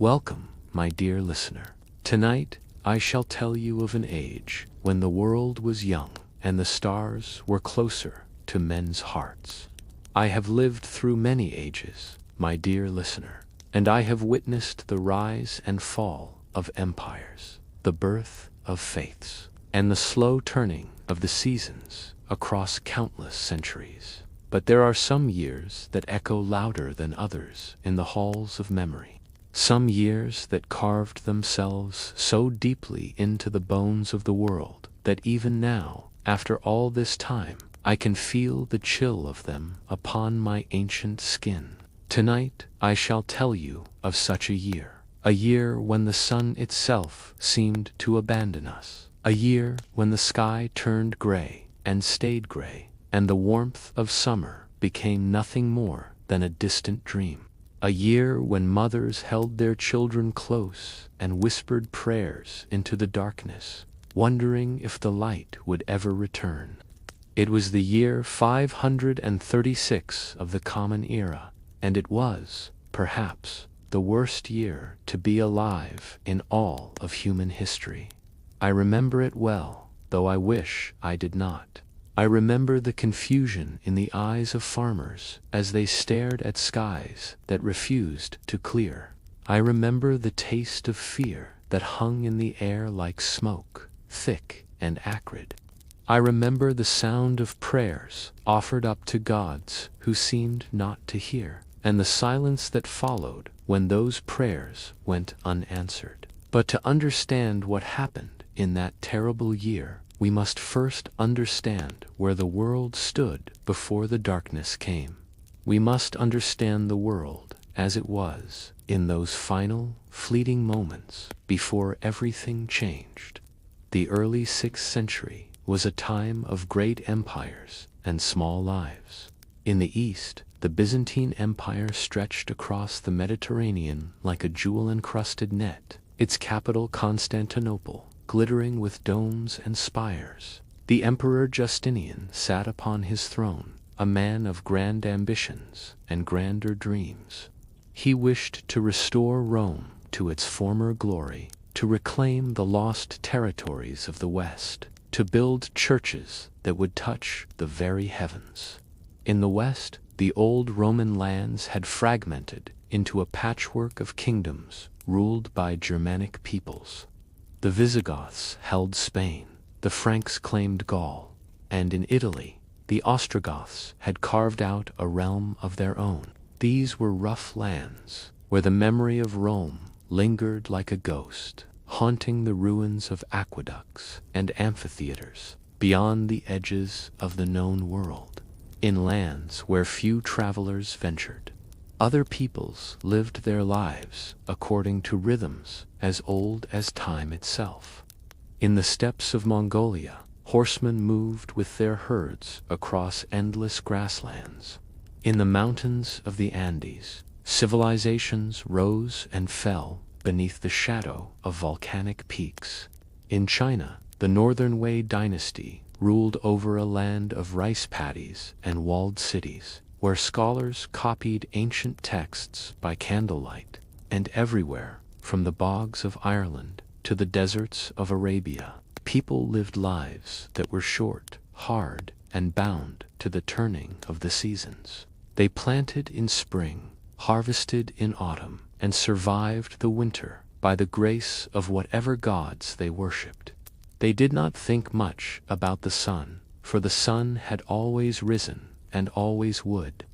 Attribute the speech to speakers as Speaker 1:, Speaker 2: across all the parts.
Speaker 1: Welcome, my dear listener. Tonight, I shall tell you of an age when the world was young and the stars were closer to men's hearts. I have lived through many ages, my dear listener, and I have witnessed the rise and fall of empires, the birth of faiths, and the slow turning of the seasons across countless centuries. But there are some years that echo louder than others in the halls of memory. Some years that carved themselves so deeply into the bones of the world that even now, after all this time, I can feel the chill of them upon my ancient skin. Tonight, I shall tell you of such a year when the sun itself seemed to abandon us, a year when the sky turned gray and stayed gray, and the warmth of summer became nothing more than a distant dream. A year when mothers held their children close and whispered prayers into the darkness, wondering if the light would ever return. It was the year 536 of the Common Era, and it was, perhaps, the worst year to be alive in all of human history. I remember it well, though I wish I did not. I remember the confusion in the eyes of farmers as they stared at skies that refused to clear. I remember the taste of fear that hung in the air like smoke, thick and acrid. I remember the sound of prayers offered up to gods who seemed not to hear, and the silence that followed when those prayers went unanswered. But to understand what happened in that terrible year, we must first understand where the world stood before the darkness came. We must understand the world as it was in those final, fleeting moments before everything changed. The early 6th century was a time of great empires and small lives. In the east, the Byzantine Empire stretched across the Mediterranean like a jewel-encrusted net, its capital Constantinople glittering with domes and spires. The Emperor Justinian sat upon his throne, a man of grand ambitions and grander dreams. He wished to restore Rome to its former glory, to reclaim the lost territories of the West, to build churches that would touch the very heavens. In the West, the old Roman lands had fragmented into a patchwork of kingdoms ruled by Germanic peoples. The Visigoths held Spain, the Franks claimed Gaul, and in Italy, the Ostrogoths had carved out a realm of their own. These were rough lands, where the memory of Rome lingered like a ghost, haunting the ruins of aqueducts and amphitheaters beyond the edges of the known world. In lands where few travelers ventured, other peoples lived their lives according to rhythms as old as time itself. In the steppes of Mongolia, horsemen moved with their herds across endless grasslands. In the mountains of the Andes, civilizations rose and fell beneath the shadow of volcanic peaks. In China, the Northern Wei dynasty ruled over a land of rice paddies and walled cities, where scholars copied ancient texts by candlelight, and everywhere, from the bogs of Ireland to the deserts of Arabia, people lived lives that were short, hard, and bound to the turning of the seasons. They planted in spring, harvested in autumn, and survived the winter by the grace of whatever gods they worshipped. They did not think much about the sun, for the sun had always risen and always would.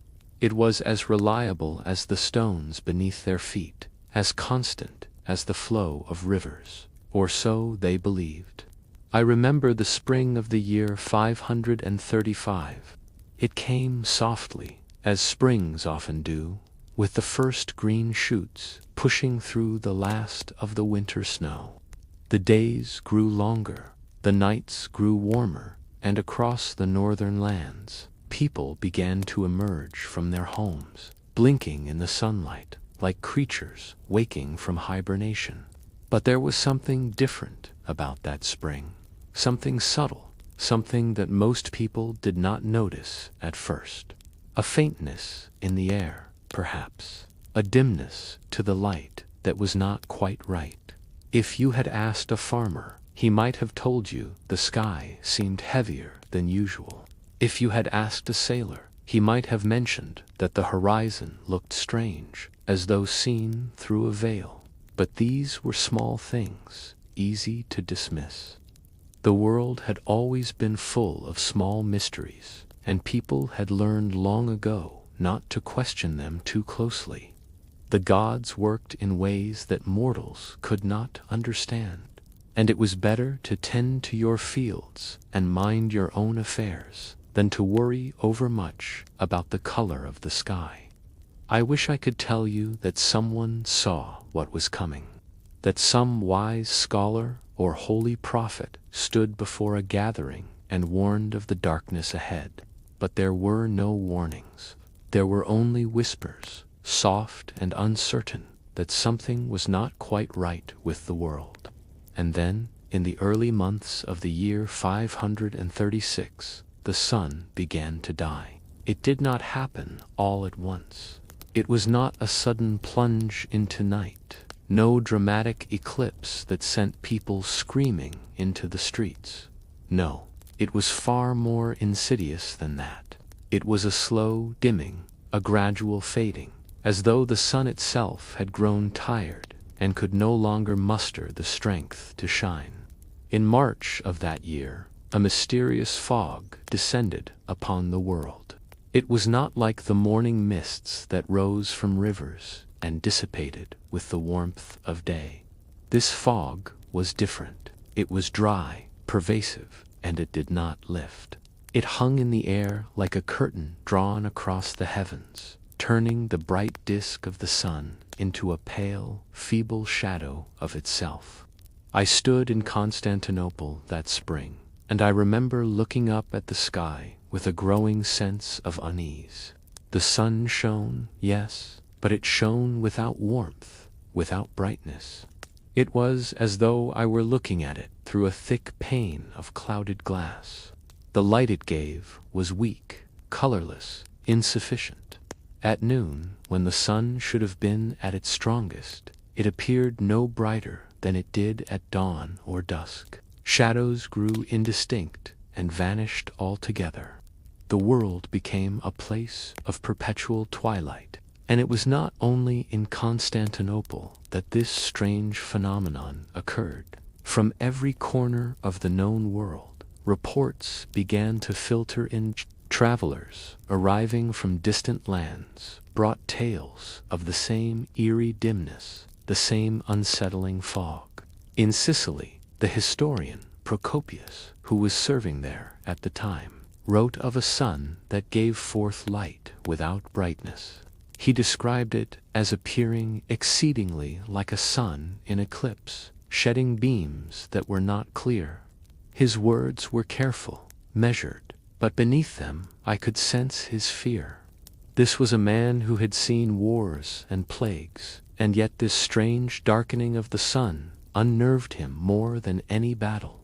Speaker 1: It was as reliable as the stones beneath their feet, as constant as the flow of rivers, or so they believed. I remember the spring of the year 535. It came softly, as springs often do, with the first green shoots pushing through the last of the winter snow. The days grew longer, the nights grew warmer, and across the northern lands, people began to emerge from their homes, blinking in the sunlight like creatures waking from hibernation. But there was something different about that spring, something subtle, something that most people did not notice at first. A faintness in the air, perhaps, a dimness to the light that was not quite right. If you had asked a farmer, he might have told you the sky seemed heavier than usual. If you had asked a sailor, he might have mentioned that the horizon looked strange, as though seen through a veil. But these were small things, easy to dismiss. The world had always been full of small mysteries, and people had learned long ago not to question them too closely. The gods worked in ways that mortals could not understand, and it was better to tend to your fields and mind your own affairs than to worry overmuch about the color of the sky. I wish I could tell you that someone saw what was coming, that some wise scholar or holy prophet stood before a gathering and warned of the darkness ahead. But there were no warnings. There were only whispers, soft and uncertain, that something was not quite right with the world. And then, in the early months of the year 536, the sun began to die. It did not happen all at once. It was not a sudden plunge into night, no dramatic eclipse that sent people screaming into the streets. No, it was far more insidious than that. It was a slow dimming, a gradual fading, as though the sun itself had grown tired and could no longer muster the strength to shine. In March of that year, a mysterious fog descended upon the world. It was not like the morning mists that rose from rivers and dissipated with the warmth of day. This fog was different. It was dry, pervasive, and it did not lift. It hung in the air like a curtain drawn across the heavens, turning the bright disk of the sun into a pale, feeble shadow of itself. I stood in Constantinople that spring, and I remember looking up at the sky with a growing sense of unease. The sun shone, yes, but it shone without warmth, without brightness. It was as though I were looking at it through a thick pane of clouded glass. The light it gave was weak, colorless, insufficient. At noon, when the sun should have been at its strongest, it appeared no brighter than it did at dawn or dusk. Shadows grew indistinct and vanished altogether. The world became a place of perpetual twilight, and it was not only in Constantinople that this strange phenomenon occurred. From every corner of the known world, reports began to filter in. Travelers, arriving from distant lands, brought tales of the same eerie dimness, the same unsettling fog. In Sicily, the historian Procopius, who was serving there at the time, wrote of a sun that gave forth light without brightness. He described it as appearing exceedingly like a sun in eclipse, shedding beams that were not clear. His words were careful, measured, but beneath them I could sense his fear. This was a man who had seen wars and plagues, and yet this strange darkening of the sun unnerved him more than any battle.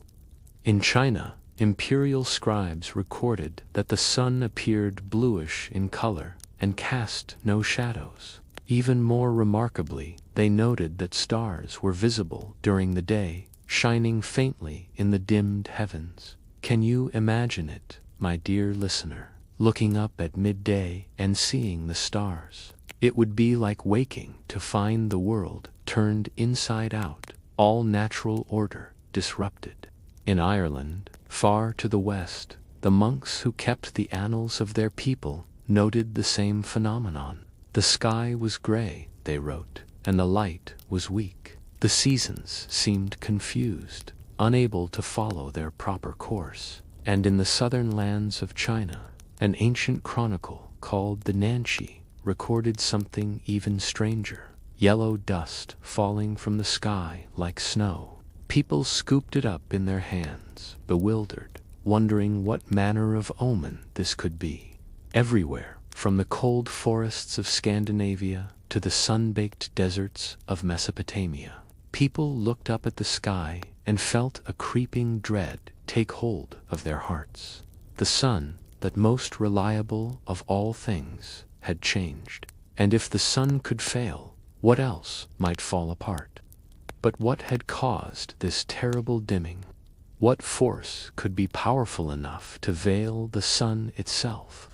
Speaker 1: In China, imperial scribes recorded that the sun appeared bluish in color and cast no shadows. Even more remarkably, they noted that stars were visible during the day, shining faintly in the dimmed heavens. Can you imagine it, my dear listener, looking up at midday and seeing the stars? It would be like waking to find the world turned inside out, all natural order disrupted. In Ireland, far to the west, the monks who kept the annals of their people noted the same phenomenon. The sky was gray, they wrote, and the light was weak. The seasons seemed confused, unable to follow their proper course. And in the southern lands of China, an ancient chronicle called the Nanshi recorded something even stranger: yellow dust falling from the sky like snow. People scooped it up in their hands, bewildered, wondering what manner of omen this could be. Everywhere, from the cold forests of Scandinavia to the sun-baked deserts of Mesopotamia, people looked up at the sky and felt a creeping dread take hold of their hearts. The sun, that most reliable of all things, had changed, and if the sun could fail, What else might fall apart? But what had caused this terrible dimming? What force could be powerful enough to veil the sun itself?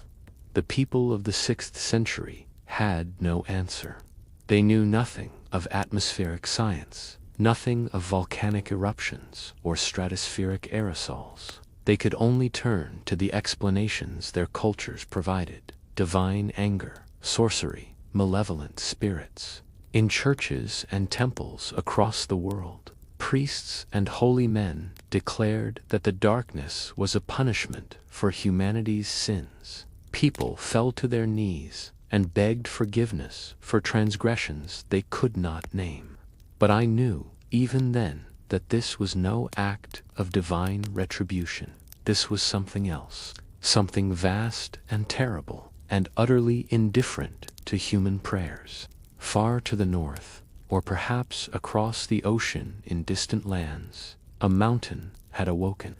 Speaker 1: The people of the 6th century had no answer. They knew nothing of atmospheric science, nothing of volcanic eruptions or stratospheric aerosols. They could only turn to the explanations their cultures provided: divine anger, sorcery, malevolent spirits. In churches and temples across the world, priests and holy men declared that the darkness was a punishment for humanity's sins. People fell to their knees and begged forgiveness for transgressions they could not name. But I knew, even then, that this was no act of divine retribution. This was something else, something vast and terrible, and utterly indifferent to human prayers. Far to the north, or perhaps across the ocean in distant lands, a mountain had awoken.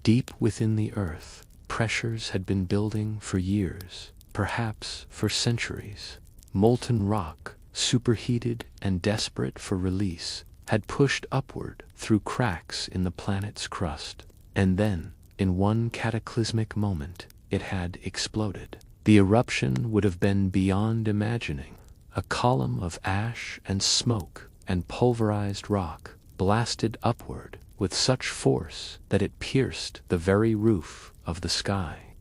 Speaker 1: Deep within the earth, pressures had been building for years, perhaps for centuries. Molten rock, superheated and desperate for release, had pushed upward through cracks in the planet's crust, and then, in one cataclysmic moment, it had exploded. The eruption would have been beyond imagining. A column of ash and smoke and pulverized rock blasted upward with such force that it pierced the very roof of the sky.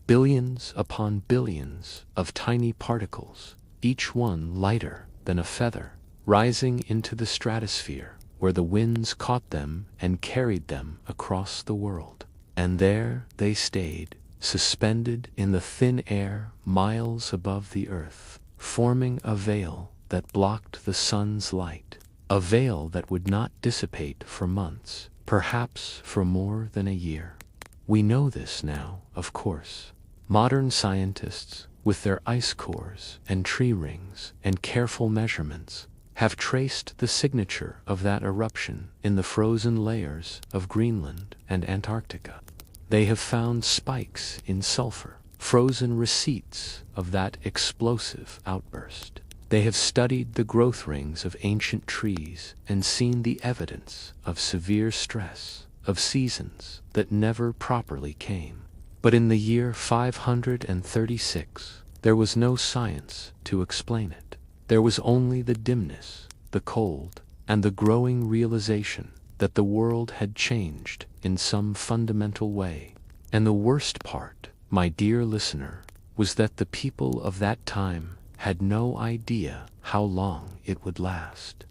Speaker 1: Billions upon billions of tiny particles, each one lighter than a feather, rising into the stratosphere, where the winds caught them and carried them across the world. And there they stayed, suspended in the thin air miles above the earth, forming a veil that blocked the sun's light, a veil that would not dissipate for months, perhaps for more than a year. We know this now, of course. Modern scientists, with their ice cores and tree rings and careful measurements, have traced the signature of that eruption in the frozen layers of Greenland and Antarctica. They have found spikes in sulfur, frozen receipts of that explosive outburst. They have studied the growth rings of ancient trees and seen the evidence of severe stress, of seasons that never properly came. But in the year 536, there was no science to explain it. There was only the dimness, the cold, and the growing realization that the world had changed in some fundamental way. And the worst part, my dear listener, was that the people of that time had no idea how long it would last.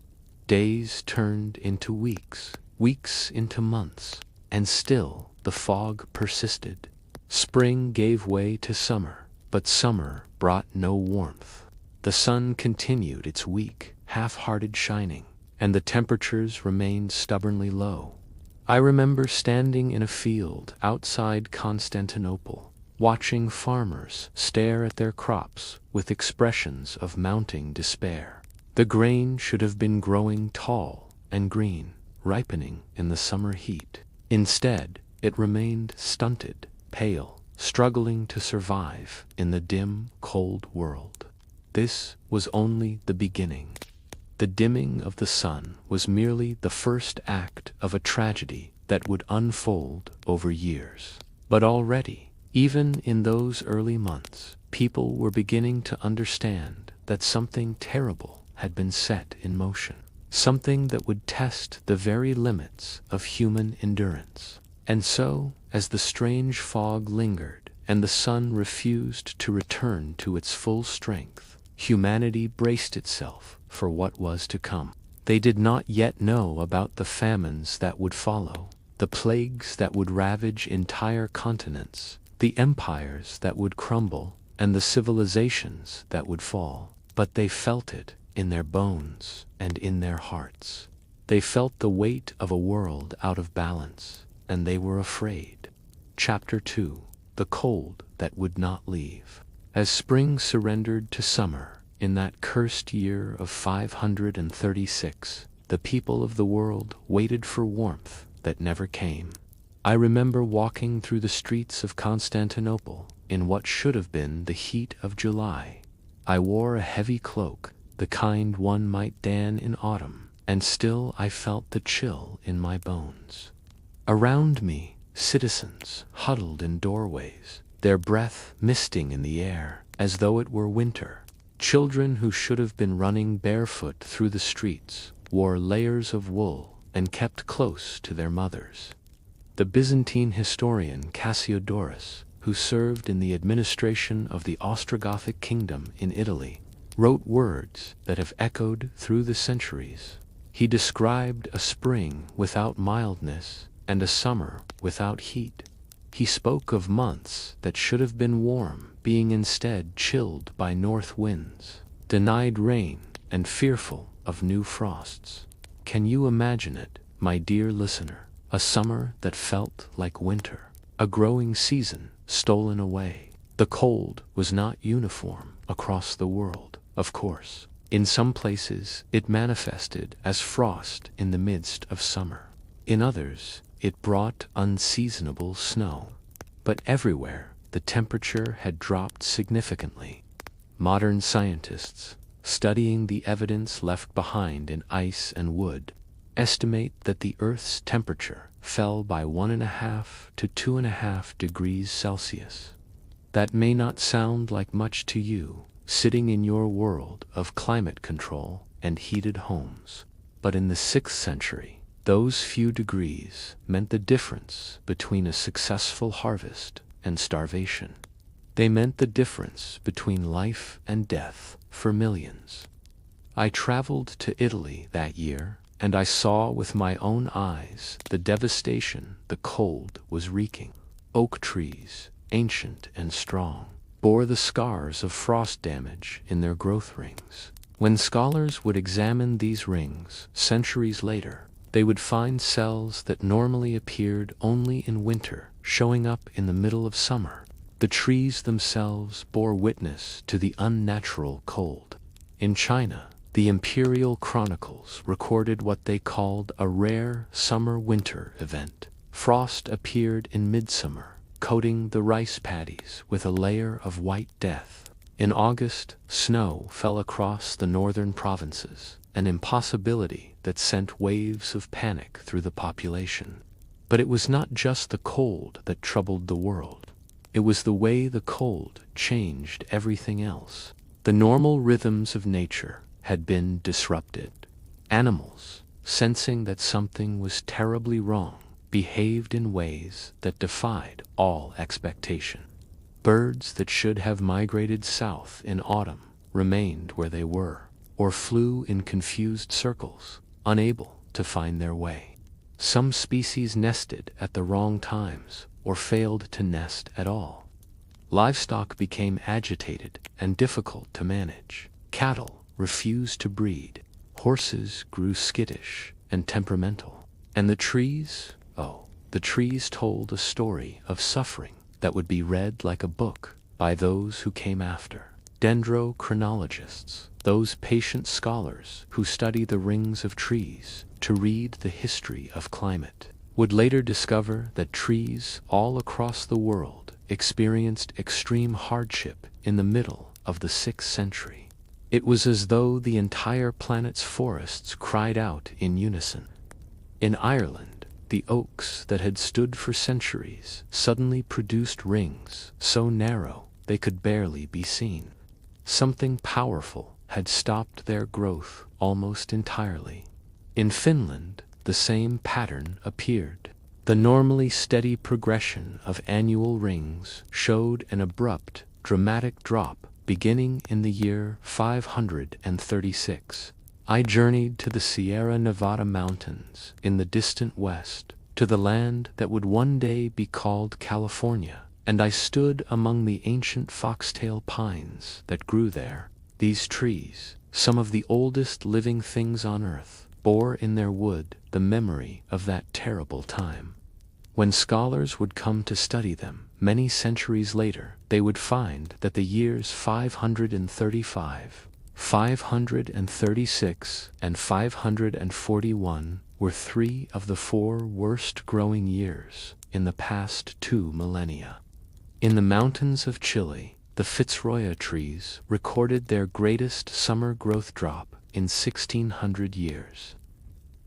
Speaker 1: Days turned into weeks, weeks into months, and still the fog persisted. Spring gave way to summer, but summer brought no warmth. The sun continued its weak, half-hearted shining, and the temperatures remained stubbornly low. I remember standing in a field outside Constantinople, watching farmers stare at their crops with expressions of mounting despair. The grain should have been growing tall and green, ripening in the summer heat. Instead, it remained stunted, pale, struggling to survive in the dim, cold world. This was only the beginning. The dimming of the sun was merely the first act of a tragedy that would unfold over years. But already, even in those early months, people were beginning to understand that something terrible had been set in motion, something that would test the very limits of human endurance. And so, as the strange fog lingered and the sun refused to return to its full strength, humanity braced itself for what was to come. They did not yet know about the famines that would follow, the plagues that would ravage entire continents, the empires that would crumble, and the civilizations that would fall. But they felt it in their bones and in their hearts. They felt the weight of a world out of balance, and they were afraid. Chapter 2: The Cold That Would Not Leave. As spring surrendered to summer, in that cursed year of 536, the people of the world waited for warmth that never came. I remember walking through the streets of Constantinople in what should have been the heat of July. I wore a heavy cloak, the kind one might dan in autumn, and still I felt the chill in my bones. Around me, citizens huddled in doorways, their breath misting in the air, as though it were winter. Children who should have been running barefoot through the streets wore layers of wool and kept close to their mothers. The Byzantine historian Cassiodorus, who served in the administration of the Ostrogothic kingdom in Italy, wrote words that have echoed through the centuries. He described a spring without mildness and a summer without heat. He spoke of months that should have been warm being instead chilled by north winds, denied rain, and fearful of new frosts. Can you imagine it, my dear listener? A summer that felt like winter, a growing season stolen away. The cold was not uniform across the world, of course. In some places it manifested as frost in the midst of summer. In others, it brought unseasonable snow. But everywhere, the temperature had dropped significantly. Modern scientists, studying the evidence left behind in ice and wood, estimate that the Earth's temperature fell by 1.5 to 2.5 degrees Celsius. That may not sound like much to you, sitting in your world of climate control and heated homes. But in the 6th century, those few degrees meant the difference between a successful harvest and starvation. They meant the difference between life and death for millions. I traveled to Italy that year, and I saw with my own eyes the devastation the cold was wreaking. Oak trees, ancient and strong, bore the scars of frost damage in their growth rings. When scholars would examine these rings centuries later, they would find cells that normally appeared only in winter showing up in the middle of summer. The trees themselves bore witness to the unnatural cold. In China, the imperial chronicles recorded what they called a rare summer-winter event. Frost appeared in midsummer, coating the rice paddies with a layer of white death. In August, snow fell across the northern provinces, an impossibility that sent waves of panic through the population. But it was not just the cold that troubled the world. It was the way the cold changed everything else. The normal rhythms of nature had been disrupted. Animals, sensing that something was terribly wrong, behaved in ways that defied all expectation. Birds that should have migrated south in autumn remained where they were, or flew in confused circles, unable to find their way. Some species nested at the wrong times or failed to nest at all. Livestock became agitated and difficult to manage. Cattle refused to breed. Horses grew skittish and temperamental. And the trees told a story of suffering that would be read like a book by those who came after. Dendrochronologists, those patient scholars who study the rings of trees to read the history of climate, would later discover that trees all across the world experienced extreme hardship in the middle of the 6th century. It was as though the entire planet's forests cried out in unison. In Ireland, the oaks that had stood for centuries suddenly produced rings so narrow they could barely be seen. Something powerful had stopped their growth almost entirely. In Finland, the same pattern appeared. The normally steady progression of annual rings showed an abrupt, dramatic drop beginning in the year 536. I journeyed to the Sierra Nevada mountains in the distant west, to the land that would one day be called California, and I stood among the ancient foxtail pines that grew there. These trees, some of the oldest living things on earth, bore in their wood the memory of that terrible time. When scholars would come to study them, many centuries later, they would find that the years 535, 536, and 541 were 3 of the 4 worst growing years in the past 2 millennia. In the mountains of Chile, the Fitzroy trees recorded their greatest summer growth drop in 1600 years.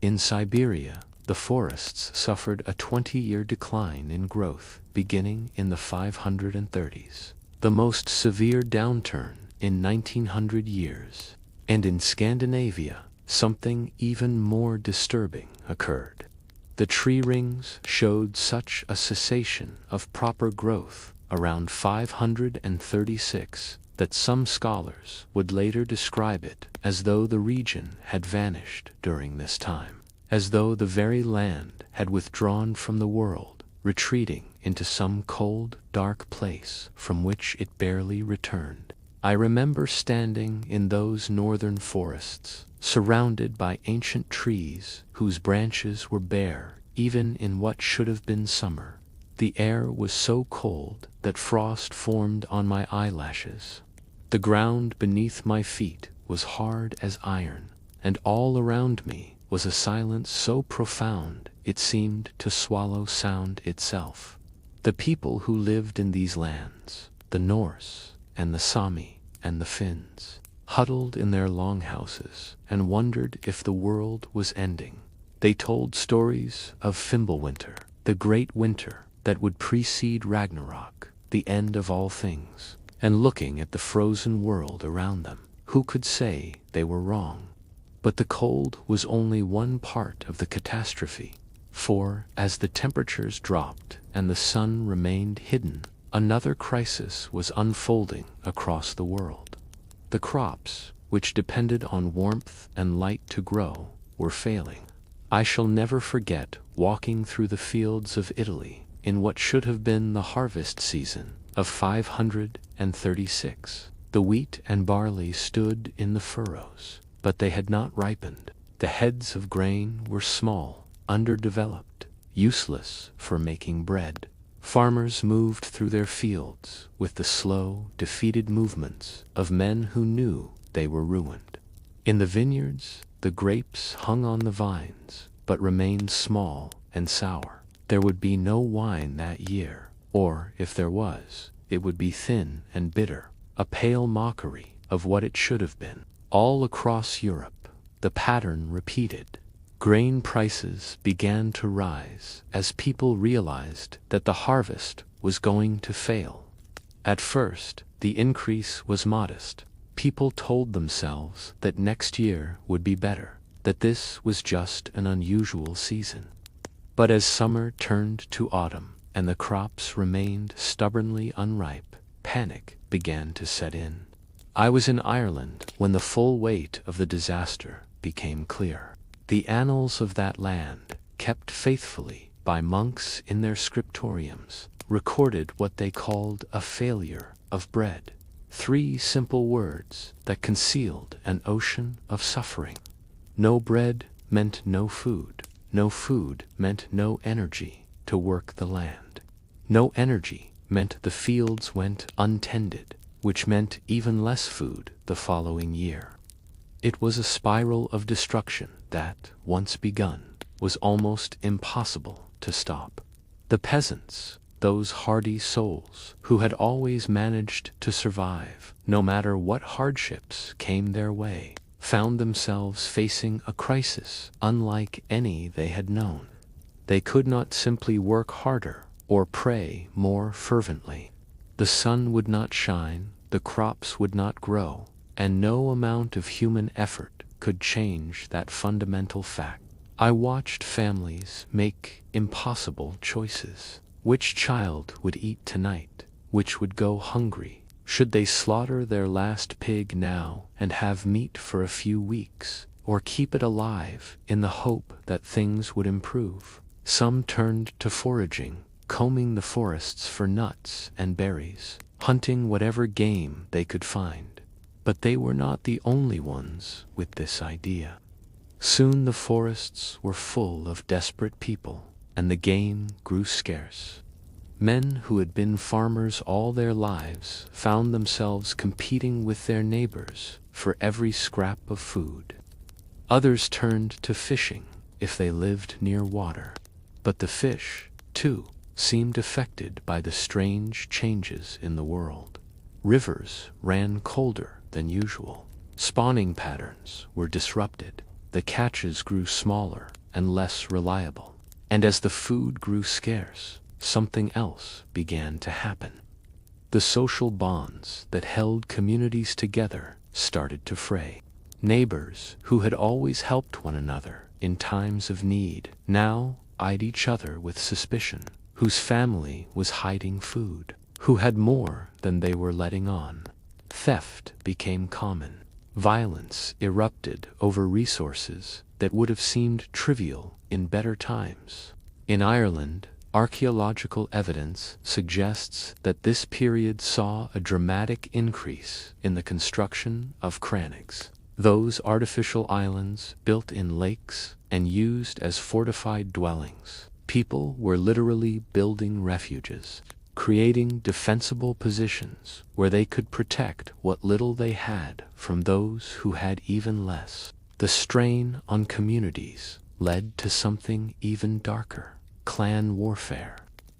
Speaker 1: In Siberia, the forests suffered a 20-year decline in growth beginning in the 530s, the most severe downturn in 1900 years. And in Scandinavia, something even more disturbing occurred. The tree rings showed such a cessation of proper growth around 536 that some scholars would later describe it as though the region had vanished during this time, as though the very land had withdrawn from the world, retreating into some cold, dark place from which it barely returned. I remember standing in those northern forests, surrounded by ancient trees whose branches were bare even in what should have been summer. The air was so cold that frost formed on my eyelashes. The ground beneath my feet was hard as iron, and all around me was a silence so profound it seemed to swallow sound itself. The people who lived in these lands, the Norse and the Sami and the Finns, huddled in their longhouses and wondered if the world was ending. They told stories of Fimbulwinter, the great winter that would precede Ragnarok, the end of all things, and looking at the frozen world around them, who could say they were wrong? But the cold was only one part of the catastrophe, for as the temperatures dropped and the sun remained hidden, another crisis was unfolding across the world. The crops, which depended on warmth and light to grow, were failing. I shall never forget walking through the fields of Italy in what should have been the harvest season of 536. The wheat and barley stood in the furrows, but they had not ripened. The heads of grain were small, underdeveloped, useless for making bread. Farmers moved through their fields with the slow, defeated movements of men who knew they were ruined. In the vineyards, the grapes hung on the vines, but remained small and sour. There would be no wine that year, or if there was, it would be thin and bitter, a pale mockery of what it should have been. All across Europe, the pattern repeated. Grain prices began to rise as people realized that the harvest was going to fail. At first, the increase was modest. People told themselves that next year would be better, that this was just an unusual season. But as summer turned to autumn and the crops remained stubbornly unripe, panic began to set in. I was in Ireland when the full weight of the disaster became clear. The annals of that land, kept faithfully by monks in their scriptoriums, recorded what they called a failure of bread. 3 simple words that concealed an ocean of suffering. No bread meant no food. No food meant no energy to work the land. No energy meant the fields went untended, which meant even less food the following year. It was a spiral of destruction that, once begun, was almost impossible to stop. The peasants, those hardy souls who had always managed to survive, no matter what hardships came their way, found themselves facing a crisis unlike any they had known. They could not simply work harder or pray more fervently. The sun would not shine, the crops would not grow, and no amount of human effort could change that fundamental fact. I watched families make impossible choices. Which child would eat tonight? Which would go hungry? Should they slaughter their last pig now and have meat for a few weeks, or keep it alive in the hope that things would improve? Some turned to foraging, combing the forests for nuts and berries, hunting whatever game they could find. But they were not the only ones with this idea. Soon the forests were full of desperate people, and the game grew scarce. Men who had been farmers all their lives found themselves competing with their neighbors for every scrap of food. Others turned to fishing if they lived near water. But the fish, too, seemed affected by the strange changes in the world. Rivers ran colder than usual. Spawning patterns were disrupted. The catches grew smaller and less reliable. And as the food grew scarce, something else began to happen. The social bonds that held communities together started to fray. Neighbors who had always helped one another in times of need now eyed each other with suspicion. Whose family was hiding food? Who had more than they were letting on? Theft became common. Violence erupted over resources that would have seemed trivial in better times. In Ireland, archaeological evidence suggests that this period saw a dramatic increase in the construction of crannigs. Those artificial islands built in lakes and used as fortified dwellings. People were literally building refuges, creating defensible positions where they could protect what little they had from those who had even less. The strain on communities led to something even darker: clan warfare.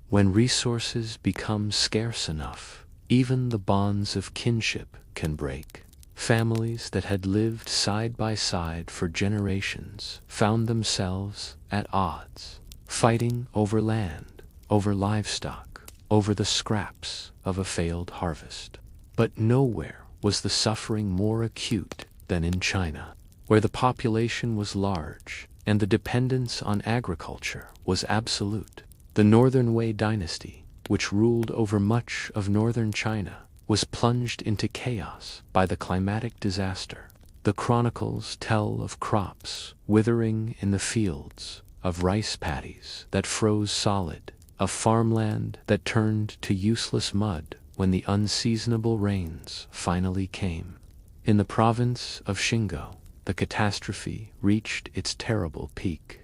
Speaker 1: When resources become scarce enough, even the bonds of kinship can break. Families that had lived side by side for generations found themselves at odds, fighting over land, over livestock, over the scraps of a failed harvest. But nowhere was the suffering more acute than in China, where the population was large and the dependence on agriculture was absolute. The Northern Wei dynasty, which ruled over much of northern China, was plunged into chaos by the climatic disaster. The chronicles tell of crops withering in the fields, of rice paddies that froze solid, of farmland that turned to useless mud when the unseasonable rains finally came. In the province of Shingo, the catastrophe reached its terrible peak.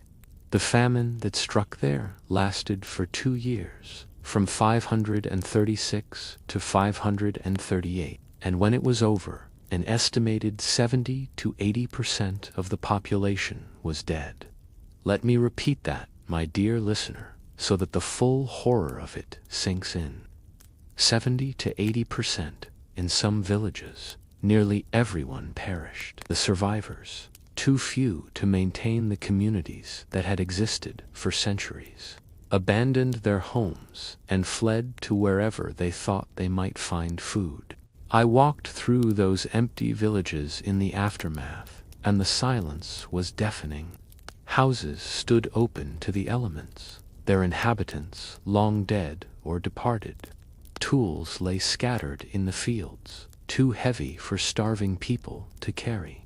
Speaker 1: The famine that struck there lasted for 2 years, from 536 to 538, and when it was over, an estimated 70 to 80% of the population was dead. Let me repeat that, my dear listener, so that the full horror of it sinks in. 70 to 80% in some villages. Nearly everyone perished. The survivors, too few to maintain the communities that had existed for centuries, abandoned their homes and fled to wherever they thought they might find food. I walked through those empty villages in the aftermath, and the silence was deafening. Houses stood open to the elements, their inhabitants long dead or departed. Tools lay scattered in the fields, too heavy for starving people to carry.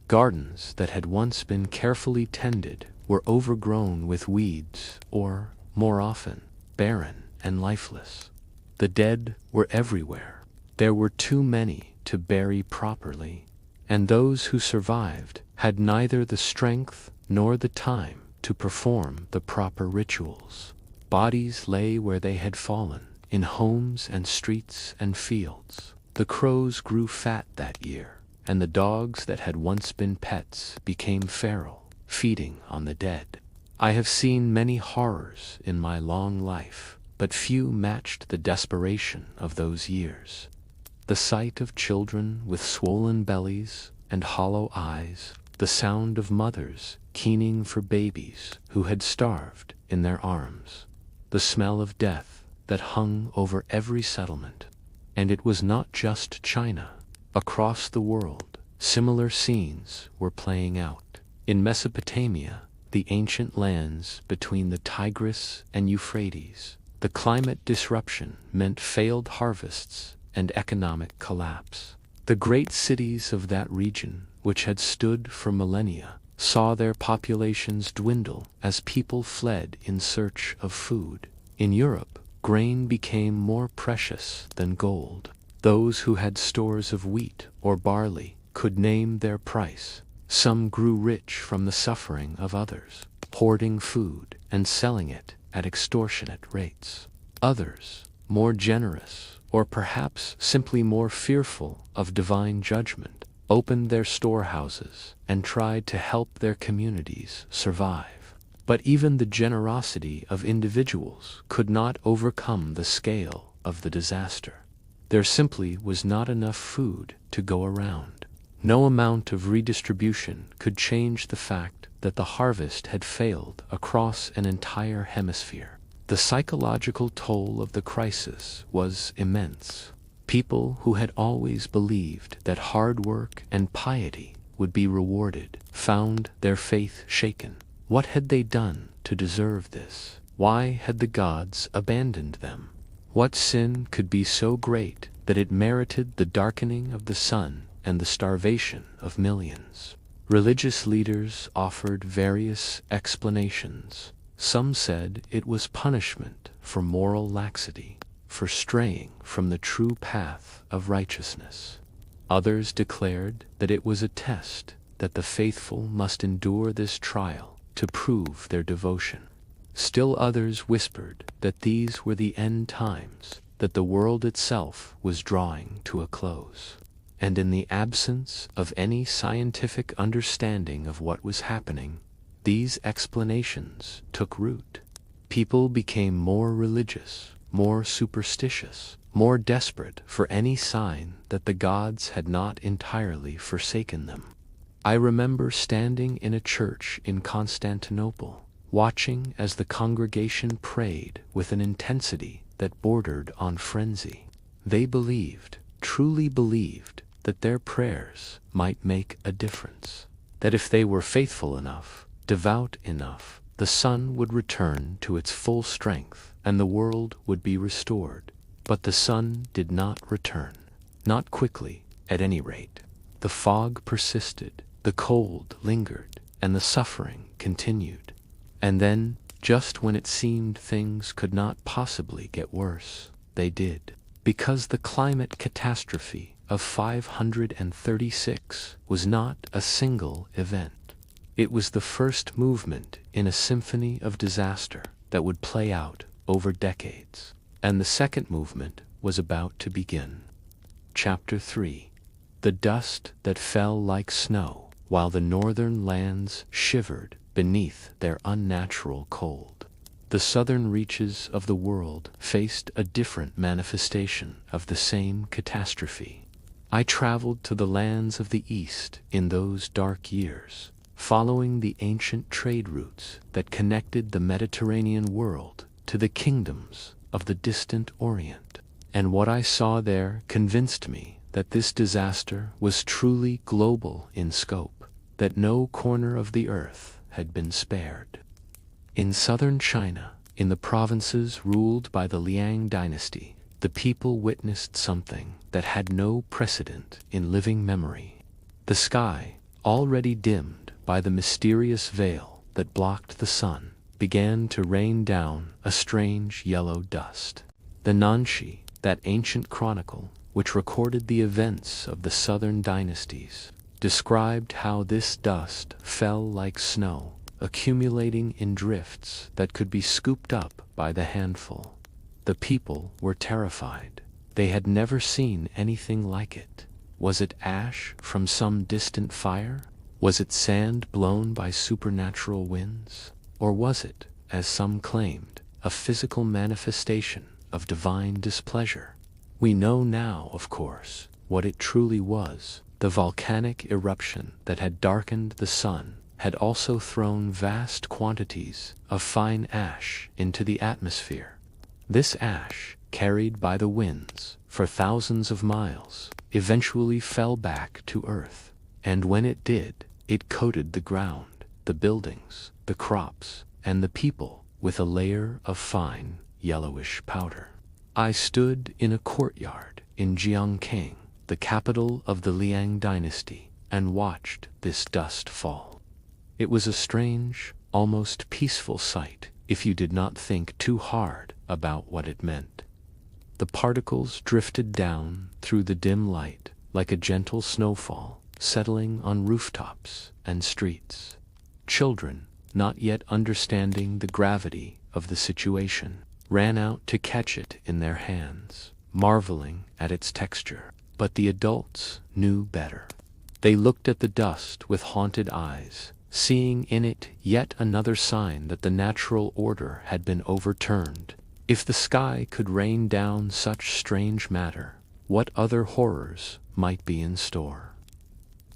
Speaker 1: Gardens that had once been carefully tended were overgrown with weeds or, more often, barren and lifeless. The dead were everywhere. There were too many to bury properly, and those who survived had neither the strength nor the time to perform the proper rituals. Bodies lay where they had fallen, in homes and streets and fields. The crows grew fat that year, and the dogs that had once been pets became feral, feeding on the dead. I have seen many horrors in my long life, but few matched the desperation of those years. The sight of children with swollen bellies and hollow eyes, the sound of mothers keening for babies who had starved in their arms, the smell of death that hung over every settlement. And it was not just China. Across the world, similar scenes were playing out. In Mesopotamia, the ancient lands between the Tigris and Euphrates, the climate disruption meant failed harvests and economic collapse. The great cities of that region, which had stood for millennia, saw their populations dwindle as people fled in search of food. In Europe, grain became more precious than gold. Those who had stores of wheat or barley could name their price. Some grew rich from the suffering of others, hoarding food and selling it at extortionate rates. Others, more generous, or perhaps simply more fearful of divine judgment, opened their storehouses and tried to help their communities survive. But even the generosity of individuals could not overcome the scale of the disaster. There simply was not enough food to go around. No amount of redistribution could change the fact that the harvest had failed across an entire hemisphere. The psychological toll of the crisis was immense. People who had always believed that hard work and piety would be rewarded found their faith shaken. What had they done to deserve this? Why had the gods abandoned them? What sin could be so great that it merited the darkening of the sun and the starvation of millions? Religious leaders offered various explanations. Some said it was punishment for moral laxity, for straying from the true path of righteousness. Others declared that it was a test, that the faithful must endure this trial to prove their devotion. Still others whispered that these were the end times, that the world itself was drawing to a close. And in the absence of any scientific understanding of what was happening, these explanations took root. People became more religious, more superstitious, more desperate for any sign that the gods had not entirely forsaken them. I remember standing in a church in Constantinople, watching as the congregation prayed with an intensity that bordered on frenzy. They believed, truly believed, that their prayers might make a difference, that if they were faithful enough, devout enough, the sun would return to its full strength and the world would be restored. But the sun did not return. Not quickly, at any rate. The fog persisted, the cold lingered, and the suffering continued. And then, just when it seemed things could not possibly get worse, they did. Because the climate catastrophe of 536 was not a single event. It was the first movement in a symphony of disaster that would play out over decades. And the second movement was about to begin. Chapter 3. The dust that fell like snow, while the northern lands shivered beneath their unnatural cold. The southern reaches of the world faced a different manifestation of the same catastrophe. I traveled to the lands of the East in those dark years, following the ancient trade routes that connected the Mediterranean world to the kingdoms of the distant Orient. And what I saw there convinced me that this disaster was truly global in scope, that no corner of the earth had been spared. In southern China, in the provinces ruled by the Liang dynasty, the people witnessed something that had no precedent in living memory. The sky, already dimmed by the mysterious veil that blocked the sun, began to rain down a strange yellow dust. The Nanshi, that ancient chronicle which recorded the events of the southern dynasties, described how this dust fell like snow, accumulating in drifts that could be scooped up by the handful. The people were terrified. They had never seen anything like it. Was it ash from some distant fire? Was it sand blown by supernatural winds? Or was it, as some claimed, a physical manifestation of divine displeasure? We know now, of course, what it truly was. The volcanic eruption that had darkened the sun had also thrown vast quantities of fine ash into the atmosphere. This ash, carried by the winds for thousands of miles, eventually fell back to Earth. And when it did, it coated the ground, the buildings, the crops, and the people with a layer of fine, yellowish powder. I stood in a courtyard in Jiangking, the capital of the Liang dynasty, and watched this dust fall. It was a strange, almost peaceful sight if you did not think too hard about what it meant. The particles drifted down through the dim light like a gentle snowfall, settling on rooftops and streets. Children, not yet understanding the gravity of the situation, ran out to catch it in their hands, marveling at its texture. But the adults knew better. They looked at the dust with haunted eyes, seeing in it yet another sign that the natural order had been overturned. If the sky could rain down such strange matter, what other horrors might be in store.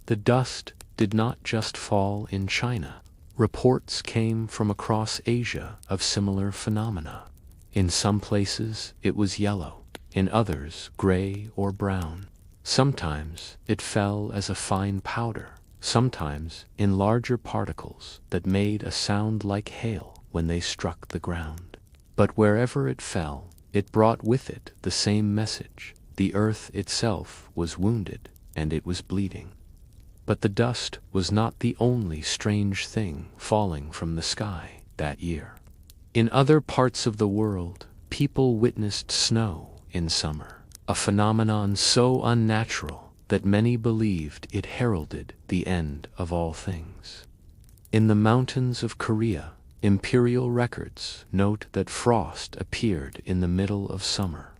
Speaker 1: The dust did not just fall in China. Reports came from across Asia of similar phenomena. In some places it was yellow, in others gray or brown. Sometimes it fell as a fine powder, sometimes in larger particles that made a sound like hail when they struck the ground. But wherever it fell, it brought with it the same message. The earth itself was wounded, and it was bleeding. But the dust was not the only strange thing falling from the sky that year. In other parts of the world, people witnessed snow in summer, a phenomenon so unnatural that many believed it heralded the end of all things. In the mountains of Korea, imperial records note that frost appeared in the middle of summer,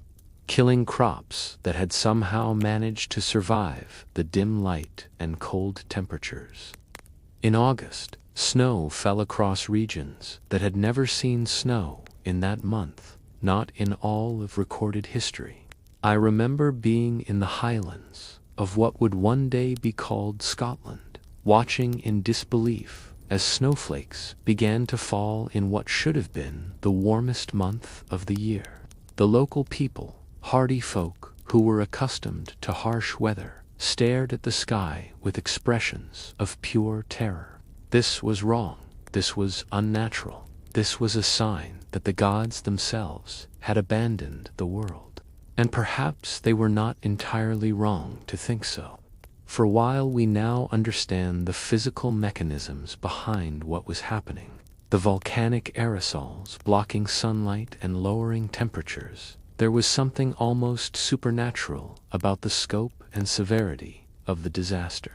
Speaker 1: killing crops that had somehow managed to survive the dim light and cold temperatures. In August, snow fell across regions that had never seen snow in that month, not in all of recorded history. I remember being in the highlands of what would one day be called Scotland, watching in disbelief as snowflakes began to fall in what should have been the warmest month of the year. The local people, hardy folk who were accustomed to harsh weather, stared at the sky with expressions of pure terror. This was wrong. This was unnatural. This was a sign that the gods themselves had abandoned the world. And perhaps they were not entirely wrong to think so. For while we now understand the physical mechanisms behind what was happening, the volcanic aerosols blocking sunlight and lowering temperatures, there was something almost supernatural about the scope and severity of the disaster.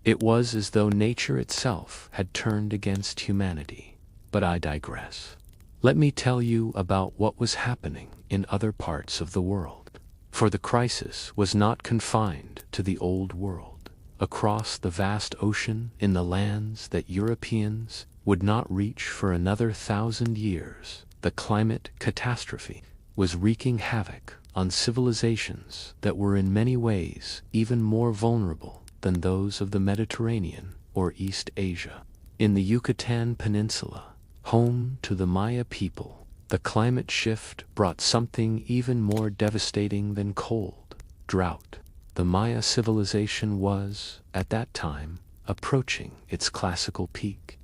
Speaker 1: It was as though nature itself had turned against humanity. But I digress. Let me tell you about what was happening in other parts of the world. For the crisis was not confined to the Old World. Across the vast ocean, in the lands that Europeans would not reach for another 1,000 years, the climate catastrophe was wreaking havoc on civilizations that were in many ways even more vulnerable than those of the Mediterranean or East Asia. In the Yucatan Peninsula, home to the Maya people, the climate shift brought something even more devastating than cold: drought. The Maya civilization was, at that time, approaching its classical peak.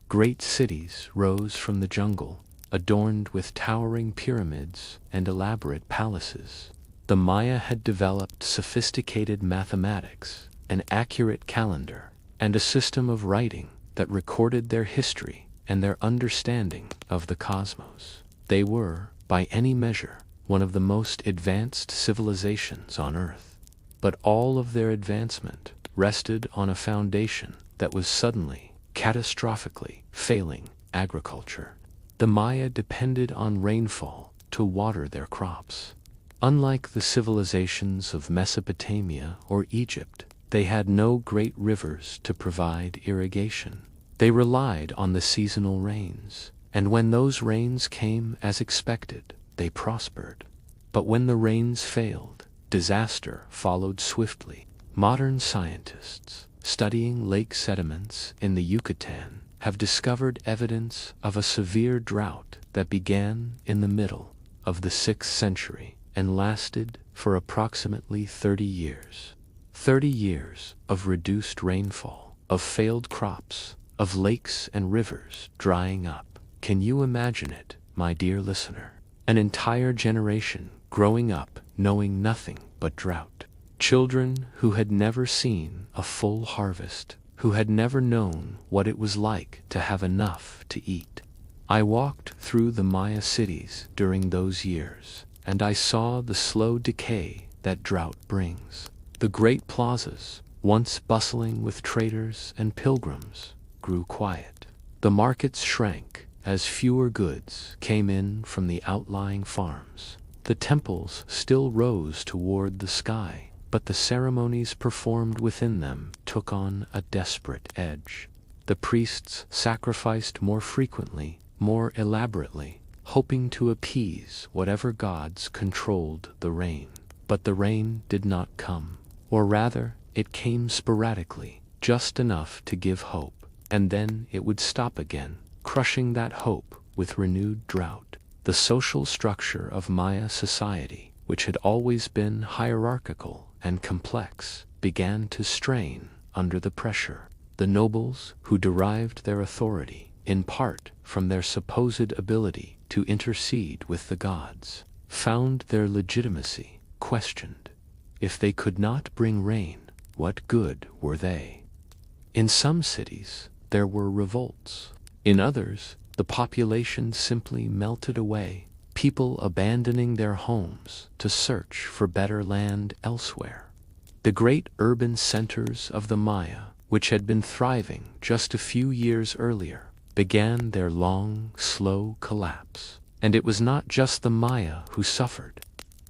Speaker 1: Great cities rose from the jungle, adorned with towering pyramids and elaborate palaces. The Maya had developed sophisticated mathematics, an accurate calendar, and a system of writing that recorded their history and their understanding of the cosmos. They were, by any measure, one of the most advanced civilizations on Earth. But all of their advancement rested on a foundation that was suddenly, catastrophically failing: agriculture. The Maya depended on rainfall to water their crops. Unlike the civilizations of Mesopotamia or Egypt, they had no great rivers to provide irrigation. They relied on the seasonal rains, and when those rains came as expected, they prospered. But when the rains failed, disaster followed swiftly. Modern scientists, studying lake sediments in the Yucatan, have discovered evidence of a severe drought that began in the middle of the 6th century and lasted for approximately 30 years. 30 years of reduced rainfall, of failed crops, of lakes and rivers drying up. Can you imagine it, my dear listener? An entire generation growing up knowing nothing but drought. Children who had never seen a full harvest, who had never known what it was like to have enough to eat. I walked through the Maya cities during those years, and I saw the slow decay that drought brings. The great plazas, once bustling with traders and pilgrims, grew quiet. The markets shrank as fewer goods came in from the outlying farms. The temples still rose toward the sky, but the ceremonies performed within them took on a desperate edge. The priests sacrificed more frequently, more elaborately, hoping to appease whatever gods controlled the rain. But the rain did not come. Or rather, it came sporadically, just enough to give hope, and then it would stop again, crushing that hope with renewed drought. The social structure of Maya society, which had always been hierarchical and complex, began to strain under the pressure. The nobles, who derived their authority, in part, from their supposed ability to intercede with the gods, found their legitimacy questioned. If they could not bring rain, what good were they? In some cities, there were revolts. In others, the population simply melted away, people abandoning their homes to search for better land elsewhere. The great urban centers of the Maya, which had been thriving just a few years earlier, began their long, slow collapse. And it was not just the Maya who suffered.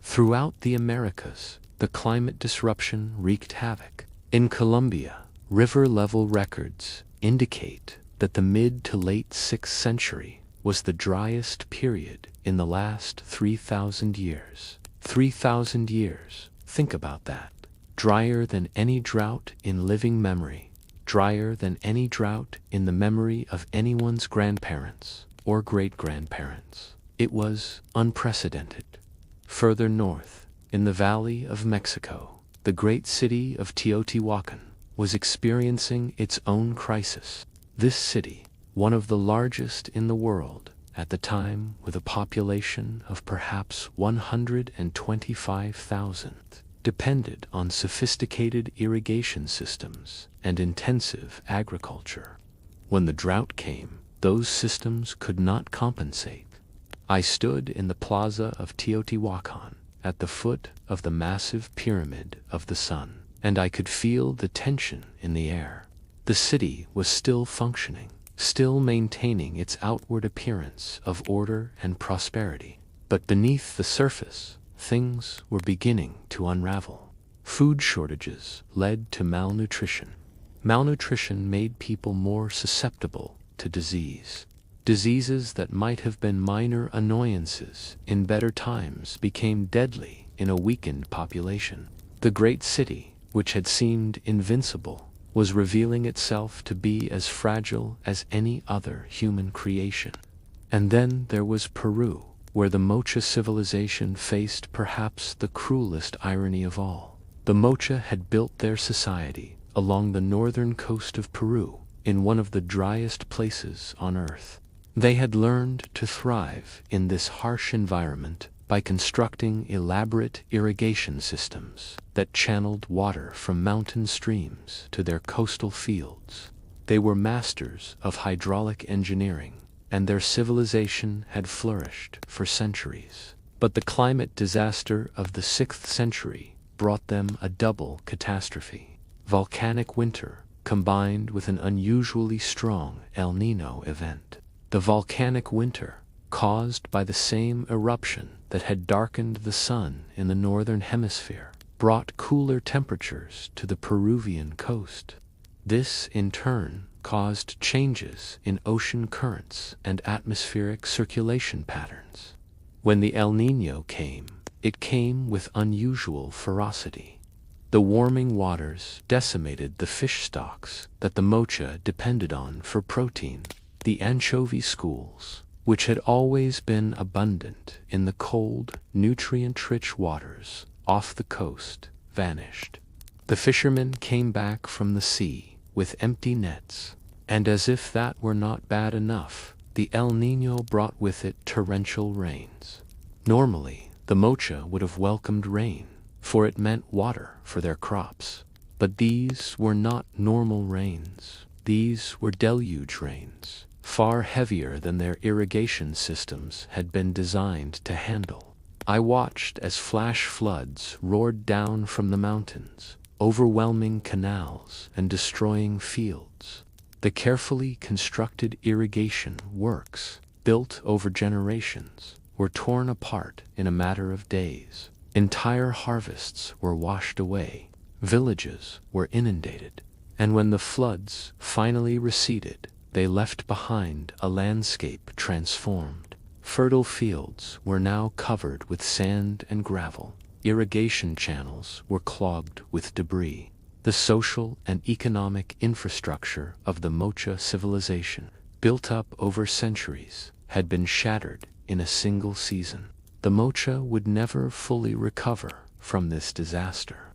Speaker 1: Throughout the Americas, the climate disruption wreaked havoc. In Colombia, river-level records indicate that the mid to late 6th century was the driest period in the last 3,000 years. 3,000 years, think about that. Drier than any drought in living memory. Drier than any drought in the memory of anyone's grandparents or great-grandparents. It was unprecedented. Further north, in the Valley of Mexico, the great city of Teotihuacan was experiencing its own crisis. This city, one of the largest in the world at the time with a population of perhaps 125,000, depended on sophisticated irrigation systems and intensive agriculture. When the drought came, those systems could not compensate. I stood in the plaza of Teotihuacan at the foot of the massive pyramid of the sun, and I could feel the tension in the air. The city was still functioning, still maintaining its outward appearance of order and prosperity. But beneath the surface, things were beginning to unravel. Food shortages led to malnutrition. Malnutrition made people more susceptible to disease. Diseases that might have been minor annoyances in better times became deadly in a weakened population. The great city, which had seemed invincible, was revealing itself to be as fragile as any other human creation. And then there was Peru, where the Mocha civilization faced perhaps the cruelest irony of all. The Mocha had built their society along the northern coast of Peru, in one of the driest places on Earth. They had learned to thrive in this harsh environment by constructing elaborate irrigation systems that channeled water from mountain streams to their coastal fields. They were masters of hydraulic engineering, and their civilization had flourished for centuries. But the climate disaster of the 6th century brought them a double catastrophe. Volcanic winter combined with an unusually strong El Niño event. The volcanic winter, caused by the same eruption that had darkened the sun in the northern hemisphere, brought cooler temperatures to the Peruvian coast. This, in turn, caused changes in ocean currents and atmospheric circulation patterns. When the El Niño came, it came with unusual ferocity. The warming waters decimated the fish stocks that the Mocha depended on for protein. The anchovy schools, which had always been abundant in the cold, nutrient-rich waters off the coast, vanished. The fishermen came back from the sea with empty nets, and as if that were not bad enough, the El Niño brought with it torrential rains. Normally, the Mocha would have welcomed rain, for it meant water for their crops. But these were not normal rains. These were deluge rains, far heavier than their irrigation systems had been designed to handle. I watched as flash floods roared down from the mountains, overwhelming canals and destroying fields. The carefully constructed irrigation works, built over generations, were torn apart in a matter of days. Entire harvests were washed away, villages were inundated, and when the floods finally receded, they left behind a landscape transformed. Fertile fields were now covered with sand and gravel. irrigation channels were clogged with debris. The social and economic infrastructure of the Mocha civilization, built up over centuries, had been shattered in a single season. The Mocha would never fully recover from this disaster.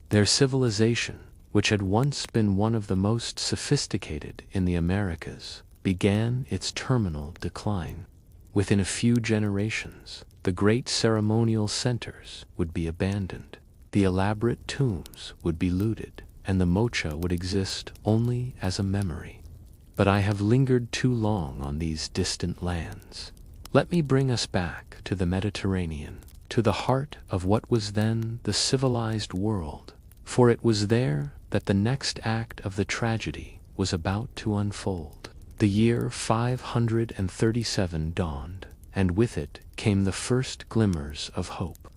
Speaker 1: Their civilization, which had once been one of the most sophisticated in the Americas, began its terminal decline. Within a few generations, the great ceremonial centers would be abandoned, the elaborate tombs would be looted, and the Mocha would exist only as a memory. But I have lingered too long on these distant lands. Let me bring us back to the Mediterranean, to the heart of what was then the civilized world, for it was there that the next act of the tragedy was about to unfold. The year 537 dawned, and with it came the first glimmers of hope.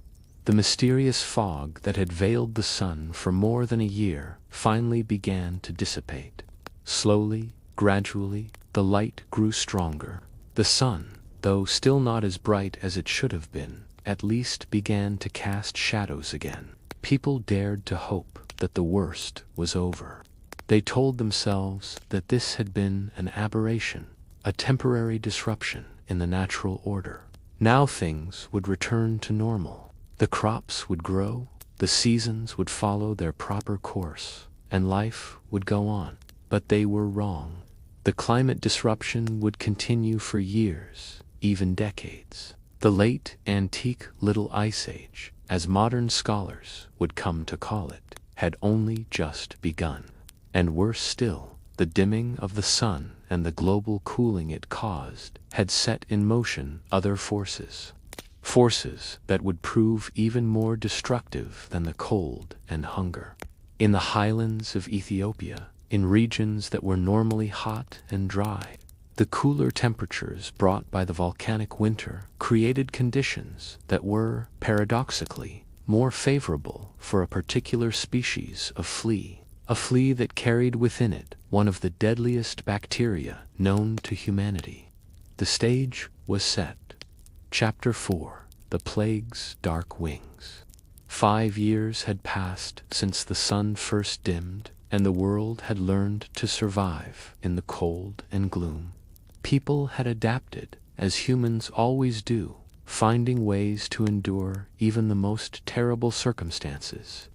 Speaker 1: The mysterious fog that had veiled the sun for more than a year finally began to dissipate. Slowly, gradually, the light grew stronger. The sun, though still not as bright as it should have been, at least began to cast shadows again. People dared to hope that the worst was over. They told themselves that this had been an aberration, a temporary disruption in the natural order. Now things would return to normal. The crops would grow, the seasons would follow their proper course, and life would go on. But they were wrong. The climate disruption would continue for years, even decades. The late antique Little Ice Age, as modern scholars would come to call it, had only just begun. And worse still, the dimming of the sun and the global cooling it caused had set in motion other forces. Forces that would prove even more destructive than the cold and hunger. In the highlands of Ethiopia, in regions that were normally hot and dry, the cooler temperatures brought by the volcanic winter created conditions that were, paradoxically, more favorable for a particular species of flea, a flea that carried within it one of the deadliest bacteria known to humanity. The stage was set. Chapter 4: The Plague's Dark Wings. 5 years had passed since the sun first dimmed, and the world had learned to survive in the cold and gloom. People had adapted, as humans always do, finding ways to endure even the most terrible circumstances.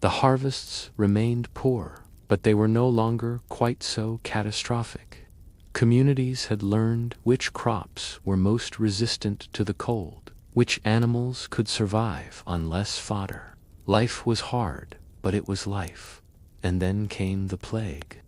Speaker 1: The harvests remained poor, but they were no longer quite so catastrophic. Communities had learned which crops were most resistant to the cold, which animals could survive on less fodder. Life was hard, but it was life. And then came the plague.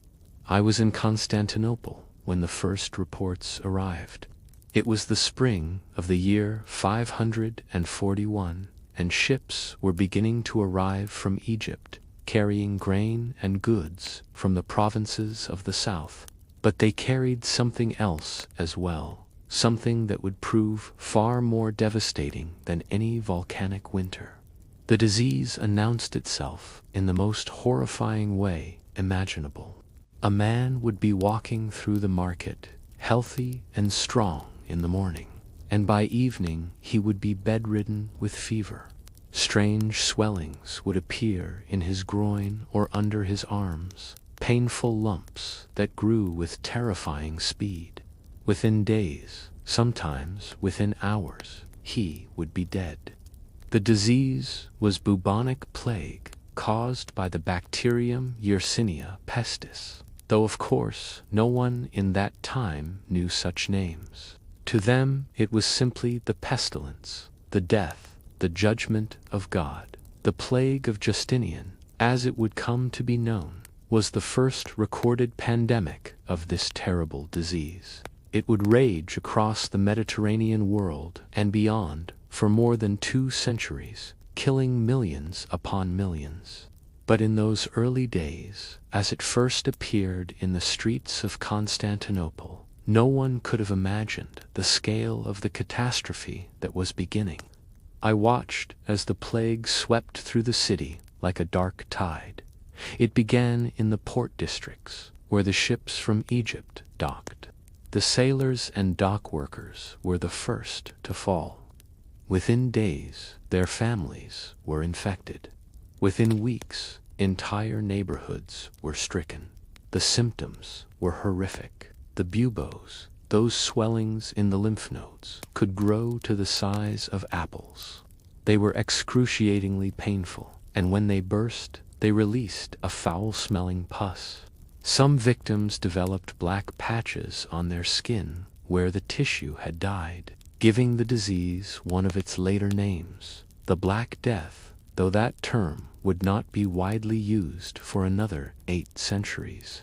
Speaker 1: I was in Constantinople when the first reports arrived. It was the spring of the year 541, and ships were beginning to arrive from Egypt, carrying grain and goods from the provinces of the south. But they carried something else as well, something that would prove far more devastating than any volcanic winter. The disease announced itself in the most horrifying way imaginable. A man would be walking through the market, healthy and strong in the morning, and by evening he would be bedridden with fever. Strange swellings would appear in his groin or under his arms, painful lumps that grew with terrifying speed. Within days, sometimes within hours, he would be dead. The disease was bubonic plague, caused by the bacterium Yersinia pestis, though of course no one in that time knew such names. To them it was simply the pestilence, the death, the judgment of God. The Plague of Justinian, as it would come to be known, was the first recorded pandemic of this terrible disease. It would rage across the Mediterranean world and beyond for more than 2 centuries, killing millions upon millions. But in those early days, as it first appeared in the streets of Constantinople, no one could have imagined the scale of the catastrophe that was beginning. I watched as the plague swept through the city like a dark tide. It began in the port districts, where the ships from Egypt docked. The sailors and dock workers were the first to fall. Within days, their families were infected. Within weeks, entire neighborhoods were stricken. The symptoms were horrific. The buboes, those swellings in the lymph nodes, could grow to the size of apples. They were excruciatingly painful, and when they burst, they released a foul-smelling pus. Some victims developed black patches on their skin where the tissue had died, giving the disease one of its later names, the Black Death, though that term would not be widely used for another 8 centuries.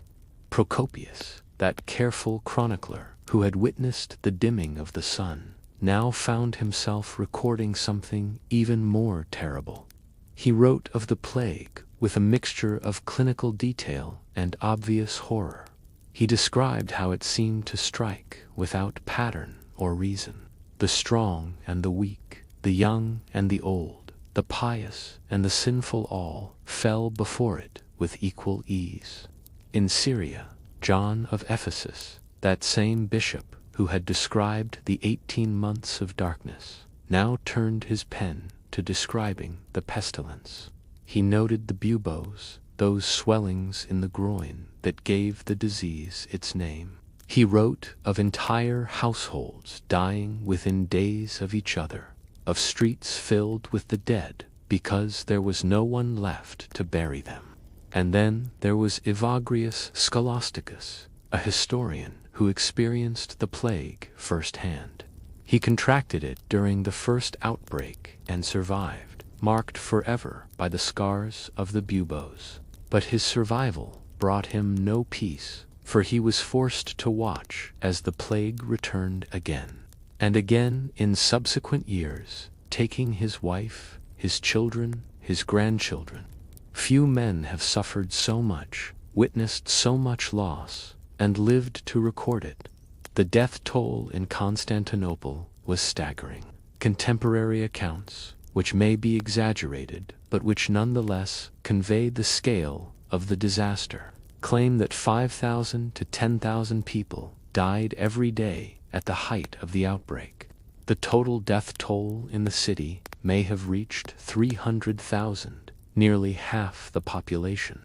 Speaker 1: Procopius, that careful chronicler who had witnessed the dimming of the sun, now found himself recording something even more terrible. He wrote of the plague with a mixture of clinical detail and obvious horror. He described how it seemed to strike without pattern or reason. The strong and the weak, the young and the old, the pious and the sinful all fell before it with equal ease. In Syria, John of Ephesus, that same bishop who had described the 18 months of darkness, now turned his pen to describing the pestilence. He noted the buboes, those swellings in the groin that gave the disease its name. He wrote of entire households dying within days of each other, of streets filled with the dead because there was no one left to bury them. And then there was Evagrius Scholasticus, a historian who experienced the plague firsthand. He contracted it during the first outbreak and survived, marked forever by the scars of the buboes. But his survival brought him no peace, for he was forced to watch as the plague returned again and again in subsequent years, taking his wife, his children, his grandchildren. Few men have suffered so much, witnessed so much loss, and lived to record it. The death toll in Constantinople was staggering. Contemporary accounts, which may be exaggerated, but which nonetheless convey the scale of the disaster, claim that 5,000 to 10,000 people died every day at the height of the outbreak. The total death toll in the city may have reached 300,000, nearly half the population.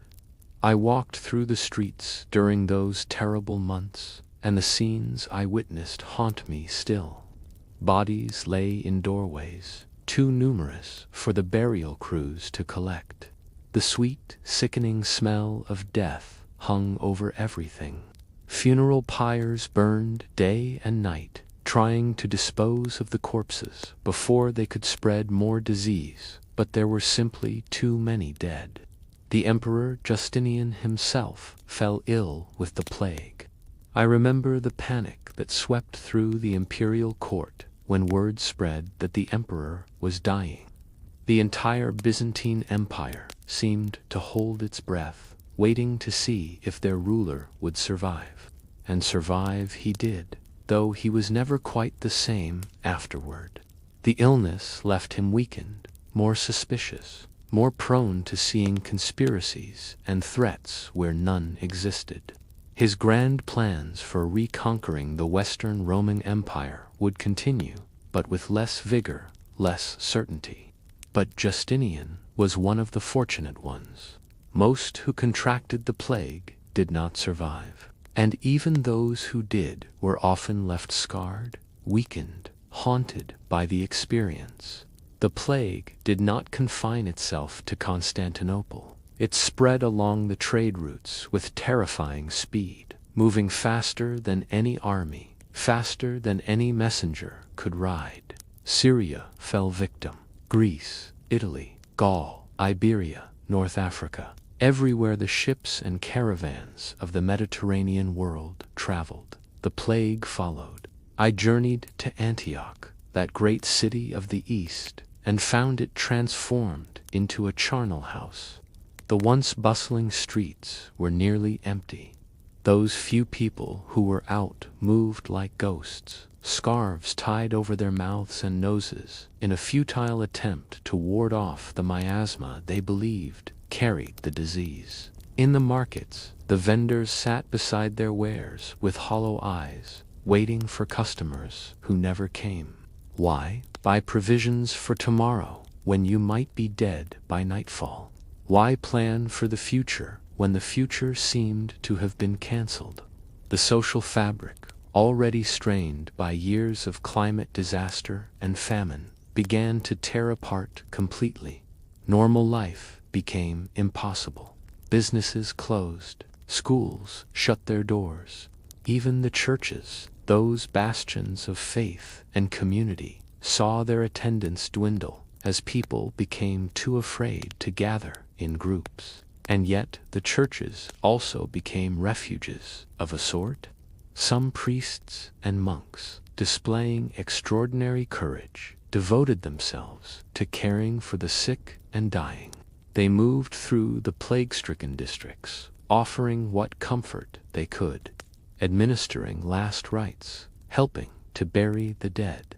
Speaker 1: I walked through the streets during those terrible months, and the scenes I witnessed haunt me still. Bodies lay in doorways, too numerous for the burial crews to collect. The sweet, sickening smell of death hung over everything. Funeral pyres burned day and night, trying to dispose of the corpses before they could spread more disease, but there were simply too many dead. The Emperor Justinian himself fell ill with the plague. I remember the panic that swept through the imperial court when word spread that the emperor was dying. The entire Byzantine Empire seemed to hold its breath, waiting to see if their ruler would survive. And survive he did, though he was never quite the same afterward. The illness left him weakened, more suspicious, more prone to seeing conspiracies and threats where none existed. His grand plans for reconquering the Western Roman Empire would continue, but with less vigor, less certainty. But Justinian was one of the fortunate ones. Most who contracted the plague did not survive, and even those who did were often left scarred, weakened, haunted by the experience. The plague did not confine itself to Constantinople. It spread along the trade routes with terrifying speed, moving faster than any army, faster than any messenger could ride. Syria fell victim. Greece, Italy, Gaul, Iberia, North Africa. Everywhere the ships and caravans of the Mediterranean world traveled, the plague followed. I journeyed to Antioch, that great city of the East, and found it transformed into a charnel house. The once bustling streets were nearly empty. Those few people who were out moved like ghosts, scarves tied over their mouths and noses in a futile attempt to ward off the miasma they believed carried the disease. In the markets, the vendors sat beside their wares with hollow eyes, waiting for customers who never came. Why buy provisions for tomorrow when you might be dead by nightfall? Why plan for the future when the future seemed to have been cancelled? The social fabric, already strained by years of climate disaster and famine, began to tear apart completely. Normal life became impossible. Businesses closed, schools shut their doors. Even the churches, those bastions of faith and community, saw their attendance dwindle as people became too afraid to gather in groups. And yet the churches also became refuges of a sort. Some priests and monks, displaying extraordinary courage, devoted themselves to caring for the sick and dying. They moved through the plague-stricken districts, offering what comfort they could, administering last rites, helping to bury the dead.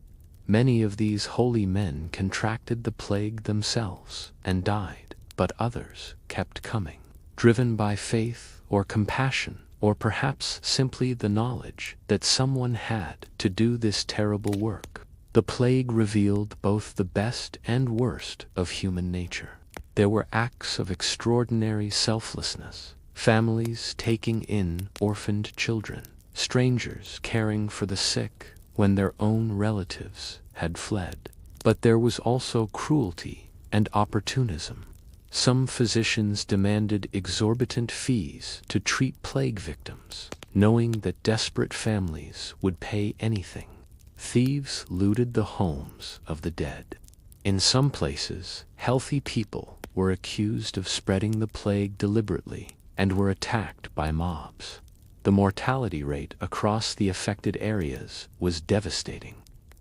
Speaker 1: Many of these holy men contracted the plague themselves and died, but others kept coming, driven by faith or compassion, or perhaps simply the knowledge that someone had to do this terrible work. The plague revealed both the best and worst of human nature. There were acts of extraordinary selflessness, families taking in orphaned children, strangers caring for the sick when their own relatives had fled. But there was also cruelty and opportunism. Some physicians demanded exorbitant fees to treat plague victims, knowing that desperate families would pay anything. Thieves looted the homes of the dead. In some places, healthy people were accused of spreading the plague deliberately and were attacked by mobs. The mortality rate across the affected areas was devastating.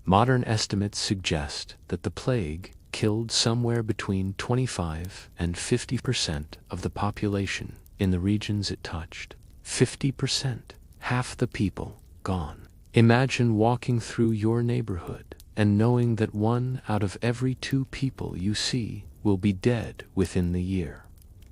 Speaker 1: Modern estimates suggest that the plague killed somewhere between 25 and 50% of the population in the regions it touched. 50%, half the people gone. Imagine walking through your neighborhood and knowing that 1 out of every 2 people you see will be dead within the year.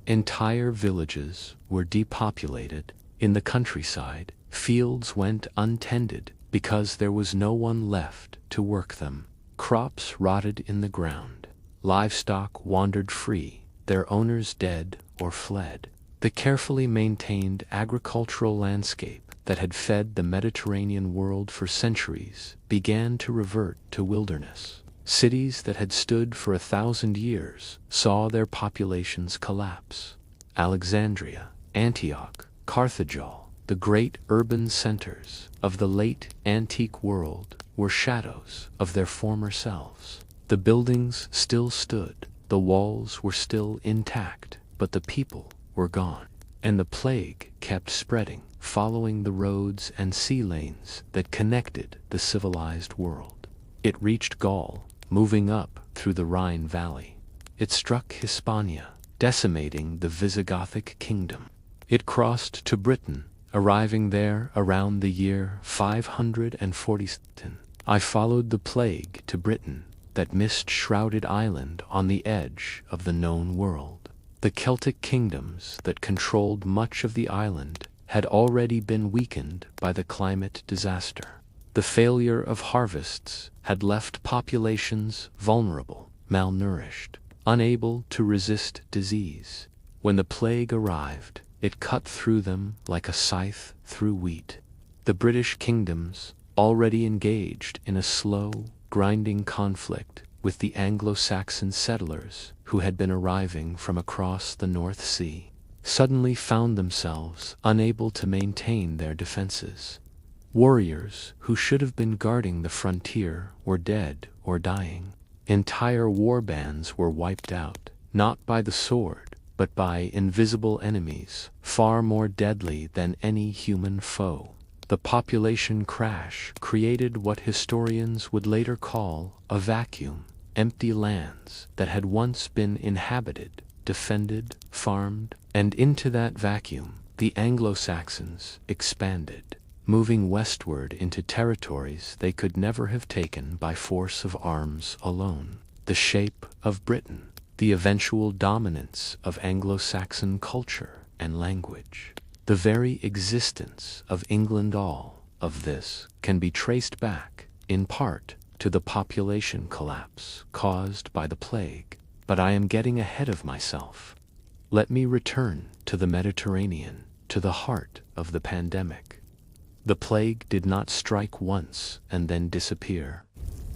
Speaker 1: Entire villages were depopulated. In the countryside, fields went untended because there was no one left to work them. Crops rotted in the ground. Livestock wandered free, their owners dead or fled. The carefully maintained agricultural landscape that had fed the Mediterranean world for centuries began to revert to wilderness. Cities that had stood for 1,000 years saw their populations collapse. Alexandria, Antioch, Carthage, the great urban centers of the late antique world, were shadows of their former selves. The buildings still stood, the walls were still intact, but the people were gone. And the plague kept spreading, following the roads and sea lanes that connected the civilized world. It reached Gaul, moving up through the Rhine Valley. It struck Hispania, decimating the Visigothic kingdom. It crossed to Britain, arriving there around the year 547. I followed the plague to Britain, that mist-shrouded island on the edge of the known world. The Celtic kingdoms that controlled much of the island had already been weakened by the climate disaster. The failure of harvests had left populations vulnerable, malnourished, unable to resist disease. When the plague arrived, it cut through them like a scythe through wheat. The British kingdoms, already engaged in a slow, grinding conflict with the Anglo-Saxon settlers who had been arriving from across the North Sea, suddenly found themselves unable to maintain their defenses. Warriors who should have been guarding the frontier were dead or dying. Entire war bands were wiped out, not by the sword, but by invisible enemies, far more deadly than any human foe. The population crash created what historians would later call a vacuum, empty lands that had once been inhabited, defended, farmed, and into that vacuum the Anglo-Saxons expanded, moving westward into territories they could never have taken by force of arms alone. The shape of Britain, the eventual dominance of Anglo-Saxon culture and language, the very existence of England, all of this can be traced back, in part, to the population collapse caused by the plague, but I am getting ahead of myself. Let me return to the Mediterranean, to the heart of the pandemic. The plague did not strike once and then disappear.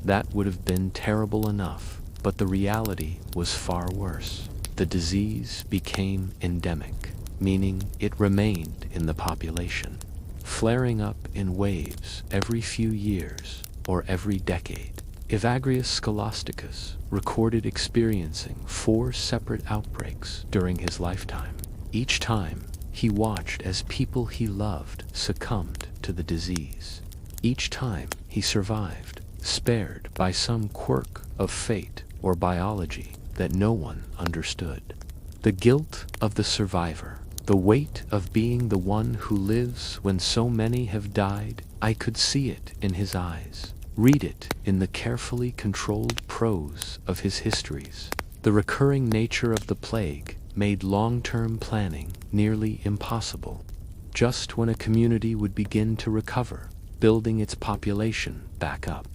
Speaker 1: That would have been terrible enough, but the reality was far worse. The disease became endemic, meaning it remained in the population, flaring up in waves every few years or every decade. Evagrius Scholasticus recorded experiencing 4 separate outbreaks during his lifetime. Each time, he watched as people he loved succumbed to the disease. Each time, he survived, spared by some quirk of fate or biology that no one understood. The guilt of the survivor, the weight of being the one who lives when so many have died, I could see it in his eyes, read it in the carefully controlled prose of his histories. The recurring nature of the plague made long-term planning nearly impossible. Just when a community would begin to recover, building its population back up,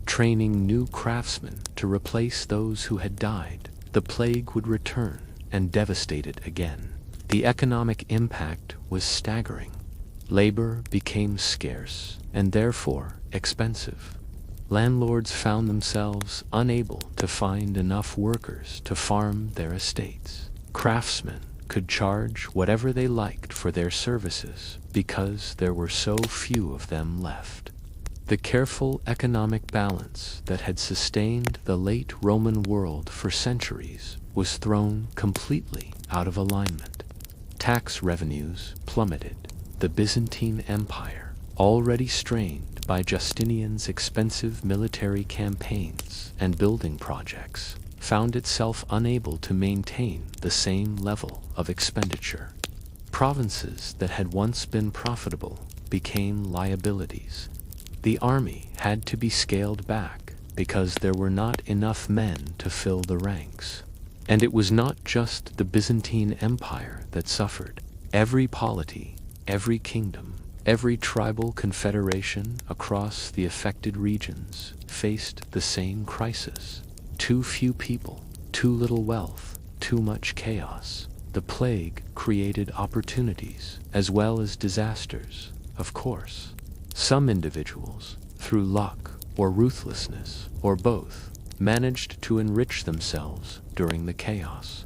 Speaker 1: training new craftsmen to replace those who had died, the plague would return and devastate it again. The economic impact was staggering. Labor became scarce and therefore expensive. Landlords found themselves unable to find enough workers to farm their estates. Craftsmen could charge whatever they liked for their services because there were so few of them left. The careful economic balance that had sustained the late Roman world for centuries was thrown completely out of alignment. Tax revenues plummeted. The Byzantine Empire, already strained by Justinian's expensive military campaigns and building projects, found itself unable to maintain the same level of expenditure. Provinces that had once been profitable became liabilities. The army had to be scaled back because there were not enough men to fill the ranks. And it was not just the Byzantine Empire that suffered. Every polity, every kingdom, every tribal confederation across the affected regions faced the same crisis. Too few people, too little wealth, too much chaos. The plague created opportunities as well as disasters, of course. Some individuals, through luck or ruthlessness or both, managed to enrich themselves during the chaos.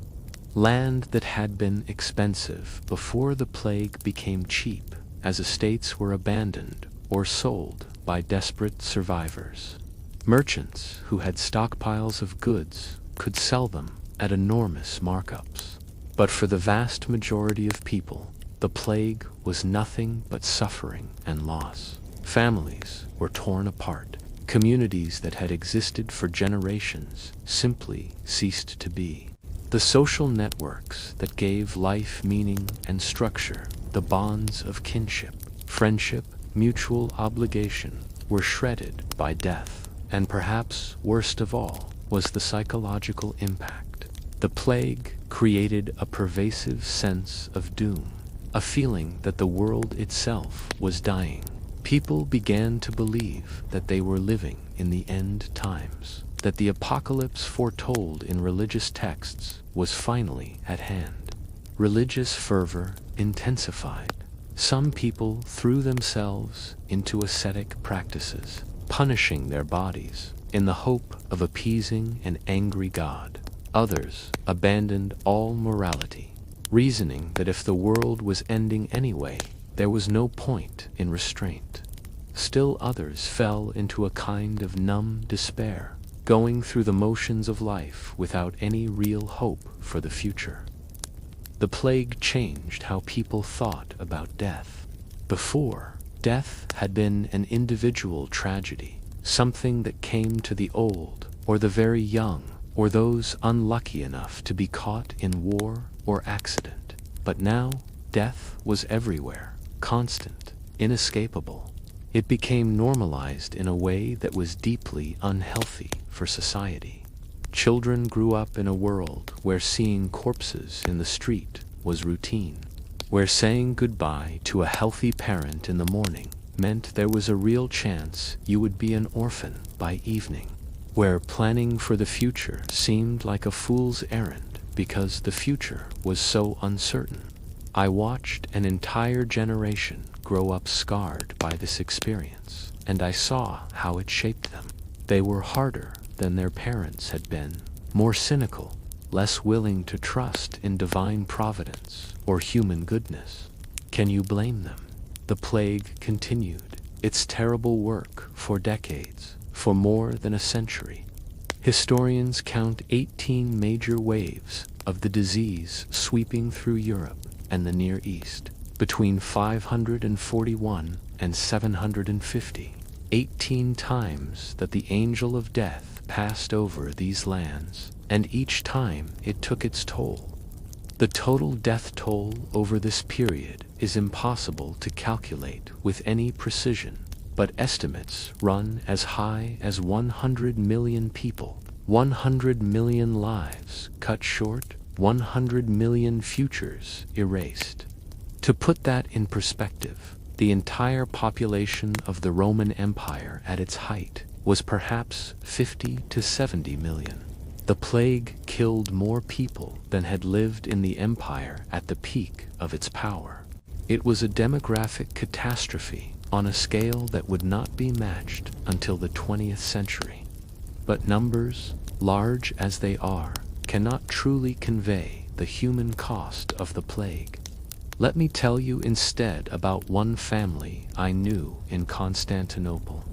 Speaker 1: Land that had been expensive before the plague became cheap as estates were abandoned or sold by desperate survivors. Merchants who had stockpiles of goods could sell them at enormous markups. But for the vast majority of people, the plague was nothing but suffering and loss. Families were torn apart. Communities that had existed for generations simply ceased to be. The social networks that gave life meaning and structure, the bonds of kinship, friendship, mutual obligation, were shredded by death. And perhaps worst of all was the psychological impact. The plague created a pervasive sense of doom, a feeling that the world itself was dying. People began to believe that they were living in the end times, that the apocalypse foretold in religious texts was finally at hand. Religious fervor intensified. Some people threw themselves into ascetic practices, punishing their bodies in the hope of appeasing an angry God. Others abandoned all morality, reasoning that if the world was ending anyway, there was no point in restraint. Still others fell into a kind of numb despair, going through the motions of life without any real hope for the future. The plague changed how people thought about death. Before, death had been an individual tragedy, something that came to the old or the very young, or those unlucky enough to be caught in war or accident. But now, death was everywhere, constant, inescapable. It became normalized in a way that was deeply unhealthy for society. Children grew up in a world where seeing corpses in the street was routine, where saying goodbye to a healthy parent in the morning meant there was a real chance you would be an orphan by evening, where planning for the future seemed like a fool's errand because the future was so uncertain. I watched an entire generation grow up scarred by this experience, and I saw how it shaped them. They were harder than their parents had been, more cynical, less willing to trust in divine providence or human goodness. Can you blame them? The plague continued its terrible work for decades, for more than a century. Historians count 18 major waves of the disease sweeping through Europe and the Near East between 541 and 750. 18 times that the angel of death passed over these lands, and each time it took its toll. The total death toll over this period is impossible to calculate with any precision, but estimates run as high as 100 million people, 100 million lives cut short, 100 million futures erased. To put that in perspective, the entire population of the Roman Empire at its height was perhaps 50 to 70 million. The plague killed more people than had lived in the empire at the peak of its power. It was a demographic catastrophe on a scale that would not be matched until the 20th century. But numbers, large as they are, cannot truly convey the human cost of the plague. Let me tell you instead about one family I knew in Constantinople.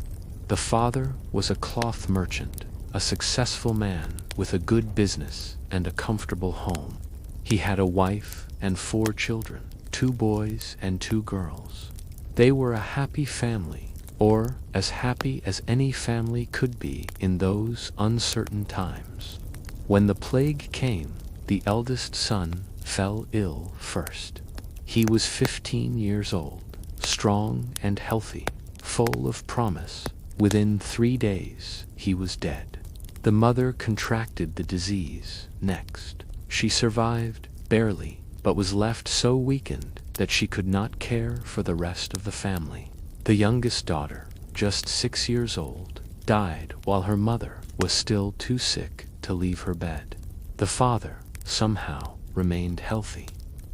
Speaker 1: The father was a cloth merchant, a successful man with a good business and a comfortable home. He had a wife and 4 children, 2 boys and 2 girls. They were a happy family, or as happy as any family could be in those uncertain times. When the plague came, the eldest son fell ill first. He was 15 years old, strong and healthy, full of promise. Within 3 days, he was dead. The mother contracted the disease next. She survived, barely, but was left so weakened that she could not care for the rest of the family. The youngest daughter, just 6 years old, died while her mother was still too sick to leave her bed. The father, somehow, remained healthy.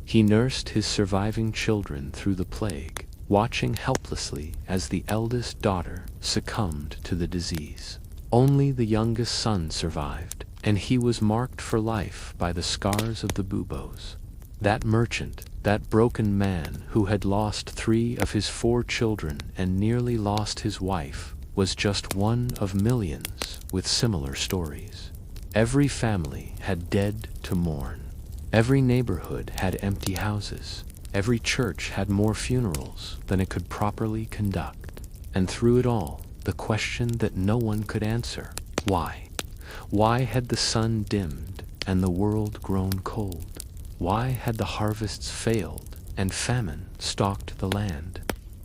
Speaker 1: He nursed his surviving children through the plague, watching helplessly as the eldest daughter succumbed to the disease. Only the youngest son survived, and he was marked for life by the scars of the buboes. That merchant, that broken man who had lost 3 of his 4 children and nearly lost his wife, was just one of millions with similar stories. Every family had dead to mourn. Every neighborhood had empty houses. Every church had more funerals than it could properly conduct. And through it all, the question that no one could answer: why? Why had the sun dimmed and the world grown cold? Why had the harvests failed and famine stalked the land?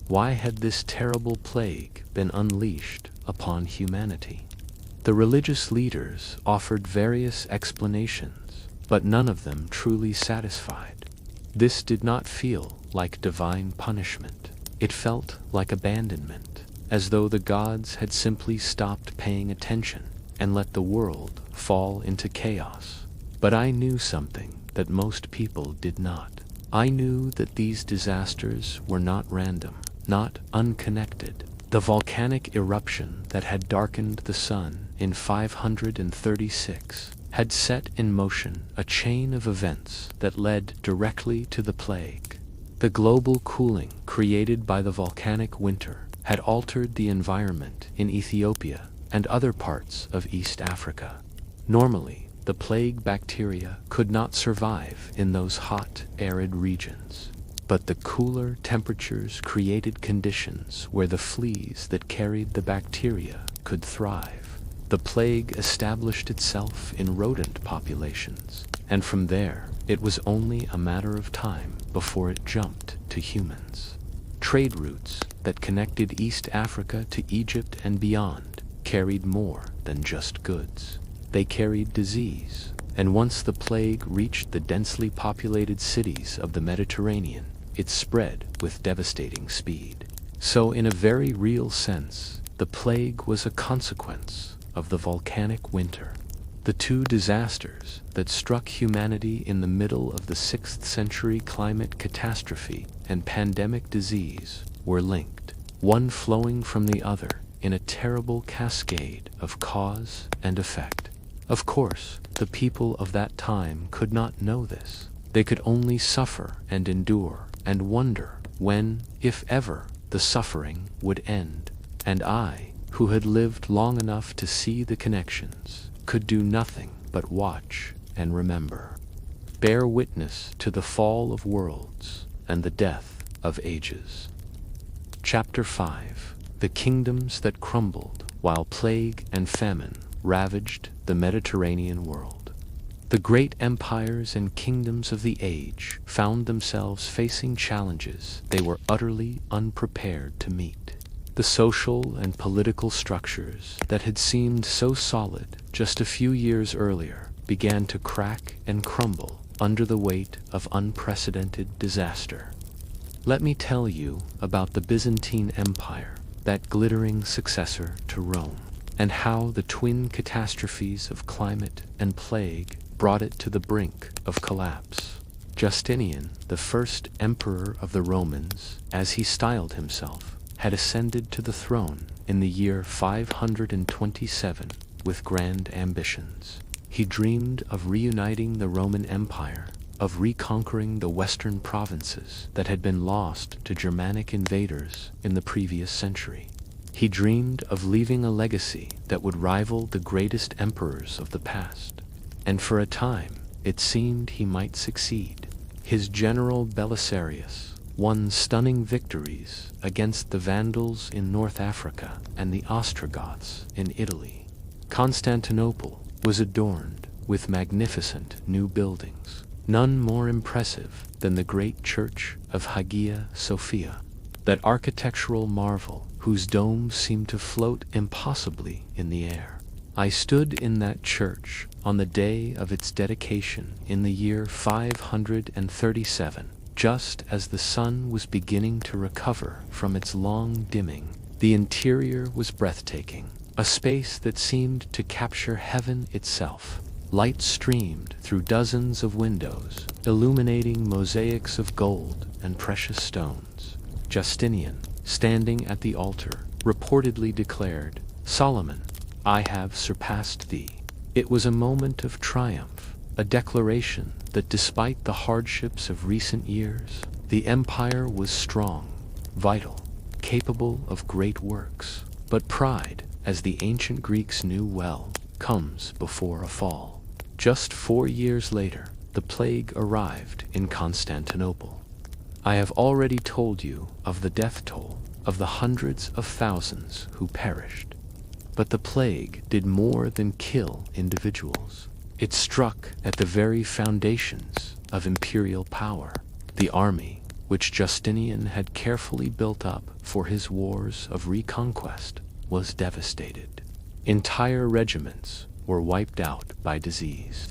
Speaker 1: Why had this terrible plague been unleashed upon humanity? The religious leaders offered various explanations, but none of them truly satisfied. This did not feel like divine punishment. It felt like abandonment, as though the gods had simply stopped paying attention and let the world fall into chaos. But I knew something that most people did not. I knew that these disasters were not random, not unconnected. The volcanic eruption that had darkened the sun in 536 had set in motion a chain of events that led directly to the plague. The global cooling created by the volcanic winter had altered the environment in Ethiopia and other parts of East Africa. Normally, the plague bacteria could not survive in those hot, arid regions. But the cooler temperatures created conditions where the fleas that carried the bacteria could thrive. The plague established itself in rodent populations, and from there, it was only a matter of time before it jumped to humans. Trade routes that connected East Africa to Egypt and beyond carried more than just goods. They carried disease, and once the plague reached the densely populated cities of the Mediterranean, it spread with devastating speed. So in a very real sense, the plague was a consequence of the volcanic winter. The two disasters that struck humanity in the middle of the 6th century climate catastrophe and pandemic disease were linked, one flowing from the other in a terrible cascade of cause and effect. Of course, the people of that time could not know this. They could only suffer and endure and wonder when, if ever, the suffering would end. And I, who had lived long enough to see the connections, could do nothing but watch and remember, bear witness to the fall of worlds and the death of ages. Chapter 5: The Kingdoms that Crumbled While Plague and Famine Ravaged the Mediterranean World. The great empires and kingdoms of the age found themselves facing challenges they were utterly unprepared to meet. The social and political structures that had seemed so solid just a few years earlier began to crack and crumble under the weight of unprecedented disaster. Let me tell you about the Byzantine Empire, that glittering successor to Rome, and how the twin catastrophes of climate and plague brought it to the brink of collapse. Justinian, the first emperor of the Romans, as he styled himself, had ascended to the throne in the year 527 with grand ambitions. He dreamed of reuniting the Roman Empire, of reconquering the western provinces that had been lost to Germanic invaders in the previous century. He dreamed of leaving a legacy that would rival the greatest emperors of the past. And for a time, it seemed he might succeed. His general Belisarius won stunning victories against the Vandals in North Africa and the Ostrogoths in Italy. Constantinople was adorned with magnificent new buildings, none more impressive than the great church of Hagia Sophia, that architectural marvel whose domes seemed to float impossibly in the air. I stood in that church on the day of its dedication in the year 537, just as the sun was beginning to recover from its long dimming. The interior was breathtaking, a space that seemed to capture heaven itself. Light streamed through dozens of windows, illuminating mosaics of gold and precious stones. Justinian, standing at the altar, reportedly declared, "Solomon, I have surpassed thee." It was a moment of triumph, a declaration that despite the hardships of recent years, the empire was strong, vital, capable of great works. But pride, as the ancient Greeks knew well, comes before a fall. Just 4 years later, the plague arrived in Constantinople. I have already told you of the death toll, of the hundreds of thousands who perished. But the plague did more than kill individuals. It struck at the very foundations of imperial power. The army, which Justinian had carefully built up for his wars of reconquest, was devastated. Entire regiments were wiped out by disease.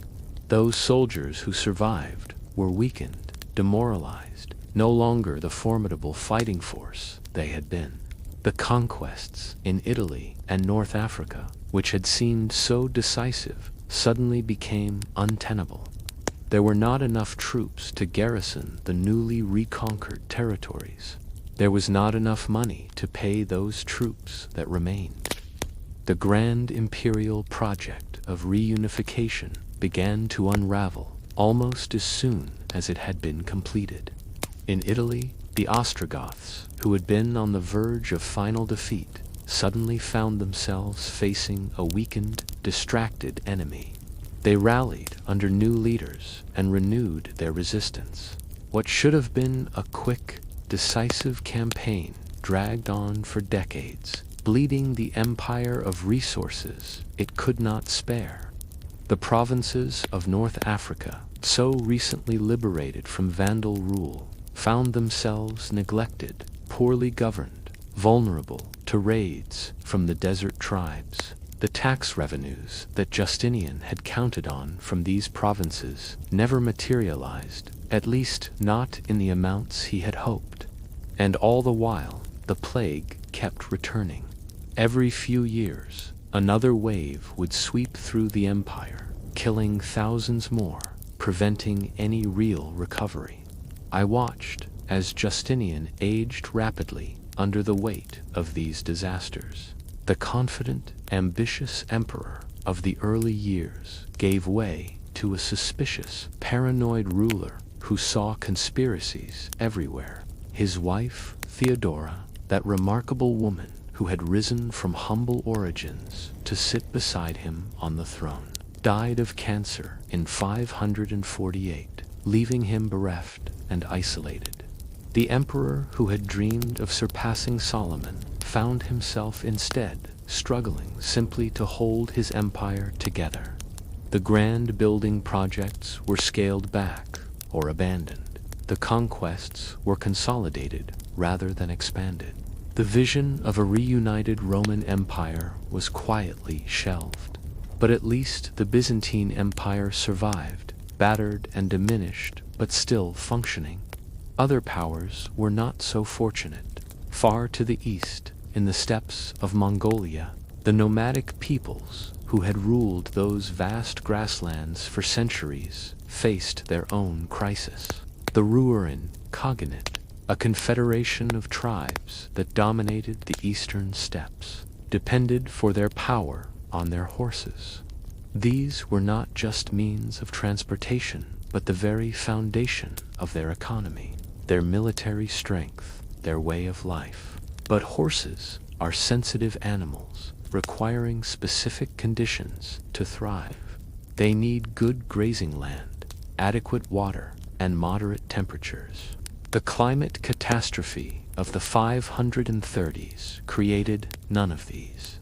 Speaker 1: Those soldiers who survived were weakened, demoralized, no longer the formidable fighting force they had been. The conquests in Italy and North Africa, which had seemed so decisive, suddenly became untenable. There were not enough troops to garrison the newly reconquered territories. There was not enough money to pay those troops that remained. The grand imperial project of reunification began to unravel almost as soon as it had been completed. In Italy, the Ostrogoths, who had been on the verge of final defeat, suddenly found themselves facing a weakened, distracted enemy. They rallied under new leaders and renewed their resistance. What should have been a quick, decisive campaign dragged on for decades, bleeding the empire of resources it could not spare. The provinces of North Africa, so recently liberated from Vandal rule, found themselves neglected, poorly governed, vulnerable to raids from the desert tribes. The tax revenues that Justinian had counted on from these provinces never materialized, at least not in the amounts he had hoped. And all the while, the plague kept returning. Every few years, another wave would sweep through the empire, killing thousands more, preventing any real recovery. I watched as Justinian aged rapidly under the weight of these disasters. The confident, ambitious emperor of the early years gave way to a suspicious, paranoid ruler who saw conspiracies everywhere. His wife, Theodora, that remarkable woman who had risen from humble origins to sit beside him on the throne, died of cancer in 548, leaving him bereft and isolated. The emperor who had dreamed of surpassing Solomon found himself instead struggling simply to hold his empire together. The grand building projects were scaled back or abandoned. The conquests were consolidated rather than expanded. The vision of a reunited Roman Empire was quietly shelved. But at least the Byzantine Empire survived, battered and diminished, but still functioning. Other powers were not so fortunate. Far to the east, in the steppes of Mongolia, the nomadic peoples who had ruled those vast grasslands for centuries faced their own crisis. The Rurin Cognate, a confederation of tribes that dominated the eastern steppes, depended for their power on their horses. These were not just means of transportation, but the very foundation of their economy, their military strength, their way of life. But horses are sensitive animals, requiring specific conditions to thrive. They need good grazing land, adequate water, and moderate temperatures. The climate catastrophe of the 530s created none of these.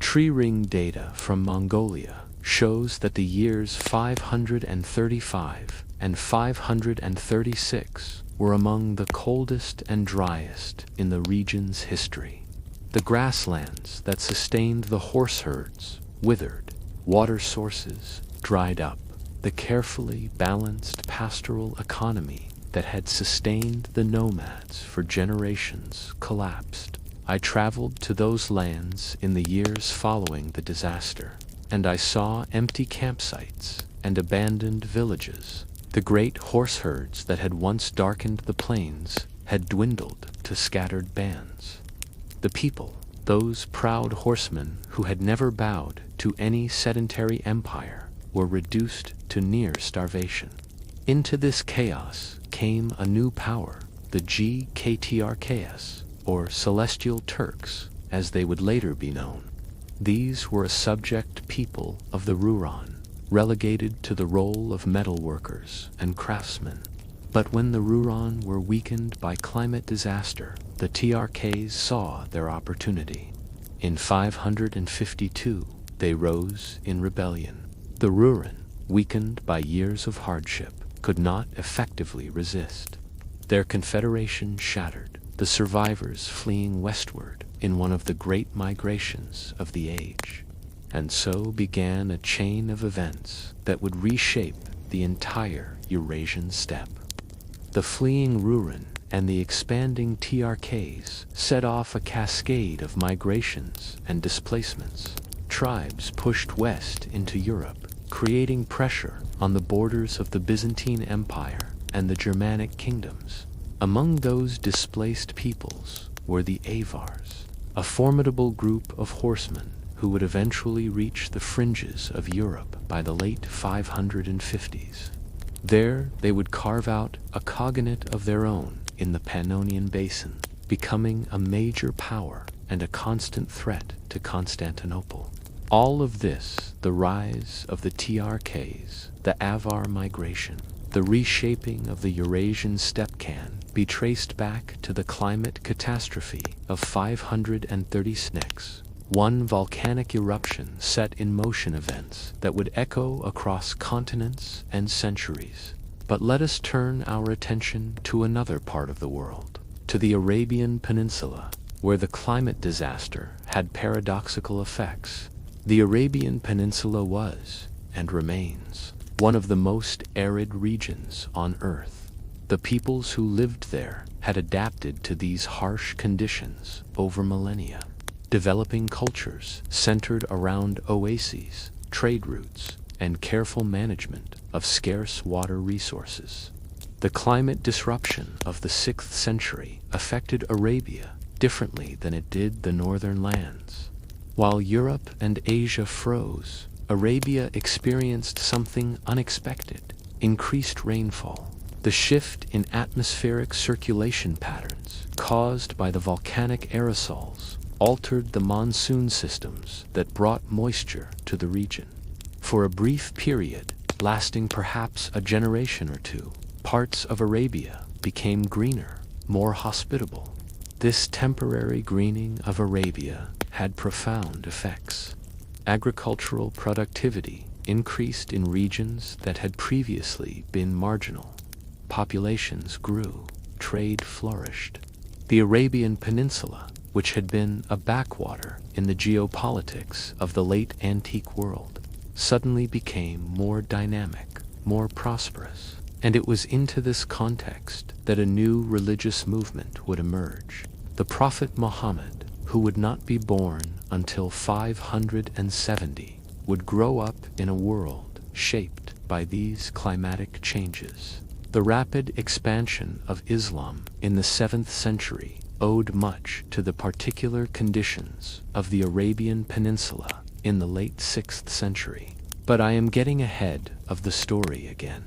Speaker 1: Tree ring data from Mongolia shows that the years 535 and 536 were among the coldest and driest in the region's history. The grasslands that sustained the horse herds withered, water sources dried up. The carefully balanced pastoral economy that had sustained the nomads for generations collapsed. I traveled to those lands in the years following the disaster, and I saw empty campsites and abandoned villages. The great horse herds that had once darkened the plains had dwindled to scattered bands. The people, those proud horsemen who had never bowed to any sedentary empire, were reduced to near starvation. Into this chaos came a new power, the GKTRKs, or Celestial Turks, as they would later be known. These were a subject people of the Ruran, relegated to the role of metal workers and craftsmen. But when the Ruran were weakened by climate disaster, the TRKs saw their opportunity. In 552, they rose in rebellion. The Ruran, weakened by years of hardship, could not effectively resist. Their confederation shattered, the survivors fleeing westward in one of the great migrations of the age. And so began a chain of events that would reshape the entire Eurasian steppe. The fleeing Ruran and the expanding TRKs set off a cascade of migrations and displacements. Tribes pushed west into Europe, creating pressure on the borders of the Byzantine Empire and the Germanic kingdoms. Among those displaced peoples were the Avars, a formidable group of horsemen who would eventually reach the fringes of Europe by the late 550s. There they would carve out a cognate of their own in the Pannonian Basin, becoming a major power and a constant threat to Constantinople. All of this, the rise of the TRKs, the Avar migration, the reshaping of the Eurasian steppe, can be traced back to the climate catastrophe of 536. One volcanic eruption set in motion events that would echo across continents and centuries. But let us turn our attention to another part of the world, to the Arabian Peninsula, where the climate disaster had paradoxical effects. The Arabian Peninsula was, and remains, one of the most arid regions on Earth. The peoples who lived there had adapted to these harsh conditions over millennia, developing cultures centered around oases, trade routes, and careful management of scarce water resources. The climate disruption of the 6th century affected Arabia differently than it did the northern lands. While Europe and Asia froze, Arabia experienced something unexpected: increased rainfall. The shift in atmospheric circulation patterns caused by the volcanic aerosols altered the monsoon systems that brought moisture to the region. For a brief period, lasting perhaps a generation or two, parts of Arabia became greener, more hospitable. This temporary greening of Arabia had profound effects. Agricultural productivity increased in regions that had previously been marginal. Populations grew, trade flourished. The Arabian Peninsula, which had been a backwater in the geopolitics of the late antique world, suddenly became more dynamic, more prosperous. And it was into this context that a new religious movement would emerge. The Prophet Muhammad, who would not be born until 570, would grow up in a world shaped by these climatic changes. The rapid expansion of Islam in the 7th century owed much to the particular conditions of the Arabian Peninsula in the late 6th century. But I am getting ahead of the story again.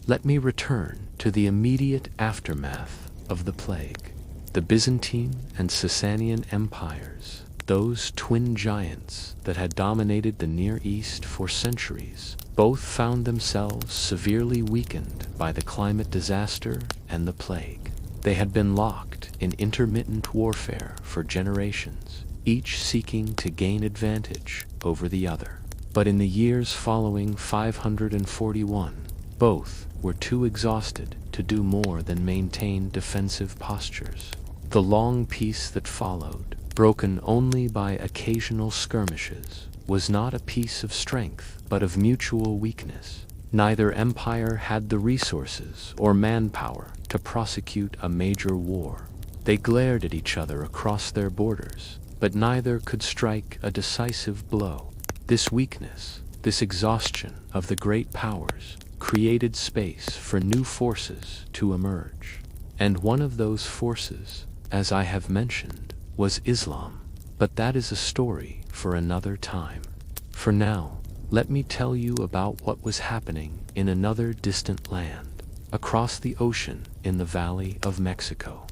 Speaker 1: Let me return to the immediate aftermath of the plague. The Byzantine and Sasanian empires, those twin giants that had dominated the Near East for centuries, both found themselves severely weakened by the climate disaster and the plague. They had been locked in intermittent warfare for generations, each seeking to gain advantage over the other. But in the years following 541, both were too exhausted to do more than maintain defensive postures. The long peace that followed, broken only by occasional skirmishes, was not a peace of strength, but of mutual weakness. Neither empire had the resources or manpower to prosecute a major war. They glared at each other across their borders, but neither could strike a decisive blow. This weakness, this exhaustion of the great powers, created space for new forces to emerge. And one of those forces, as I have mentioned, was Islam. But that is a story for another time. For now, let me tell you about what was happening in another distant land, across the ocean in the Valley of Mexico.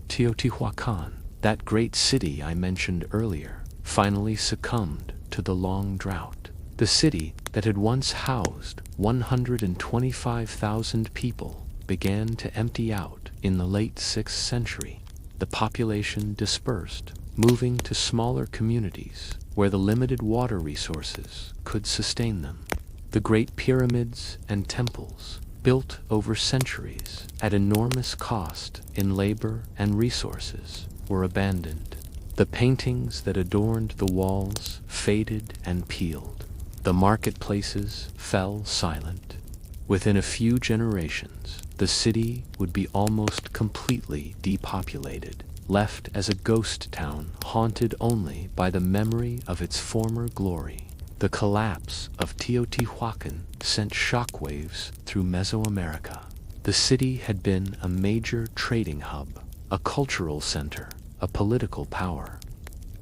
Speaker 1: Teotihuacan, that great city I mentioned earlier, finally succumbed to the long drought. The city that had once housed 125,000 people began to empty out in the late 6th century. The population dispersed, moving to smaller communities where the limited water resources could sustain them. The great pyramids and temples, built over centuries at enormous cost in labor and resources, were abandoned. The paintings that adorned the walls faded and peeled. The marketplaces fell silent. Within a few generations, the city would be almost completely depopulated, left as a ghost town haunted only by the memory of its former glory. The collapse of Teotihuacan sent shockwaves through Mesoamerica. The city had been a major trading hub, a cultural center, a political power.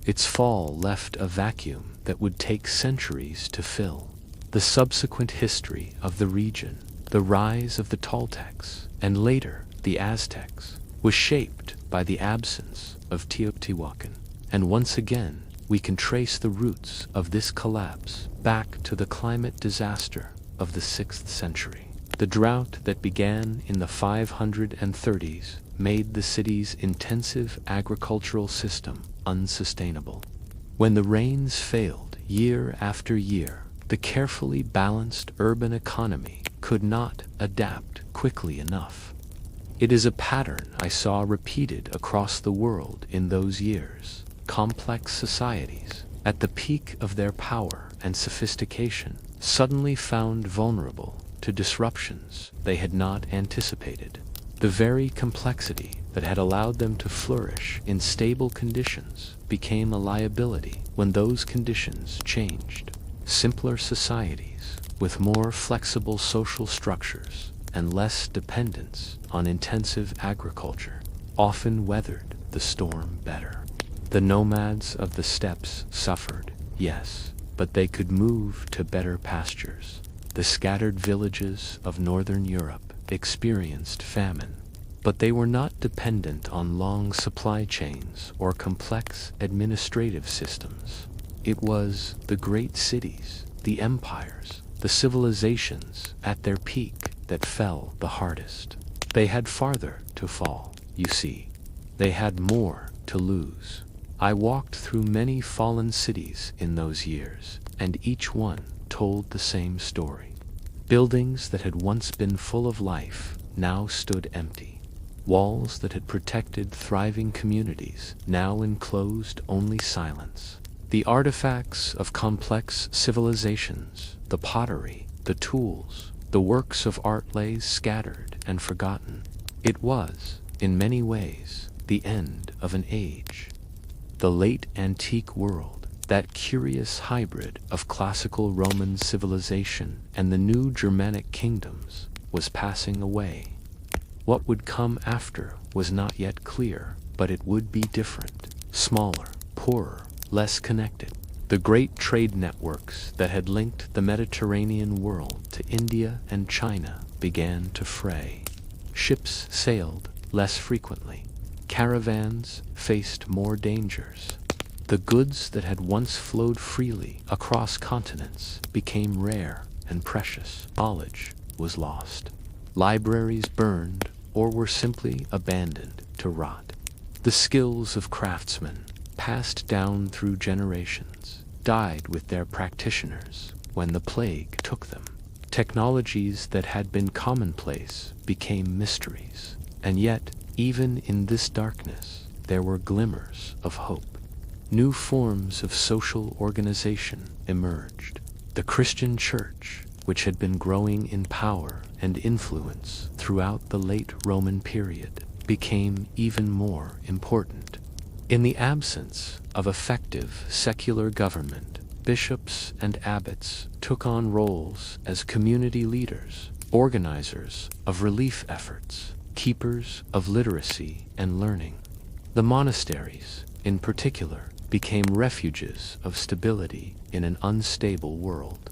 Speaker 1: Its fall left a vacuum that would take centuries to fill. The subsequent history of the region, the rise of the Toltecs, and later the Aztecs, was shaped by the absence of Teotihuacan. And once again, we can trace the roots of this collapse back to the climate disaster of the 6th century. The drought that began in the 530s made the city's intensive agricultural system unsustainable. When the rains failed year after year, the carefully balanced urban economy could not adapt quickly enough. It is a pattern I saw repeated across the world in those years. Complex societies, at the peak of their power and sophistication, suddenly found vulnerable to disruptions they had not anticipated. The very complexity that had allowed them to flourish in stable conditions became a liability when those conditions changed. Simpler societies, with more flexible social structures and less dependence on intensive agriculture, often weathered the storm better. The nomads of the steppes suffered, yes, but they could move to better pastures. The scattered villages of northern Europe experienced famine, but they were not dependent on long supply chains or complex administrative systems. It was the great cities, the empires, the civilizations at their peak that fell the hardest. They had farther to fall, you see. They had more to lose. I walked through many fallen cities in those years, and each one told the same story. Buildings that had once been full of life now stood empty. Walls that had protected thriving communities now enclosed only silence. The artifacts of complex civilizations, the pottery, the tools, the works of art lay scattered and forgotten. It was, in many ways, the end of an age. The late antique world, that curious hybrid of classical Roman civilization and the new Germanic kingdoms, was passing away. What would come after was not yet clear, but it would be different, smaller, poorer, less connected. The great trade networks that had linked the Mediterranean world to India and China began to fray. Ships sailed less frequently. Caravans faced more dangers. The goods that had once flowed freely across continents became rare and precious. Knowledge was lost. Libraries burned or were simply abandoned to rot. The skills of craftsmen, passed down through generations, died with their practitioners when the plague took them. Technologies that had been commonplace became mysteries, and yet, even in this darkness, there were glimmers of hope. New forms of social organization emerged. The Christian Church, which had been growing in power and influence throughout the late Roman period, became even more important. In the absence of effective secular government, bishops and abbots took on roles as community leaders, organizers of relief efforts, keepers of literacy and learning. The monasteries, in particular, became refuges of stability in an unstable world.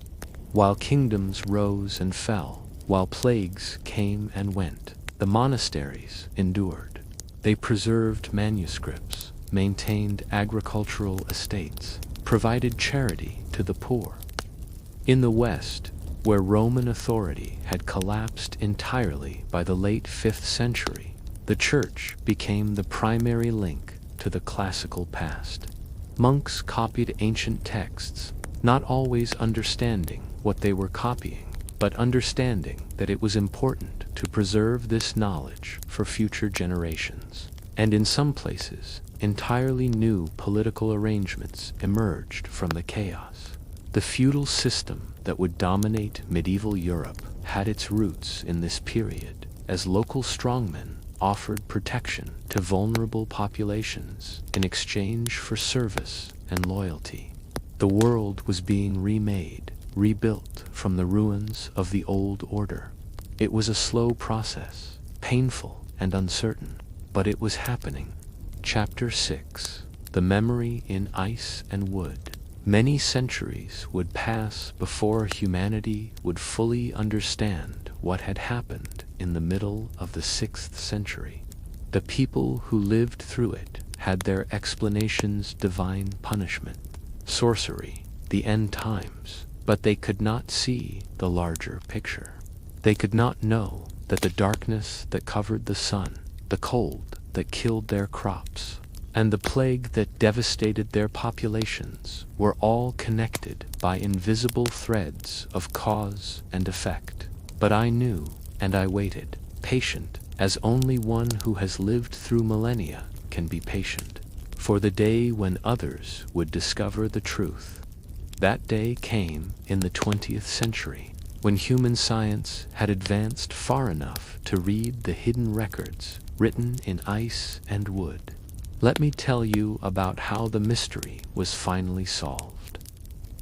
Speaker 1: While kingdoms rose and fell, while plagues came and went, the monasteries endured. They preserved manuscripts, maintained agricultural estates, provided charity to the poor. In the West, where Roman authority had collapsed entirely by the late 5th century, the Church became the primary link to the classical past. Monks copied ancient texts, not always understanding what they were copying, but understanding that it was important to preserve this knowledge for future generations. And in some places, entirely new political arrangements emerged from the chaos. The feudal system that would dominate medieval Europe had its roots in this period, as local strongmen offered protection to vulnerable populations in exchange for service and loyalty. The world was being remade, rebuilt from the ruins of the old order. It was a slow process, painful and uncertain, but it was happening. Chapter 6. The Memory in Ice and Wood. Many centuries would pass before humanity would fully understand what had happened in the middle of the 6th century. The people who lived through it had their explanations divine punishment, sorcery, the end times, but they could not see the larger picture. They could not know that the darkness that covered the sun, the cold that killed their crops, and the plague that devastated their populations were all connected by invisible threads of cause and effect. But I knew, and I waited, patient, as only one who has lived through millennia can be patient, for the day when others would discover the truth. That day came in the 20th century. when human science had advanced far enough to read the hidden records written in ice and wood. Let me tell you about how the mystery was finally solved.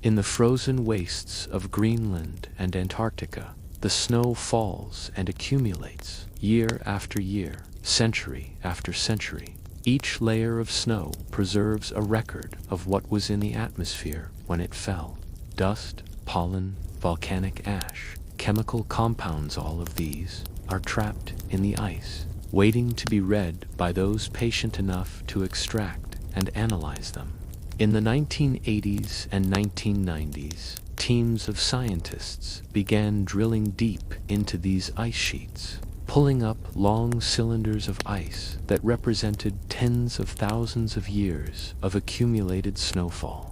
Speaker 1: In the frozen wastes of Greenland and Antarctica, the snow falls and accumulates year after year, century after century. Each layer of snow preserves a record of what was in the atmosphere when it fell. Dust, pollen, volcanic ash, chemical compounds, all of these are trapped in the ice, waiting to be read by those patient enough to extract and analyze them. In the 1980s and 1990s, teams of scientists began drilling deep into these ice sheets, pulling up long cylinders of ice that represented tens of thousands of years of accumulated snowfall.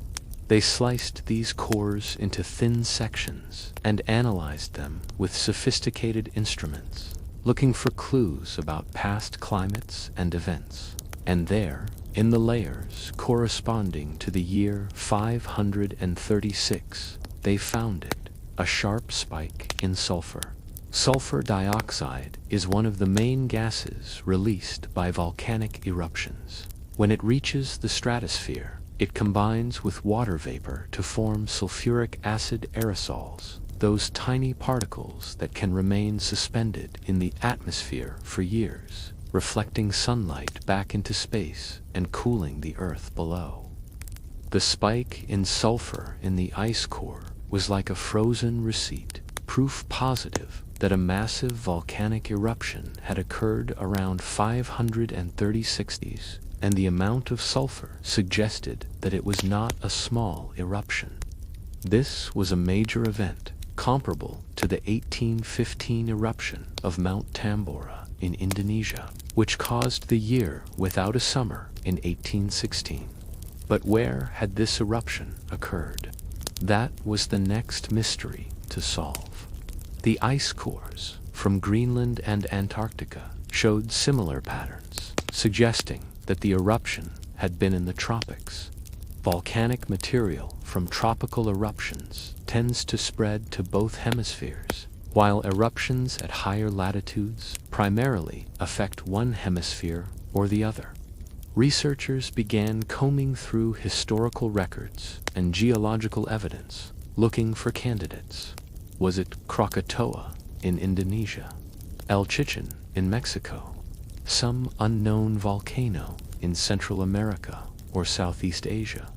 Speaker 1: They sliced these cores into thin sections and analyzed them with sophisticated instruments, looking for clues about past climates and events. And there, in the layers corresponding to the year 536, they found it, a sharp spike in sulfur. Sulfur dioxide is one of the main gases released by volcanic eruptions. When it reaches the stratosphere, it combines with water vapor to form sulfuric acid aerosols, those tiny particles that can remain suspended in the atmosphere for years, reflecting sunlight back into space and cooling the Earth below. The spike in sulfur in the ice core was like a frozen receipt, proof positive that a massive volcanic eruption had occurred around 536, and the amount of sulfur suggested that it was not a small eruption. This was a major event, comparable to the 1815 eruption of Mount Tambora in Indonesia, which caused the year without a summer in 1816. But where had this eruption occurred? That was the next mystery to solve. The ice cores from Greenland and Antarctica showed similar patterns, suggesting that the eruption had been in the tropics. Volcanic material from tropical eruptions tends to spread to both hemispheres, while eruptions at higher latitudes primarily affect one hemisphere or the other. Researchers began combing through historical records and geological evidence, looking for candidates. Was it Krakatoa in Indonesia, El Chichen in Mexico, some unknown volcano in Central America or Southeast Asia?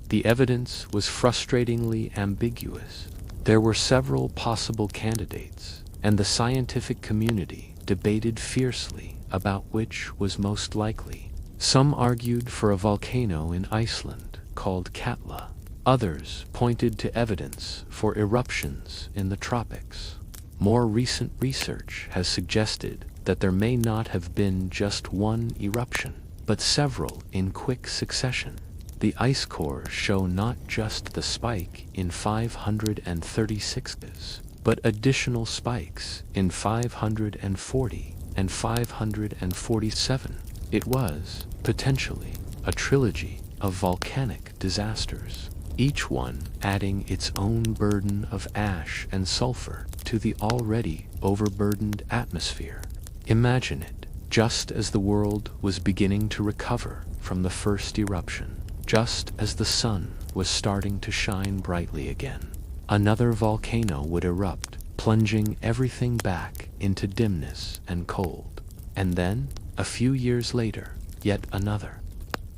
Speaker 1: The evidence was frustratingly ambiguous. There were several possible candidates, and the scientific community debated fiercely about which was most likely. Some argued for a volcano in Iceland called Katla. Others pointed to evidence for eruptions in the tropics. More recent research has suggested that there may not have been just one eruption, but several in quick succession. The ice cores show not just the spike in 536, but additional spikes in 540 and 547. It was, potentially, a trilogy of volcanic disasters, each one adding its own burden of ash and sulfur to the already overburdened atmosphere. Imagine it, just as the world was beginning to recover from the first eruption, just as the sun was starting to shine brightly again, another volcano would erupt, plunging everything back into dimness and cold. And then, a few years later, yet another.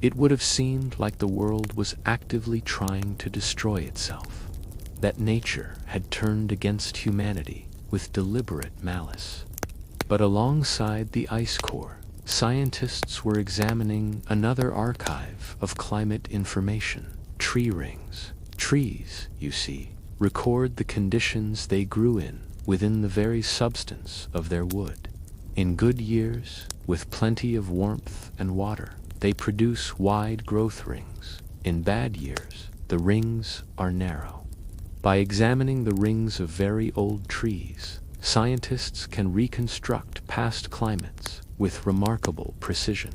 Speaker 1: It would have seemed like the world was actively trying to destroy itself, that nature had turned against humanity with deliberate malice. But alongside the ice core, scientists were examining another archive of climate information, tree rings. Trees, you see, record the conditions they grew in within the very substance of their wood. In good years, with plenty of warmth and water, they produce wide growth rings. In bad years, the rings are narrow. By examining the rings of very old trees, scientists can reconstruct past climates with remarkable precision.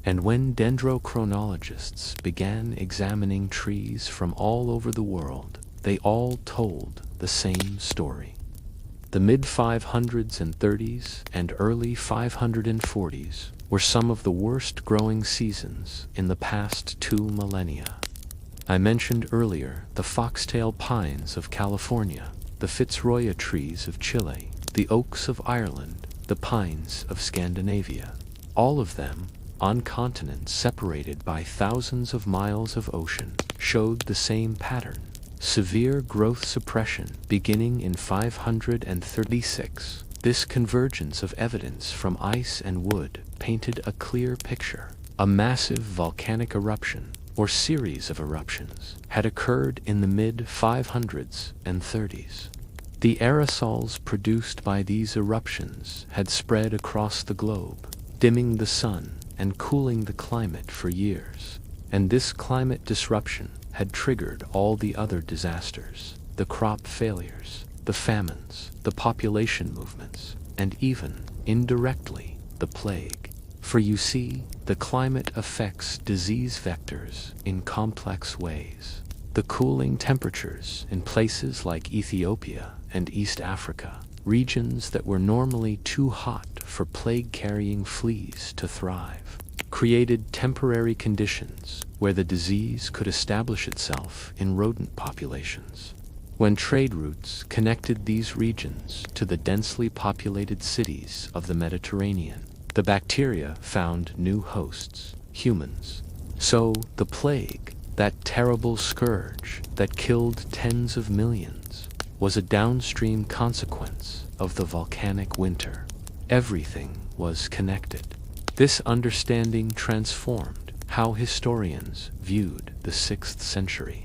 Speaker 1: And when dendrochronologists began examining trees from all over the world, they all told the same story. The mid-500s and 30s and early 540s were some of the worst growing seasons in the past 2 millennia. I mentioned earlier the foxtail pines of California, the Fitzroy trees of Chile, the oaks of Ireland, the pines of Scandinavia. All of them, on continents separated by thousands of miles of ocean, showed the same pattern: severe growth suppression beginning in 536. This convergence of evidence from ice and wood painted a clear picture. A massive volcanic eruption, or series of eruptions, had occurred in the mid-500s and 30s. The aerosols produced by these eruptions had spread across the globe, dimming the sun and cooling the climate for years. And this climate disruption had triggered all the other disasters: the crop failures, the famines, the population movements, and even, indirectly, the plague. For you see, the climate affects disease vectors in complex ways. The cooling temperatures in places like Ethiopia and East Africa, regions that were normally too hot for plague-carrying fleas to thrive, created temporary conditions where the disease could establish itself in rodent populations. When trade routes connected these regions to the densely populated cities of the Mediterranean, the bacteria found new hosts, humans. So the plague, that terrible scourge that killed tens of millions, was a downstream consequence of the volcanic winter. Everything was connected. This understanding transformed how historians viewed the 6th century.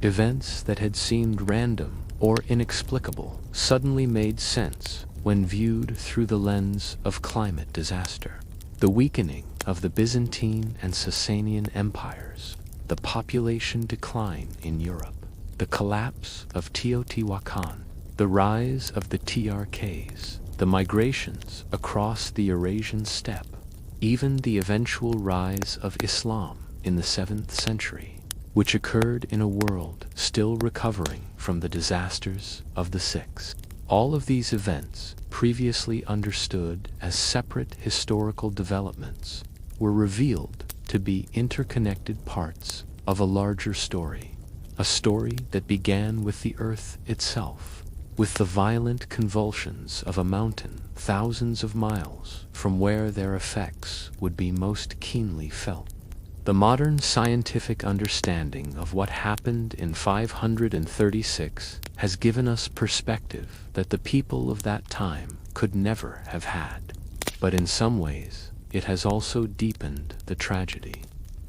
Speaker 1: Events that had seemed random or inexplicable suddenly made sense when viewed through the lens of climate disaster. The weakening of the Byzantine and Sasanian empires, the population decline in Europe, the collapse of Teotihuacan, the rise of the TRKs, the migrations across the Eurasian steppe, even the eventual rise of Islam in the 7th century, which occurred in a world still recovering from the disasters of the 6th. All of these events, previously understood as separate historical developments, were revealed to be interconnected parts of a larger story, a story that began with the Earth itself, with the violent convulsions of a mountain thousands of miles from where their effects would be most keenly felt. The modern scientific understanding of what happened in 536 has given us perspective that the people of that time could never have had. But in some ways, it has also deepened the tragedy.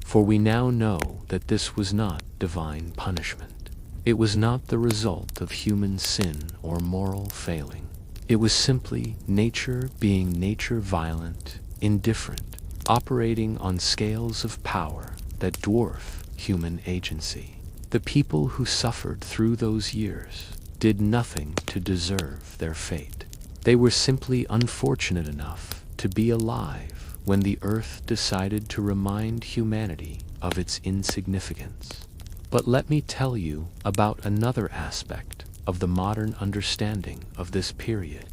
Speaker 1: For we now know that this was not divine punishment. It was not the result of human sin or moral failing. It was simply nature being nature, violent, indifferent, operating on scales of power that dwarf human agency. The people who suffered through those years did nothing to deserve their fate. They were simply unfortunate enough to be alive when the earth decided to remind humanity of its insignificance. But let me tell you about another aspect of the modern understanding of this period,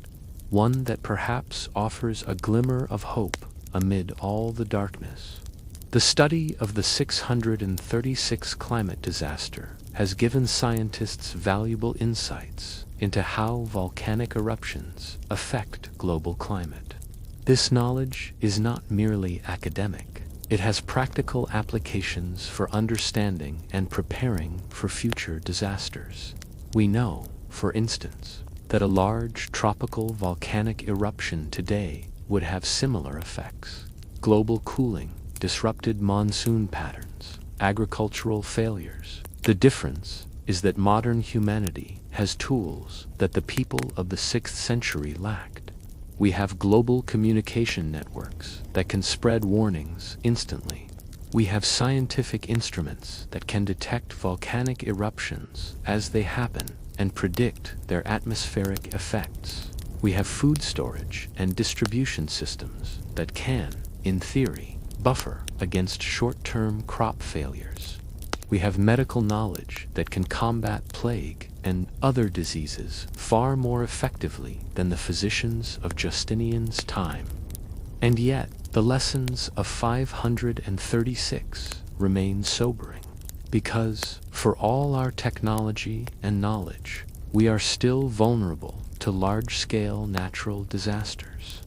Speaker 1: one that perhaps offers a glimmer of hope amid all the darkness. The study of the 636 climate disaster has given scientists valuable insights into how volcanic eruptions affect global climate. This knowledge is not merely academic. It has practical applications for understanding and preparing for future disasters. We know, for instance, that a large tropical volcanic eruption today would have similar effects. Global cooling, disrupted monsoon patterns, agricultural failures. The difference is that modern humanity has tools that the people of the 6th century lacked. We have global communication networks that can spread warnings instantly. We have scientific instruments that can detect volcanic eruptions as they happen and predict their atmospheric effects. We have food storage and distribution systems that can, in theory, buffer against short-term crop failures. We have medical knowledge that can combat plague and other diseases far more effectively than the physicians of Justinian's time. And yet, the lessons of 536 remain sobering, because, for all our technology and knowledge, we are still vulnerable to large-scale natural disasters.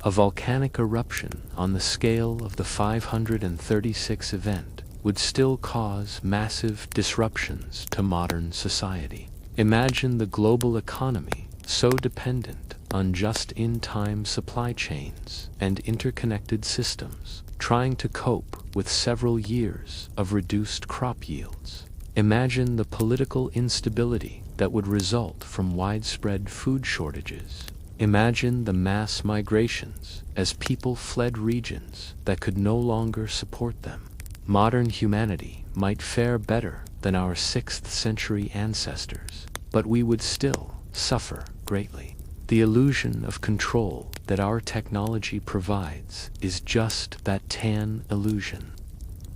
Speaker 1: A volcanic eruption on the scale of the 536 event would still cause massive disruptions to modern society. Imagine the global economy so dependent on just-in-time supply chains and interconnected systems, trying to cope with several years of reduced crop yields. Imagine the political instability that would result from widespread food shortages. Imagine the mass migrations as people fled regions that could no longer support them. Modern humanity might fare better than our 6th century ancestors, but we would still suffer greatly. The illusion of control that our technology provides is just that tan illusion.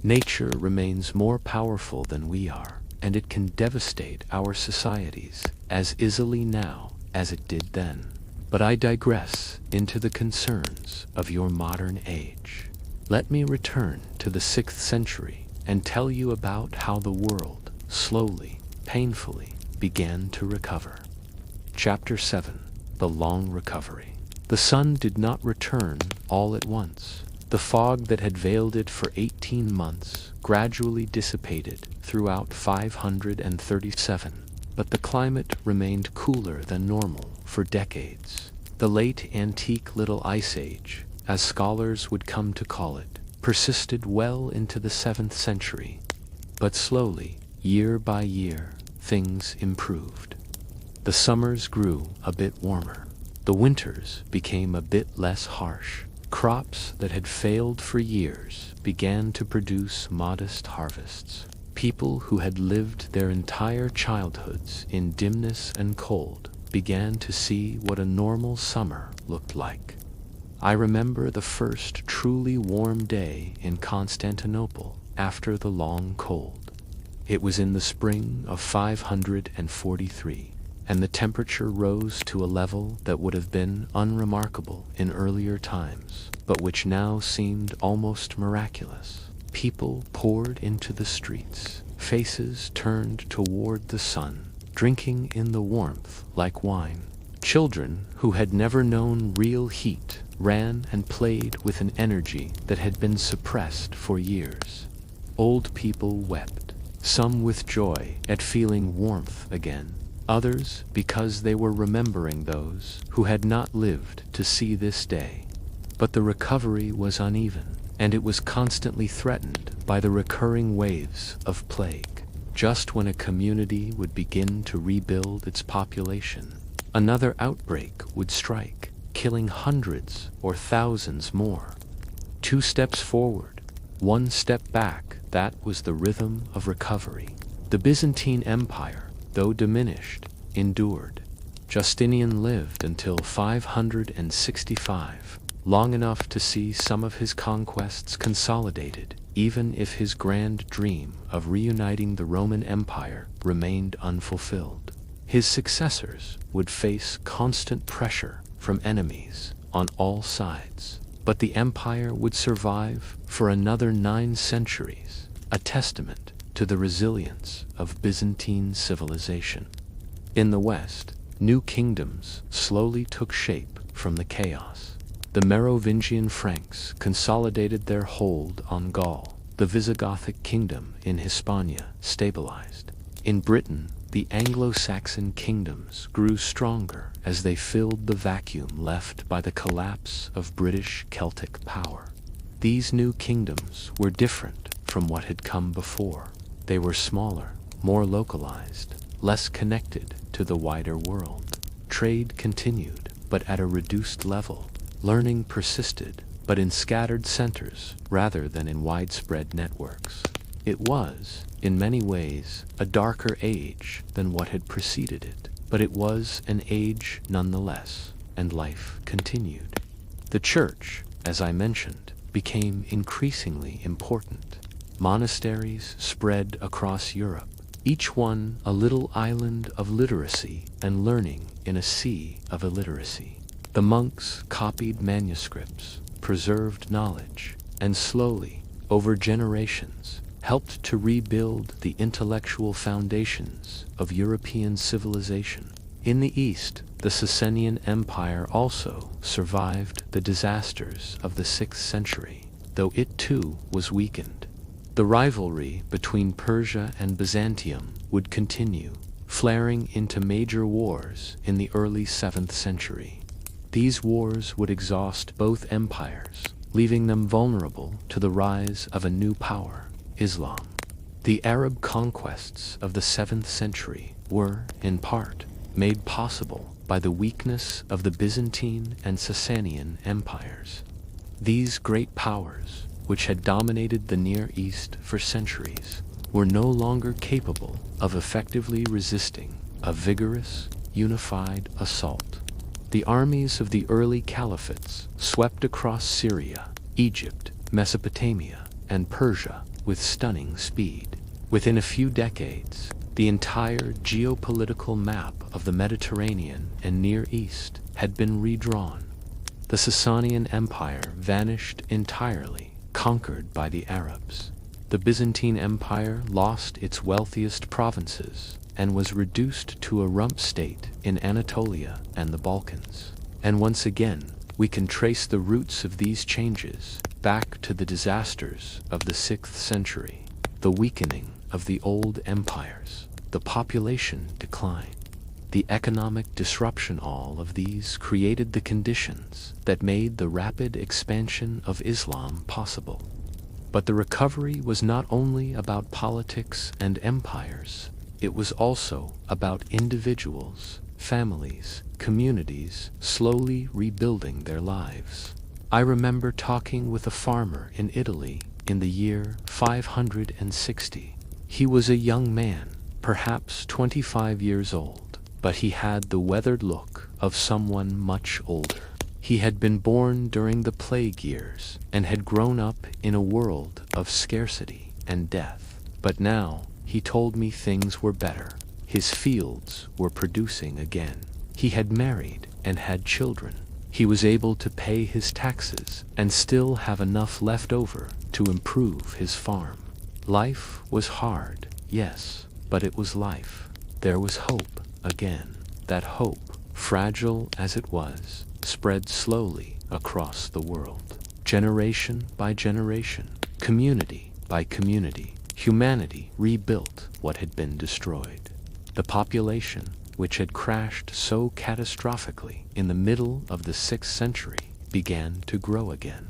Speaker 1: Nature remains more powerful than we are, and it can devastate our societies as easily now as it did then. But I digress into the concerns of your modern age. Let me return to the 6th century and tell you about how the world, slowly, painfully, began to recover. Chapter 7. The Long Recovery. The sun did not return all at once. The fog that had veiled it for 18 months gradually dissipated throughout 537, but the climate remained cooler than normal for decades. The late antique Little Ice Age, as scholars would come to call it, persisted well into the 7th century, but slowly, year by year, things improved. The summers grew a bit warmer. The winters became a bit less harsh. Crops that had failed for years began to produce modest harvests. People who had lived their entire childhoods in dimness and cold began to see what a normal summer looked like. I remember the first truly warm day in Constantinople after the long cold. It was in the spring of 543, and the temperature rose to a level that would have been unremarkable in earlier times, but which now seemed almost miraculous. People poured into the streets, faces turned toward the sun, drinking in the warmth like wine. Children who had never known real heat ran and played with an energy that had been suppressed for years. Old people wept, some with joy at feeling warmth again, others because they were remembering those who had not lived to see this day. But the recovery was uneven, and it was constantly threatened by the recurring waves of plague. Just when a community would begin to rebuild its population, another outbreak would strike, killing hundreds or thousands more. 2 steps forward, 1 step back, that was the rhythm of recovery. The Byzantine Empire, though diminished, endured. Justinian lived until 565, long enough to see some of his conquests consolidated, even if his grand dream of reuniting the Roman Empire remained unfulfilled. His successors would face constant pressure from enemies on all sides, but the empire would survive for another 9 centuries, a testament to the resilience of Byzantine civilization. In the West, new kingdoms slowly took shape from the chaos. The Merovingian Franks consolidated their hold on Gaul. The Visigothic kingdom in Hispania stabilized. In Britain, the Anglo-Saxon kingdoms grew stronger as they filled the vacuum left by the collapse of British Celtic power. These new kingdoms were different from what had come before. They were smaller, more localized, less connected to the wider world. Trade continued, but at a reduced level. Learning persisted, but in scattered centers rather than in widespread networks. It was, in many ways, a darker age than what had preceded it, but it was an age nonetheless, and life continued. The church, as I mentioned, became increasingly important. Monasteries spread across Europe, each one a little island of literacy and learning in a sea of illiteracy. The monks copied manuscripts, preserved knowledge, and slowly, over generations, helped to rebuild the intellectual foundations of European civilization. In the East, the Sasanian Empire also survived the disasters of the 6th century, though it too was weakened. The rivalry between Persia and Byzantium would continue, flaring into major wars in the early 7th century. These wars would exhaust both empires, leaving them vulnerable to the rise of a new power, Islam. The Arab conquests of the 7th century were, in part, made possible by the weakness of the Byzantine and Sasanian empires. These great powers, which had dominated the Near East for centuries, were no longer capable of effectively resisting a vigorous, unified assault. The armies of the early caliphates swept across Syria, Egypt, Mesopotamia, and Persia with stunning speed. Within a few decades, the entire geopolitical map of the Mediterranean and Near East had been redrawn. The Sasanian Empire vanished entirely, conquered by the Arabs. The Byzantine Empire lost its wealthiest provinces and was reduced to a rump state in Anatolia and the Balkans. And once again, we can trace the roots of these changes back to the disasters of the 6th century, the weakening of the old empires, the population decline, the economic disruption. All of these created the conditions that made the rapid expansion of Islam possible. But the recovery was not only about politics and empires, it was also about individuals, families, communities slowly rebuilding their lives. I remember talking with a farmer in Italy in the year 560. He was a young man, perhaps 25 years old, but he had the weathered look of someone much older. He had been born during the plague years and had grown up in a world of scarcity and death. But now, he told me, things were better. His fields were producing again. He had married and had children. He was able to pay his taxes and still have enough left over to improve his farm. Life was hard, yes, but it was life. There was hope again. That hope, fragile as it was, spread slowly across the world. Generation by generation, community by community, humanity rebuilt what had been destroyed. The population, which had crashed so catastrophically in the middle of the 6th century, began to grow again.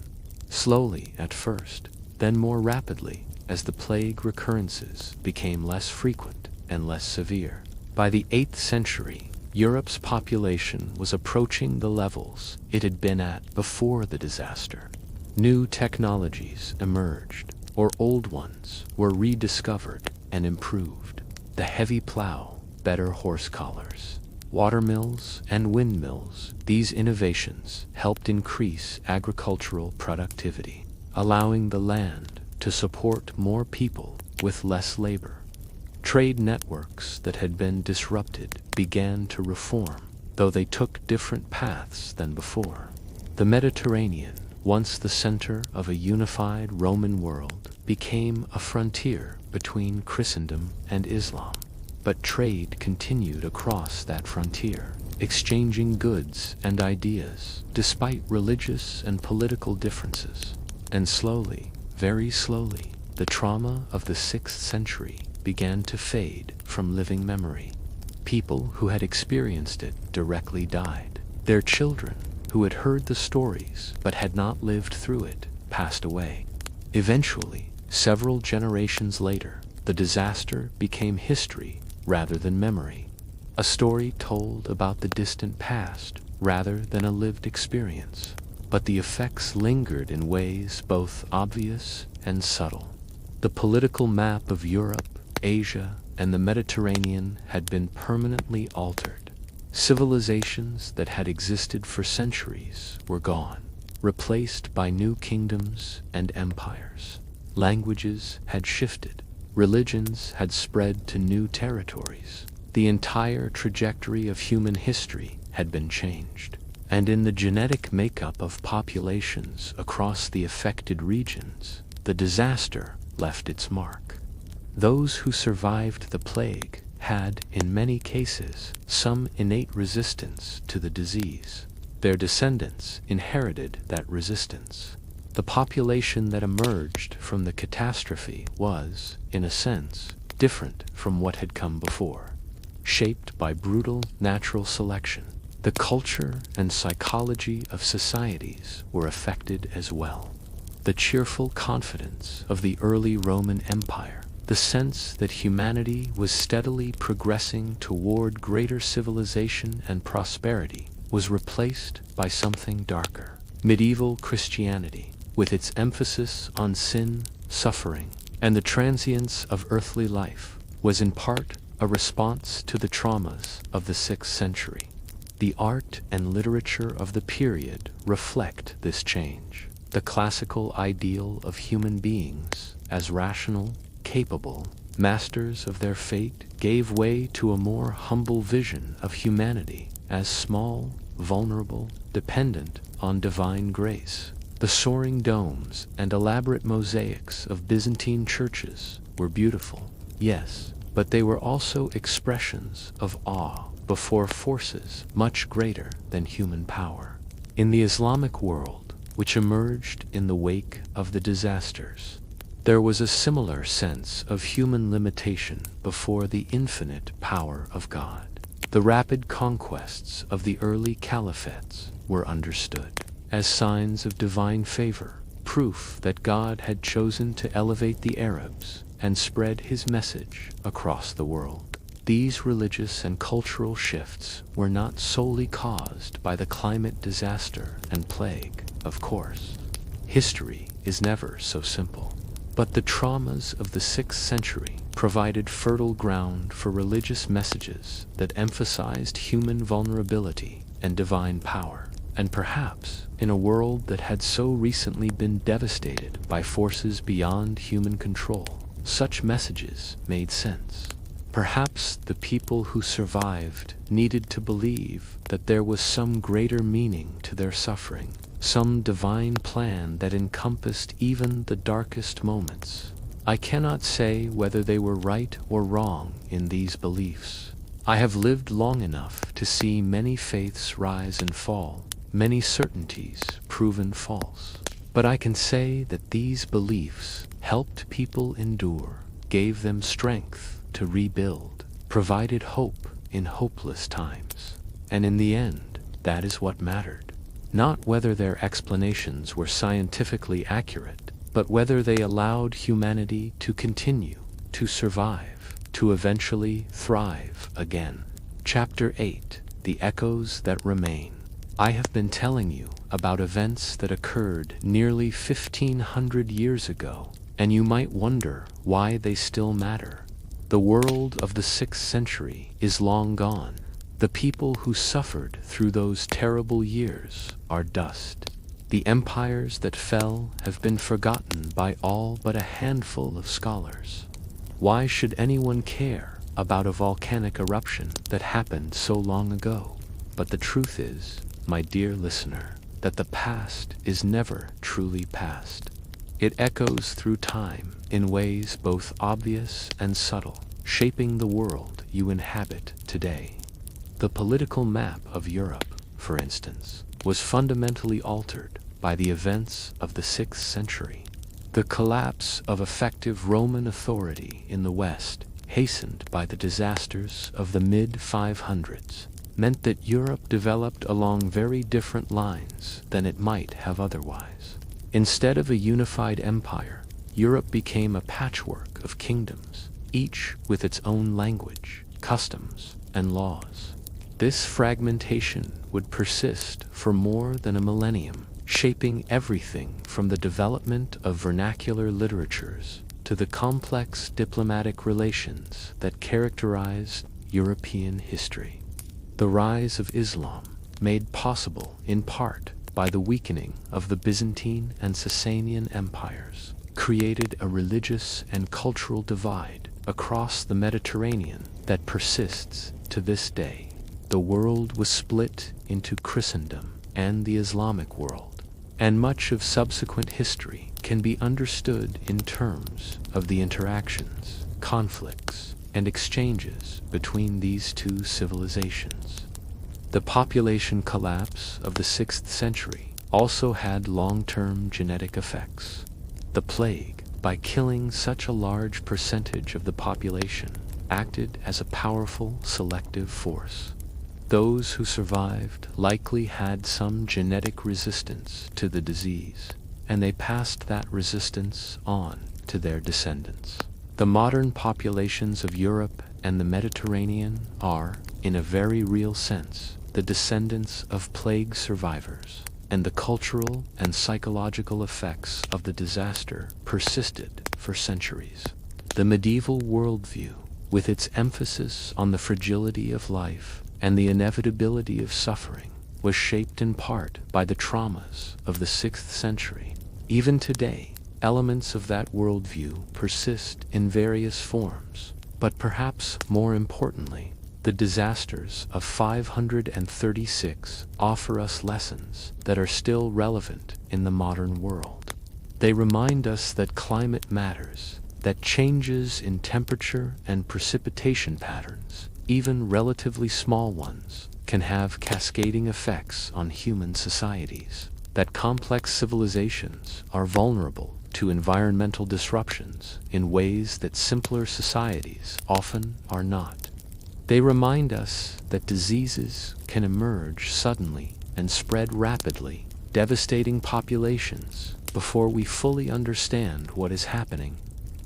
Speaker 1: Slowly at first, then more rapidly as the plague recurrences became less frequent and less severe. By the 8th century, Europe's population was approaching the levels it had been at before the disaster. New technologies emerged, or old ones were rediscovered and improved. The heavy plow, better horse collars, watermills, and windmills. These innovations helped increase agricultural productivity, allowing the land to support more people with less labor. Trade networks that had been disrupted began to reform, though they took different paths than before. The Mediterranean, once the center of a unified Roman world, became a frontier between Christendom and Islam. But trade continued across that frontier, exchanging goods and ideas, despite religious and political differences. And slowly, very slowly, the trauma of the 6th century began to fade from living memory. People who had experienced it directly died. Their children, who had heard the stories but had not lived through it, passed away. Eventually, several generations later, the disaster became history rather than memory, a story told about the distant past rather than a lived experience. But the effects lingered in ways both obvious and subtle. The political map of Europe, Asia, and the Mediterranean had been permanently altered. Civilizations that had existed for centuries were gone, replaced by new kingdoms and empires. Languages had shifted, Religions had spread to new territories. The entire trajectory of human history had been changed. And in the genetic makeup of populations across the affected regions, the disaster left its mark. Those who survived the plague had, in many cases, some innate resistance to the disease. Their descendants inherited that resistance. The population that emerged from the catastrophe was, in a sense, different from what had come before. Shaped by brutal natural selection, the culture and psychology of societies were affected as well. The cheerful confidence of the early Roman Empire, the sense that humanity was steadily progressing toward greater civilization and prosperity, was replaced by something darker. Medieval Christianity, with its emphasis on sin, suffering, and the transience of earthly life, was in part a response to the traumas of the 6th century. The art and literature of the period reflect this change. The classical ideal of human beings as rational, capable, masters of their fate gave way to a more humble vision of humanity as small, vulnerable, dependent on divine grace. The soaring domes and elaborate mosaics of Byzantine churches were beautiful, yes, but they were also expressions of awe before forces much greater than human power. In the Islamic world, which emerged in the wake of the disasters, there was a similar sense of human limitation before the infinite power of God. The rapid conquests of the early caliphates were understood as signs of divine favor, proof that God had chosen to elevate the Arabs and spread his message across the world. These religious and cultural shifts were not solely caused by the climate disaster and plague, of course. History is never so simple. But the traumas of the 6th century provided fertile ground for religious messages that emphasized human vulnerability and divine power. And perhaps, in a world that had so recently been devastated by forces beyond human control, such messages made sense. Perhaps the people who survived needed to believe that there was some greater meaning to their suffering, some divine plan that encompassed even the darkest moments. I cannot say whether they were right or wrong in these beliefs. I have lived long enough to see many faiths rise and fall, many certainties proven false. But I can say that these beliefs helped people endure, gave them strength to rebuild, provided hope in hopeless times. And in the end, that is what mattered. Not whether their explanations were scientifically accurate, but whether they allowed humanity to continue, to survive, to eventually thrive again. Chapter 8: The Echoes That Remain. I have been telling you about events that occurred nearly 1,500 years ago, and you might wonder why they still matter. The world of the 6th century is long gone. The people who suffered through those terrible years are dust. The empires that fell have been forgotten by all but a handful of scholars. Why should anyone care about a volcanic eruption that happened so long ago? But the truth is, my dear listener, that the past is never truly past. It echoes through time in ways both obvious and subtle, shaping the world you inhabit today. The political map of Europe, for instance, was fundamentally altered by the events of the 6th century. The collapse of effective Roman authority in the West, hastened by the disasters of the mid-500s, meant that Europe developed along very different lines than it might have otherwise. Instead of a unified empire, Europe became a patchwork of kingdoms, each with its own language, customs, and laws. This fragmentation would persist for more than a millennium, shaping everything from the development of vernacular literatures to the complex diplomatic relations that characterized European history. The rise of Islam, made possible in part by the weakening of the Byzantine and Sasanian empires, created a religious and cultural divide across the Mediterranean that persists to this day. The world was split into Christendom and the Islamic world, and much of subsequent history can be understood in terms of the interactions, conflicts, and exchanges between these two civilizations. The population collapse of the 6th century also had long-term genetic effects. The plague, by killing such a large percentage of the population, acted as a powerful selective force. Those who survived likely had some genetic resistance to the disease, and they passed that resistance on to their descendants. The modern populations of Europe and the Mediterranean are, in a very real sense, the descendants of plague survivors, and the cultural and psychological effects of the disaster persisted for centuries. The medieval worldview, with its emphasis on the fragility of life and the inevitability of suffering, was shaped in part by the traumas of the 6th century. Even today, elements of that worldview persist in various forms, but perhaps more importantly, the disasters of 536 offer us lessons that are still relevant in the modern world. They remind us that climate matters, that changes in temperature and precipitation patterns, even relatively small ones, can have cascading effects on human societies, that complex civilizations are vulnerable to environmental disruptions in ways that simpler societies often are not. They remind us that diseases can emerge suddenly and spread rapidly, devastating populations before we fully understand what is happening.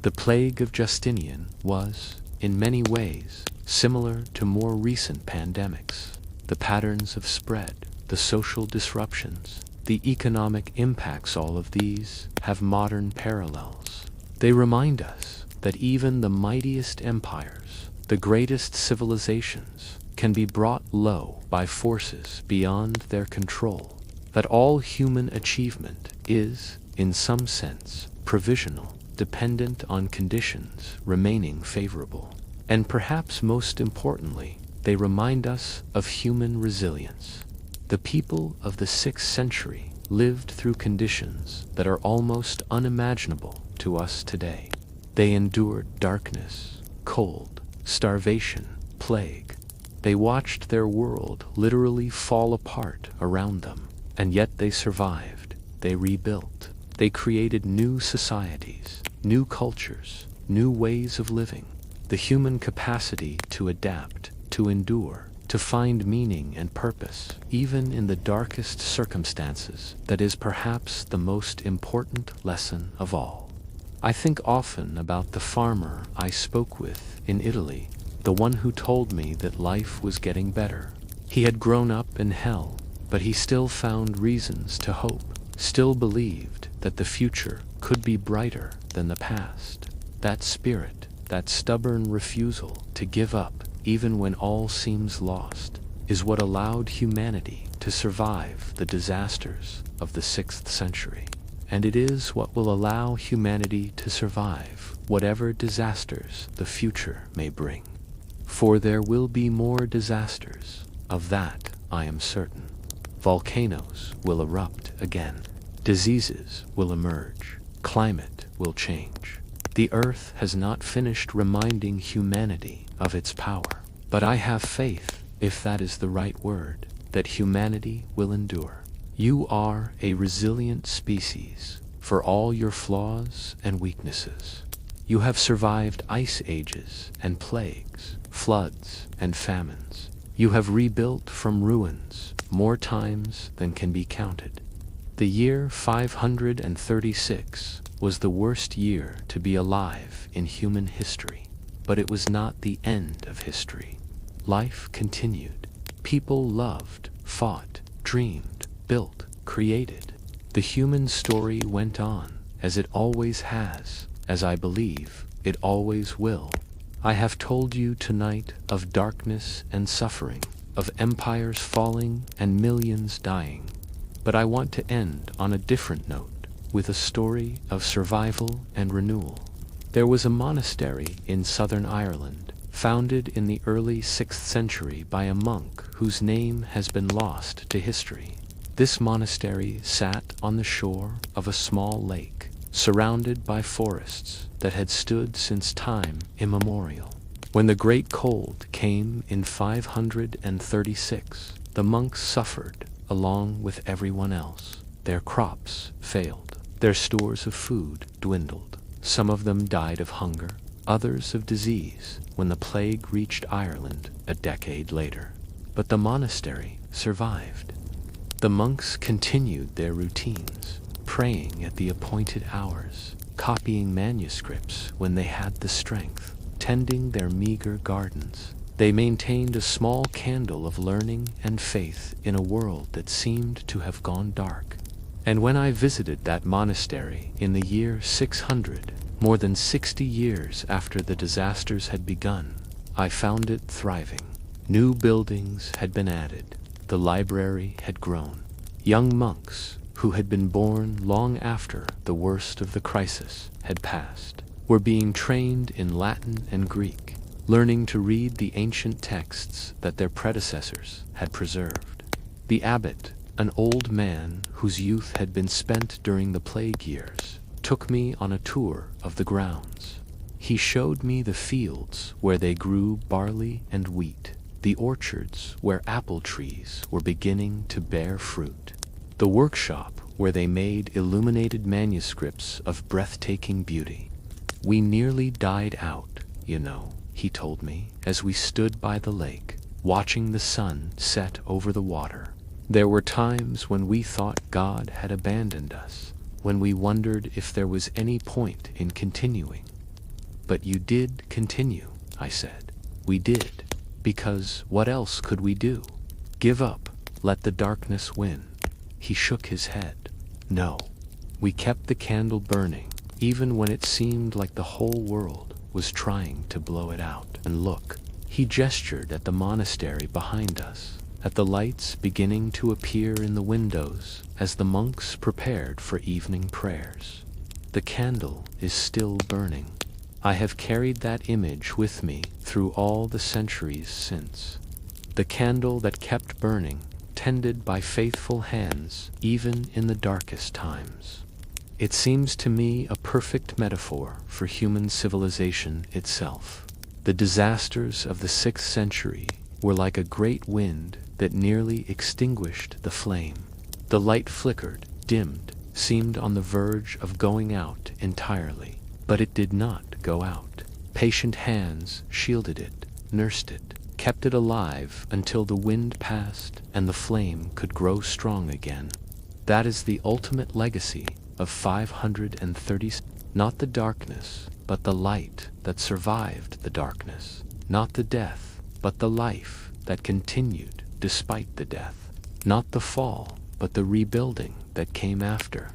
Speaker 1: The Plague of Justinian was, in many ways, similar to more recent pandemics. The patterns of spread, the social disruptions, the economic impacts, all of these have modern parallels. They remind us that even the mightiest empires, the greatest civilizations, can be brought low by forces beyond their control, that all human achievement is, in some sense, provisional, dependent on conditions remaining favorable. And perhaps most importantly, they remind us of human resilience. The people of the 6th century lived through conditions that are almost unimaginable to us today. They endured darkness, cold, starvation, plague. They watched their world literally fall apart around them, and yet they survived. They rebuilt. They created new societies, new cultures, new ways of living. The human capacity to adapt, to endure, to find meaning and purpose, even in the darkest circumstances, that is perhaps the most important lesson of all. I think often about the farmer I spoke with in Italy, the one who told me that life was getting better. He had grown up in hell, but he still found reasons to hope, still believed that the future could be brighter than the past. That spirit, that stubborn refusal to give up even when all seems lost, is what allowed humanity to survive the disasters of the 6th century. And it is what will allow humanity to survive whatever disasters the future may bring. For there will be more disasters, of that I am certain. Volcanoes will erupt again. Diseases will emerge. Climate will change. The earth has not finished reminding humanity of its power, but I have faith, if that is the right word, that humanity will endure. You are a resilient species, for all your flaws and weaknesses. You have survived ice ages and plagues, floods and famines. You have rebuilt from ruins more times than can be counted. The year 536 was the worst year to be alive in human history, but it was not the end of history. Life continued. People loved, fought, dreamed, built, created. The human story went on, as it always has, as I believe it always will. I have told you tonight of darkness and suffering, of empires falling and millions dying. But I want to end on a different note. with a story of survival and renewal. There was a monastery in southern Ireland, founded in the early 6th century by a monk whose name has been lost to history. This monastery sat on the shore of a small lake, surrounded by forests that had stood since time immemorial. When the Great Cold came in 536, the monks suffered along with everyone else. Their crops failed. Their stores of food dwindled. Some of them died of hunger, others of disease when the plague reached Ireland a decade later. But the monastery survived. The monks continued their routines, praying at the appointed hours, copying manuscripts when they had the strength, tending their meager gardens. They maintained a small candle of learning and faith in a world that seemed to have gone dark. And when I visited that monastery in the year 600, more than 60 years after the disasters had begun, I found it thriving. New buildings had been added. The library had grown. Young monks, who had been born long after the worst of the crisis had passed, were being trained in Latin and Greek, learning to read the ancient texts that their predecessors had preserved. The abbot, an old man whose youth had been spent during the plague years, took me on a tour of the grounds. He showed me the fields where they grew barley and wheat, the orchards where apple trees were beginning to bear fruit, the workshop where they made illuminated manuscripts of breathtaking beauty. We nearly died out, you know, he told me, as we stood by the lake, watching the sun set over the water. There were times when we thought God had abandoned us, when we wondered if there was any point in continuing. But you did continue, I said. We did, because what else could we do? Give up, let the darkness win. He shook his head. No, we kept the candle burning, even when it seemed like the whole world was trying to blow it out. And look, he gestured at the monastery behind us, at the lights beginning to appear in the windows as the monks prepared for evening prayers. The candle is still burning. I have carried that image with me through all the centuries since. The candle that kept burning, tended by faithful hands even in the darkest times. It seems to me a perfect metaphor for human civilization itself. The disasters of the 6th century were like a great wind that nearly extinguished the flame. The light flickered, dimmed, seemed on the verge of going out entirely. But it did not go out. Patient hands shielded it, nursed it, kept it alive until the wind passed and the flame could grow strong again. That is the ultimate legacy of 530, not the darkness, but the light that survived the darkness, not the death, but the life that continued despite the death, not the fall, but the rebuilding that came after.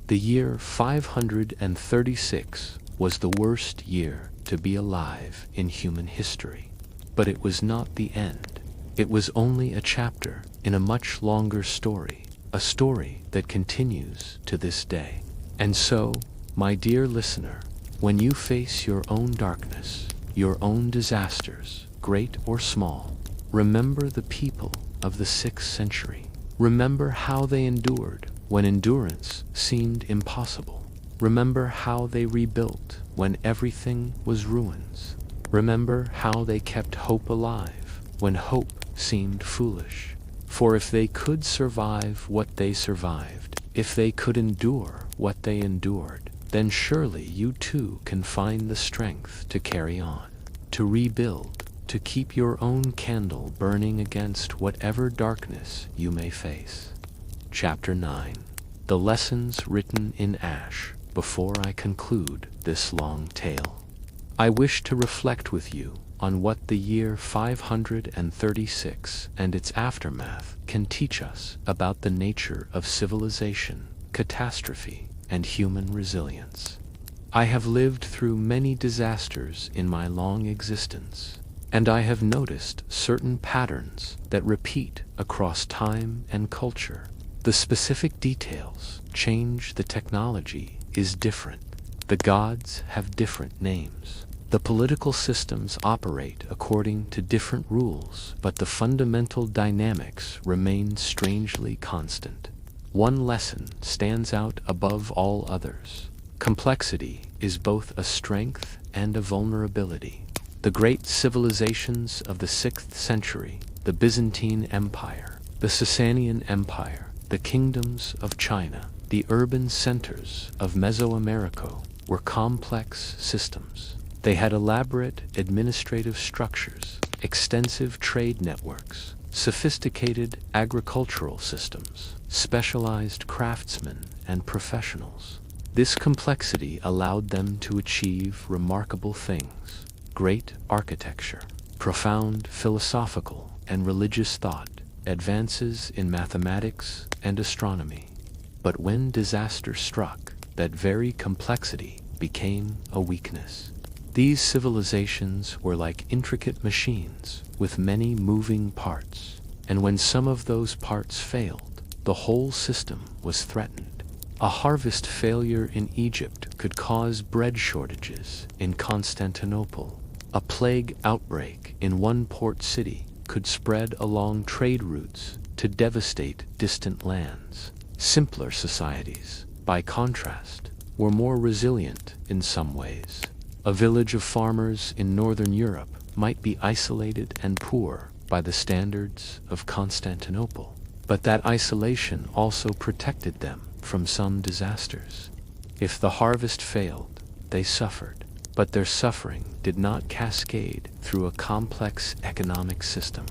Speaker 1: The year 536 was the worst year to be alive in human history. But it was not the end. It was only a chapter in a much longer story, a story that continues to this day. And so, my dear listener, when you face your own darkness, your own disasters, great or small, remember the people of the 6th century. Remember how they endured when endurance seemed impossible. Remember how they rebuilt when everything was ruins. Remember how they kept hope alive when hope seemed foolish. For if they could survive what they survived, if they could endure what they endured, then surely you too can find the strength to carry on, to rebuild, to keep your own candle burning against whatever darkness you may face. Chapter 9. The Lessons Written in Ash. Before I conclude this long tale, I wish to reflect with you on what the year 536 and its aftermath can teach us about the nature of civilization, catastrophe, and human resilience. I have lived through many disasters in my long existence, and I have noticed certain patterns that repeat across time and culture. The specific details change, the technology is different. The gods have different names. The political systems operate according to different rules, but the fundamental dynamics remain strangely constant. One lesson stands out above all others. Complexity is both a strength and a vulnerability. The great civilizations of the 6th century, the Byzantine Empire, the Sasanian Empire, the kingdoms of China, the urban centers of Mesoamerica, were complex systems. They had elaborate administrative structures, extensive trade networks, sophisticated agricultural systems, specialized craftsmen and professionals. This complexity allowed them to achieve remarkable things: great architecture, profound philosophical and religious thought, advances in mathematics and astronomy. But when disaster struck, that very complexity became a weakness. These civilizations were like intricate machines with many moving parts, and when some of those parts failed, the whole system was threatened. A harvest failure in Egypt could cause bread shortages in Constantinople. A plague outbreak in one port city could spread along trade routes to devastate distant lands. Simpler societies, by contrast, were more resilient in some ways. A village of farmers in northern Europe might be isolated and poor by the standards of Constantinople, but that isolation also protected them from some disasters. If the harvest failed, they suffered, but their suffering did not cascade through a complex economic system.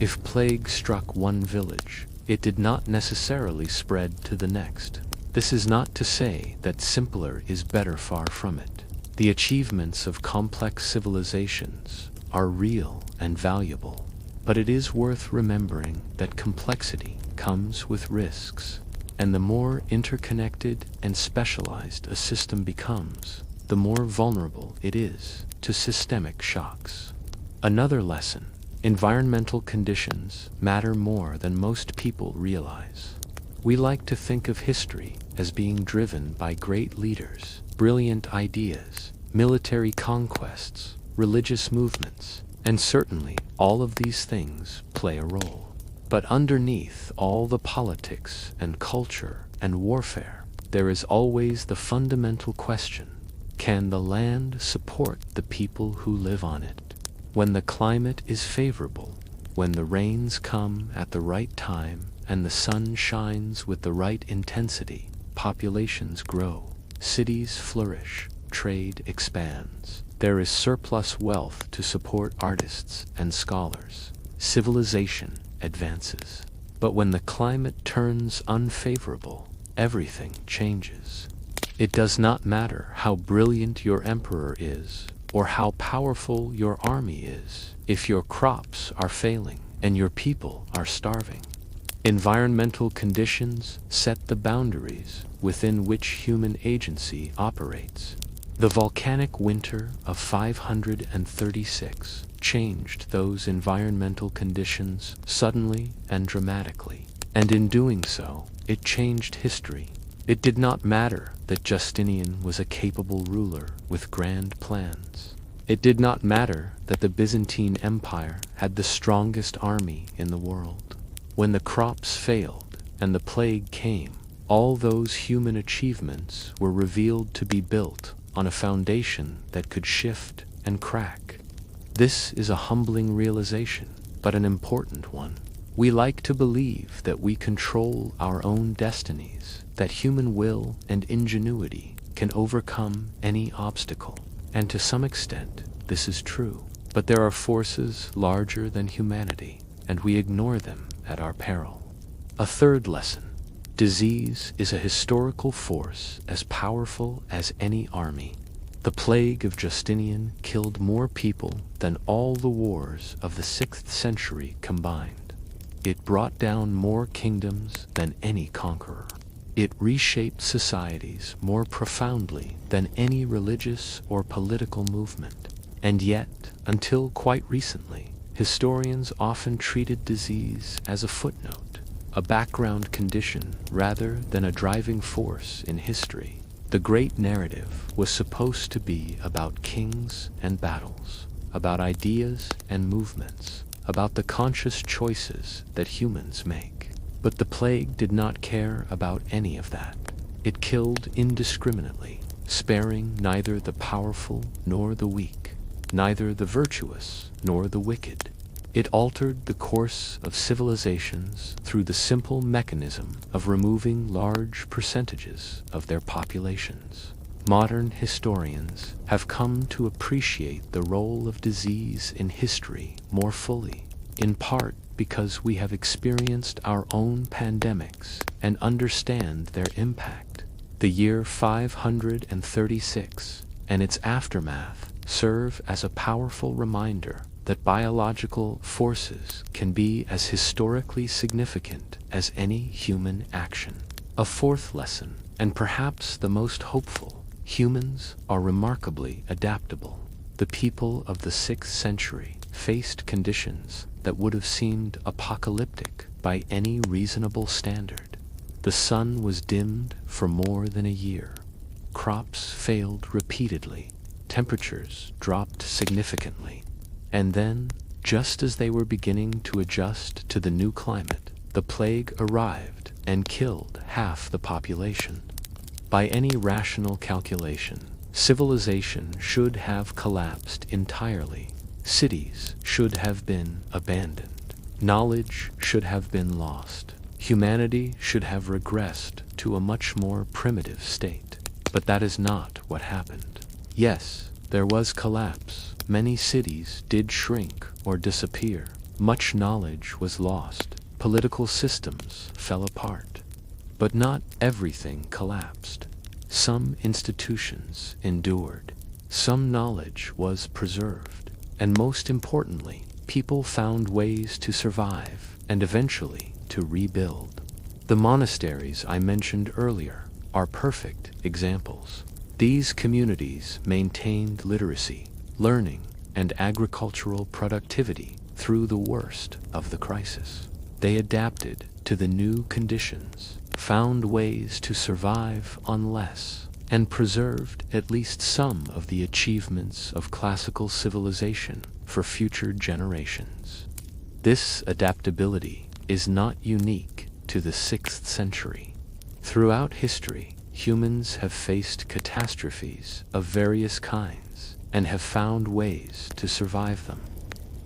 Speaker 1: If plague struck one village, it did not necessarily spread to the next. This is not to say that simpler is better, far from it. The achievements of complex civilizations are real and valuable, but it is worth remembering that complexity comes with risks, and the more interconnected and specialized a system becomes, the more vulnerable it is to systemic shocks. Another lesson: environmental conditions matter more than most people realize. We like to think of history as being driven by great leaders, brilliant ideas, military conquests, religious movements, and certainly all of these things play a role. But underneath all the politics and culture and warfare, there is always the fundamental question: can the land support the people who live on it? When the climate is favorable, when the rains come at the right time and the sun shines with the right intensity, populations grow, cities flourish, trade expands. There is surplus wealth to support artists and scholars. Civilization advances. But when the climate turns unfavorable, everything changes. It does not matter how brilliant your emperor is, or how powerful your army is, if your crops are failing and your people are starving. Environmental conditions set the boundaries within which human agency operates. The volcanic winter of 536 changed those environmental conditions suddenly and dramatically, and in doing so, it changed history. It did not matter that Justinian was a capable ruler with grand plans. It did not matter that the Byzantine Empire had the strongest army in the world. When the crops failed and the plague came, all those human achievements were revealed to be built on a foundation that could shift and crack. This is a humbling realization, but an important one. We like to believe that we control our own destinies, that human will and ingenuity can overcome any obstacle. And to some extent, this is true. But there are forces larger than humanity, and we ignore them at our peril. A third lesson: disease is a historical force as powerful as any army. The Plague of Justinian killed more people than all the wars of the 6th century combined. It brought down more kingdoms than any conqueror. It reshaped societies more profoundly than any religious or political movement. And yet, until quite recently, historians often treated disease as a footnote. a background condition rather than a driving force in history. The great narrative was supposed to be about kings and battles, about ideas and movements, about the conscious choices that humans make. But the plague did not care about any of that. It killed indiscriminately, sparing neither the powerful nor the weak, neither the virtuous nor the wicked. It altered the course of civilizations through the simple mechanism of removing large percentages of their populations. Modern historians have come to appreciate the role of disease in history more fully, in part because we have experienced our own pandemics and understand their impact. The year 536 and its aftermath serve as a powerful reminder that biological forces can be as historically significant as any human action. A fourth lesson, and perhaps the most hopeful: humans are remarkably adaptable. The people of the 6th century faced conditions that would have seemed apocalyptic by any reasonable standard. The sun was dimmed for more than a year. Crops failed repeatedly. Temperatures dropped significantly. And then, just as they were beginning to adjust to the new climate, the plague arrived and killed half the population. By any rational calculation, civilization should have collapsed entirely. Cities should have been abandoned. Knowledge should have been lost. Humanity should have regressed to a much more primitive state. But that is not what happened. Yes, there was collapse. Many cities did shrink or disappear. Much knowledge was lost. Political systems fell apart. But not everything collapsed. Some institutions endured. Some knowledge was preserved. And most importantly, people found ways to survive and eventually to rebuild. The monasteries I mentioned earlier are perfect examples. These communities maintained literacy, learning, and agricultural productivity through the worst of the crisis. They adapted to the new conditions, found ways to survive on less, and preserved at least some of the achievements of classical civilization for future generations. This adaptability is not unique to the 6th century. Throughout history, humans have faced catastrophes of various kinds and have found ways to survive them.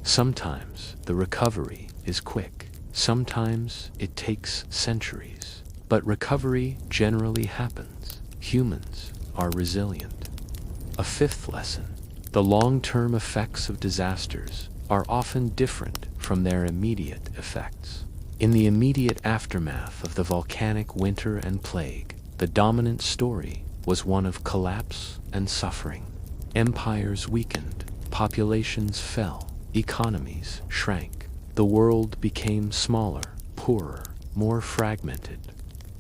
Speaker 1: Sometimes the recovery is quick. Sometimes it takes centuries. But recovery generally happens. Humans are resilient. A fifth lesson: the long-term effects of disasters are often different from their immediate effects. In the immediate aftermath of the volcanic winter and plague, the dominant story was one of collapse and suffering. Empires weakened, populations fell, economies shrank. The world became smaller, poorer, more fragmented.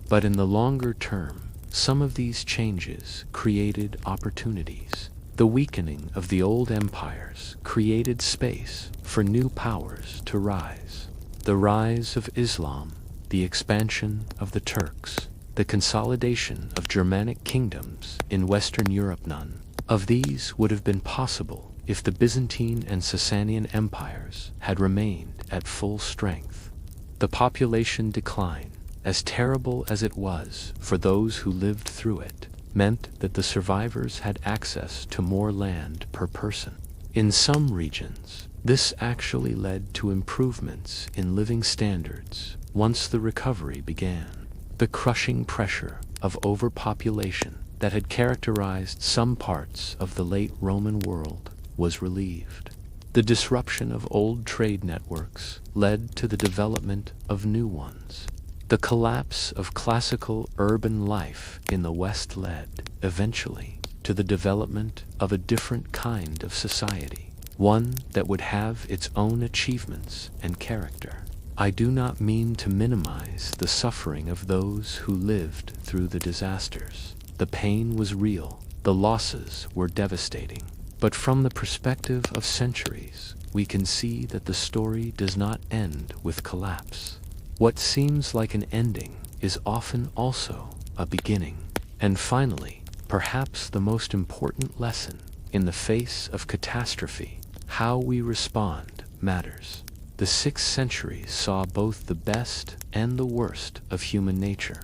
Speaker 1: But in the longer term, some of these changes created opportunities. The weakening of the old empires created space for new powers to rise. The rise of Islam, the expansion of the Turks, the consolidation of Germanic kingdoms in Western Europe. None of these would have been possible if the Byzantine and Sasanian empires had remained at full strength. The population decline, as terrible as it was for those who lived through it, meant that the survivors had access to more land per person. In some regions, this actually led to improvements in living standards once the recovery began. The crushing pressure of overpopulation that had characterized some parts of the late Roman world was relieved. The disruption of old trade networks led to the development of new ones. The collapse of classical urban life in the West led, eventually, to the development of a different kind of society, one that would have its own achievements and character. I do not mean to minimize the suffering of those who lived through the disasters. The pain was real, the losses were devastating. But from the perspective of centuries, we can see that the story does not end with collapse. What seems like an ending is often also a beginning. And finally, perhaps the most important lesson, in the face of catastrophe, how we respond matters. The 6th century saw both the best and the worst of human nature.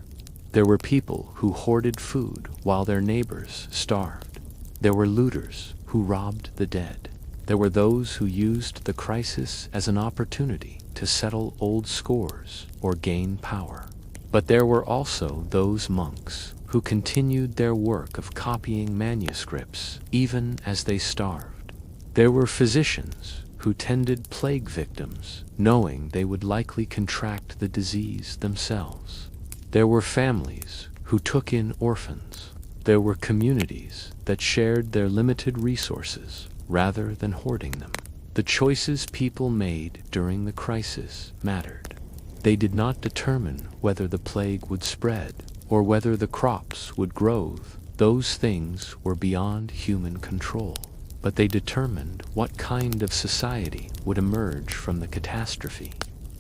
Speaker 1: There were people who hoarded food while their neighbors starved. There were looters who robbed the dead. There were those who used the crisis as an opportunity to settle old scores or gain power. But there were also those monks who continued their work of copying manuscripts even as they starved. There were physicians who tended plague victims, knowing they would likely contract the disease themselves. There were families who took in orphans. There were communities that shared their limited resources rather than hoarding them. The choices people made during the crisis mattered. They did not determine whether the plague would spread or whether the crops would grow. Those things were beyond human control. But they determined what kind of society would emerge from the catastrophe.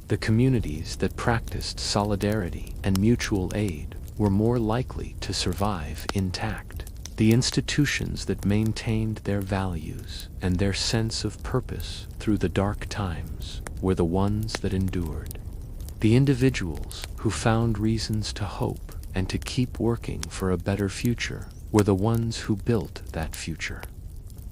Speaker 1: The communities that practiced solidarity and mutual aid were more likely to survive intact. The institutions that maintained their values and their sense of purpose through the dark times were the ones that endured. The individuals who found reasons to hope and to keep working for a better future were the ones who built that future.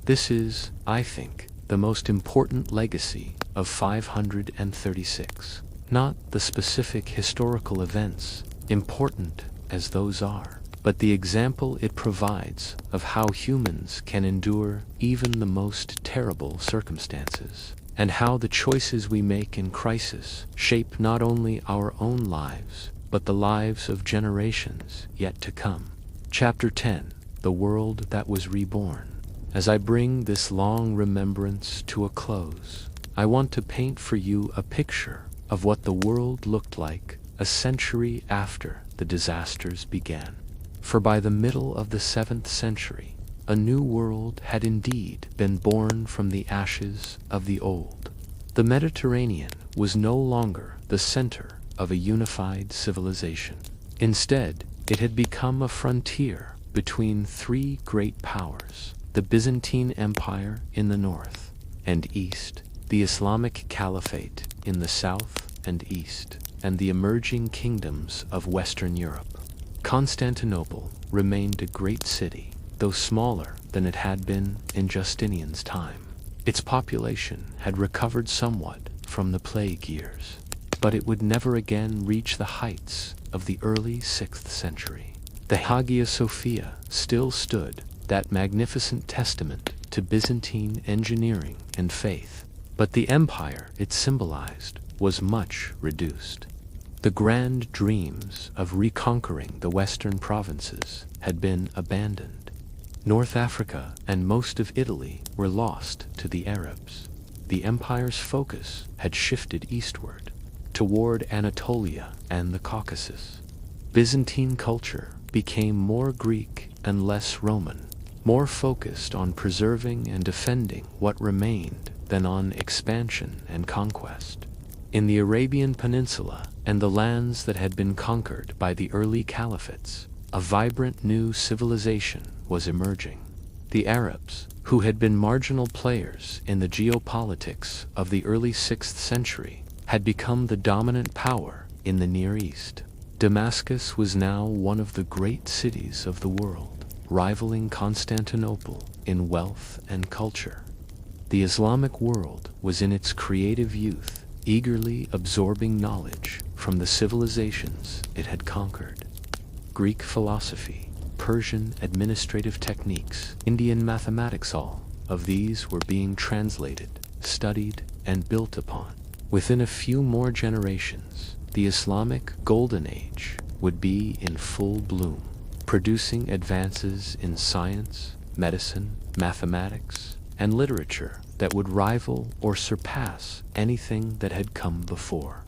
Speaker 1: This is, I think, the most important legacy of 536. Not the specific historical events, important as those are, but the example it provides of how humans can endure even the most terrible circumstances, and how the choices we make in crisis shape not only our own lives, but the lives of generations yet to come. Chapter 10: The World That Was Reborn. As I bring this long remembrance to a close, I want to paint for you a picture of what the world looked like a century after the disasters began. For by the middle of the 7th century, a new world had indeed been born from the ashes of the old. The Mediterranean was no longer the center of a unified civilization. Instead, it had become a frontier between 3 great powers: the Byzantine Empire in the north and east, the Islamic Caliphate in the south and east, and the emerging kingdoms of Western Europe. Constantinople remained a great city, though smaller than it had been in Justinian's time. Its population had recovered somewhat from the plague years, but it would never again reach the heights of the early 6th century. The Hagia Sophia still stood, that magnificent testament to Byzantine engineering and faith, but the empire it symbolized was much reduced. The grand dreams of reconquering the western provinces had been abandoned. North Africa and most of Italy were lost to the Arabs. The empire's focus had shifted eastward, toward Anatolia and the Caucasus. Byzantine culture became more Greek and less Roman, more focused on preserving and defending what remained than on expansion and conquest. In the Arabian Peninsula and the lands that had been conquered by the early caliphates, a vibrant new civilization was emerging. The Arabs, who had been marginal players in the geopolitics of the early 6th century, had become the dominant power in the Near East. Damascus was now one of the great cities of the world, rivaling Constantinople in wealth and culture. The Islamic world was in its creative youth, eagerly absorbing knowledge from the civilizations it had conquered. Greek philosophy, Persian administrative techniques, Indian mathematics, all of these were being translated, studied, and built upon. Within a few more generations, the Islamic Golden Age would be in full bloom, producing advances in science, medicine, mathematics, and literature that would rival or surpass anything that had come before.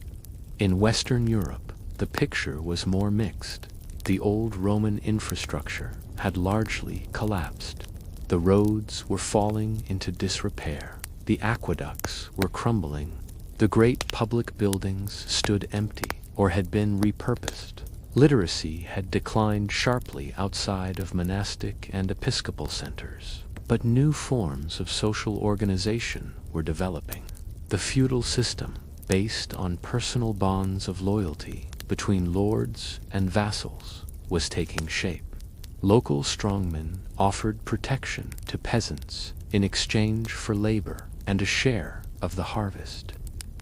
Speaker 1: In Western Europe, the picture was more mixed. The old Roman infrastructure had largely collapsed. The roads were falling into disrepair. The aqueducts were crumbling. The great public buildings stood empty or had been repurposed. Literacy had declined sharply outside of monastic and episcopal centers, but new forms of social organization were developing. The feudal system, based on personal bonds of loyalty between lords and vassals, was taking shape. Local strongmen offered protection to peasants in exchange for labor and a share of the harvest.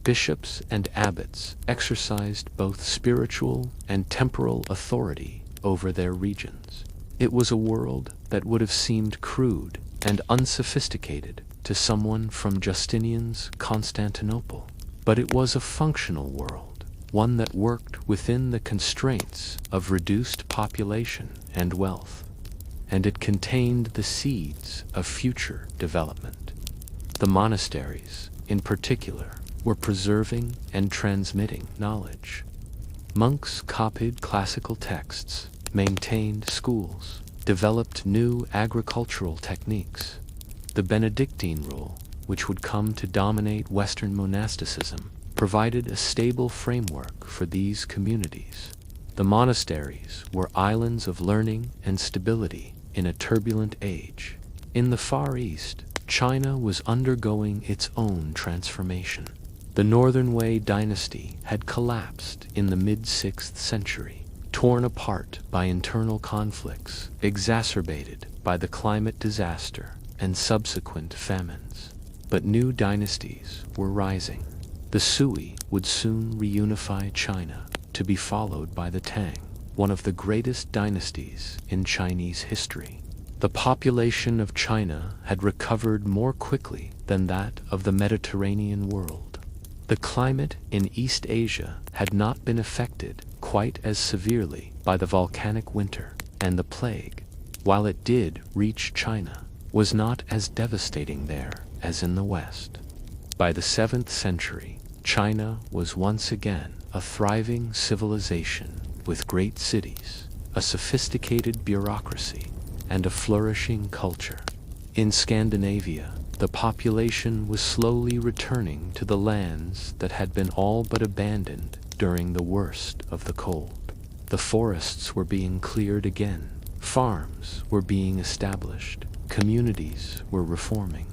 Speaker 1: Bishops and abbots exercised both spiritual and temporal authority over their regions. It was a world that would have seemed crude and unsophisticated to someone from Justinian's Constantinople, but it was a functional world, one that worked within the constraints of reduced population and wealth, and it contained the seeds of future development. The monasteries, in particular, were preserving and transmitting knowledge. Monks copied classical texts, maintained schools, developed new agricultural techniques. The Benedictine rule, which would come to dominate Western monasticism, provided a stable framework for these communities. The monasteries were islands of learning and stability in a turbulent age. In the Far East, China was undergoing its own transformation. The Northern Wei dynasty had collapsed in the mid-6th century, torn apart by internal conflicts, exacerbated by the climate disaster and subsequent famines. But new dynasties were rising. The Sui would soon reunify China, to be followed by the Tang, one of the greatest dynasties in Chinese history. The population of China had recovered more quickly than that of the Mediterranean world. The climate in East Asia had not been affected quite as severely by the volcanic winter, and the plague, while it did reach China, was not as devastating there as in the West. By the 7th century, China was once again a thriving civilization with great cities, a sophisticated bureaucracy, and a flourishing culture. In Scandinavia, the population was slowly returning to the lands that had been all but abandoned during the worst of the cold. The forests were being cleared again, farms were being established, communities were reforming.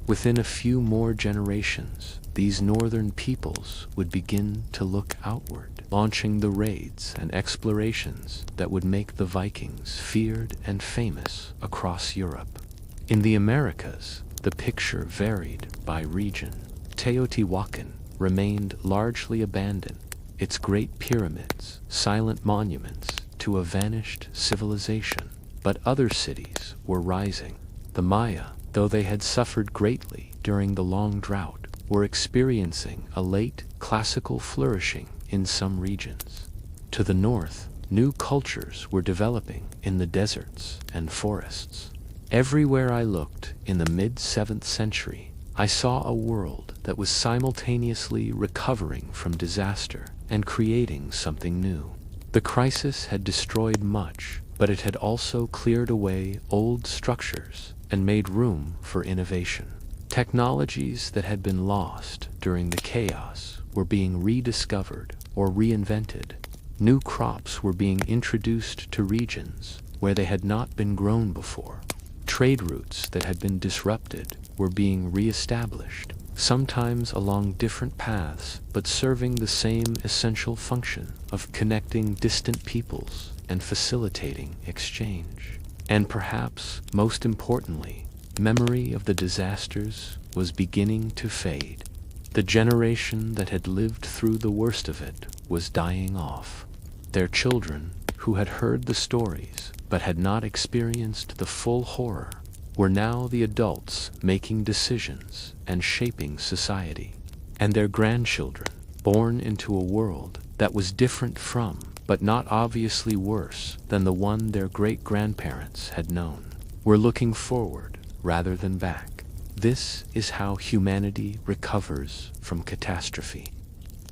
Speaker 1: Within a few more generations, these northern peoples would begin to look outward, launching the raids and explorations that would make the Vikings feared and famous across Europe. In the Americas, the picture varied by region. Teotihuacan remained largely abandoned, its great pyramids silent monuments to a vanished civilization. But other cities were rising. The Maya, though they had suffered greatly during the long drought, were experiencing a late classical flourishing in some regions. To the north, new cultures were developing in the deserts and forests. Everywhere I looked in the mid-7th century, I saw a world that was simultaneously recovering from disaster and creating something new. The crisis had destroyed much, but it had also cleared away old structures and made room for innovation. Technologies that had been lost during the chaos were being rediscovered or reinvented. New crops were being introduced to regions where they had not been grown before. Trade routes that had been disrupted were being re-established, sometimes along different paths, but serving the same essential function of connecting distant peoples and facilitating exchange. And perhaps, most importantly, memory of the disasters was beginning to fade. The generation that had lived through the worst of it was dying off. Their children, who had heard the stories but had not experienced the full horror, were now the adults making decisions and shaping society. And their grandchildren, born into a world that was different from, but not obviously worse than the one their great-grandparents had known, were looking forward rather than back. This is how humanity recovers from catastrophe.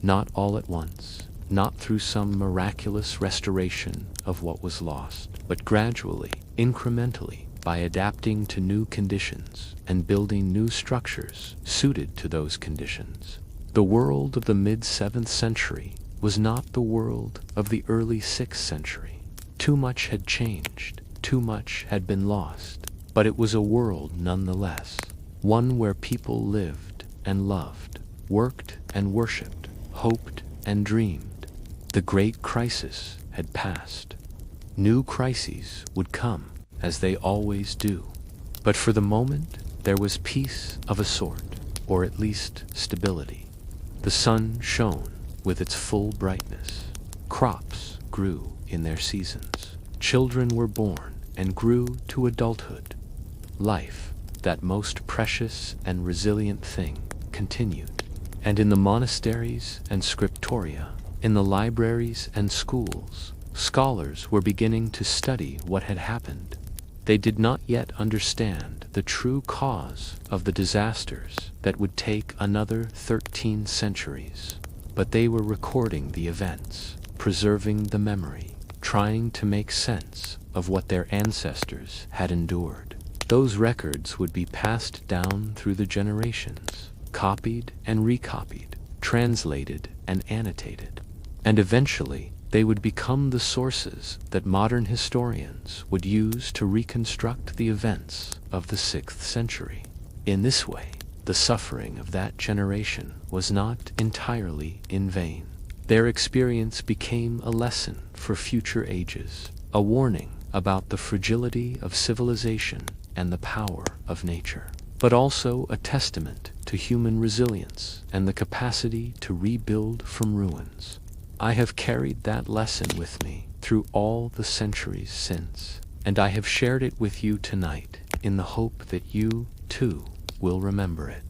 Speaker 1: Not all at once, not through some miraculous restoration of what was lost, but gradually, incrementally, by adapting to new conditions and building new structures suited to those conditions. The world of the mid-7th century was not the world of the early 6th century. Too much had changed, too much had been lost, but it was a world nonetheless, one where people lived and loved, worked and worshipped, hoped and dreamed. The great crisis had passed. New crises would come, as they always do. But for the moment, there was peace of a sort, or at least stability. The sun shone with its full brightness. Crops grew in their seasons. Children were born and grew to adulthood. Life, that most precious and resilient thing, continued. And in the monasteries and scriptoria, in the libraries and schools, scholars were beginning to study what had happened. They did not yet understand the true cause of the disasters that would take another 13 centuries, but they were recording the events, preserving the memory, trying to make sense of what their ancestors had endured. Those records would be passed down through the generations, copied and recopied, translated and annotated, and eventually they would become the sources that modern historians would use to reconstruct the events of the 6th century. In this way, the suffering of that generation was not entirely in vain. Their experience became a lesson for future ages, a warning about the fragility of civilization and the power of nature, but also a testament to human resilience and the capacity to rebuild from ruins. I have carried that lesson with me through all the centuries since, and I have shared it with you tonight in the hope that you, too, will remember it.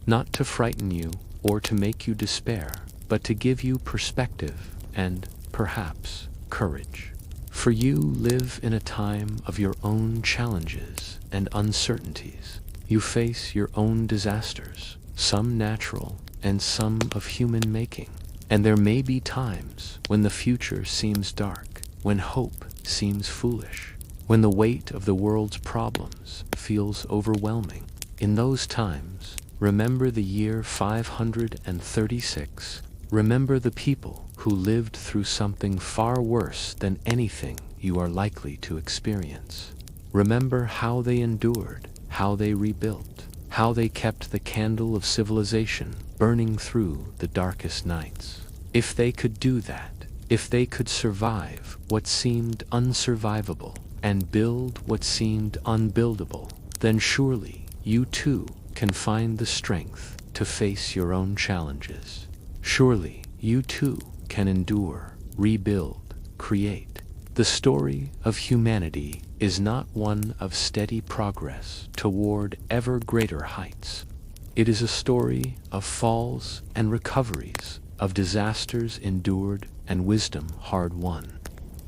Speaker 1: Not to frighten you or to make you despair, but to give you perspective and, perhaps, courage. For you live in a time of your own challenges and uncertainties. You face your own disasters, some natural and some of human making. And there may be times when the future seems dark, when hope seems foolish, when the weight of the world's problems feels overwhelming. In those times, remember the year 536. Remember the people who lived through something far worse than anything you are likely to experience. Remember how they endured, how they rebuilt, how they kept the candle of civilization burning through the darkest nights. If they could do that, if they could survive what seemed unsurvivable and build what seemed unbuildable, then surely you too can find the strength to face your own challenges. Surely you too can endure, rebuild, create. The story of humanity is not one of steady progress toward ever greater heights. It is a story of falls and recoveries, of disasters endured and wisdom hard won.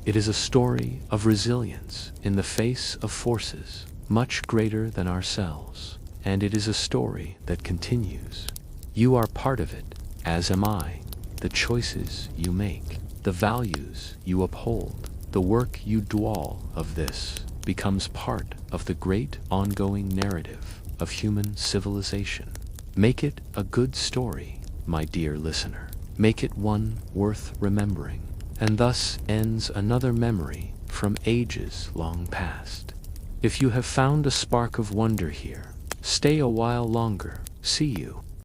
Speaker 1: It is a story of resilience in the face of forces much greater than ourselves, and it is a story that continues. You are part of it, as am I. The choices you make, the values you uphold, the work you do, all of this becomes part of the great ongoing narrative of human civilization. Make it a good story, my dear listener. Make it one worth remembering. And thus ends another memory from ages long past. If you have found a spark of wonder here, stay a while longer. See you.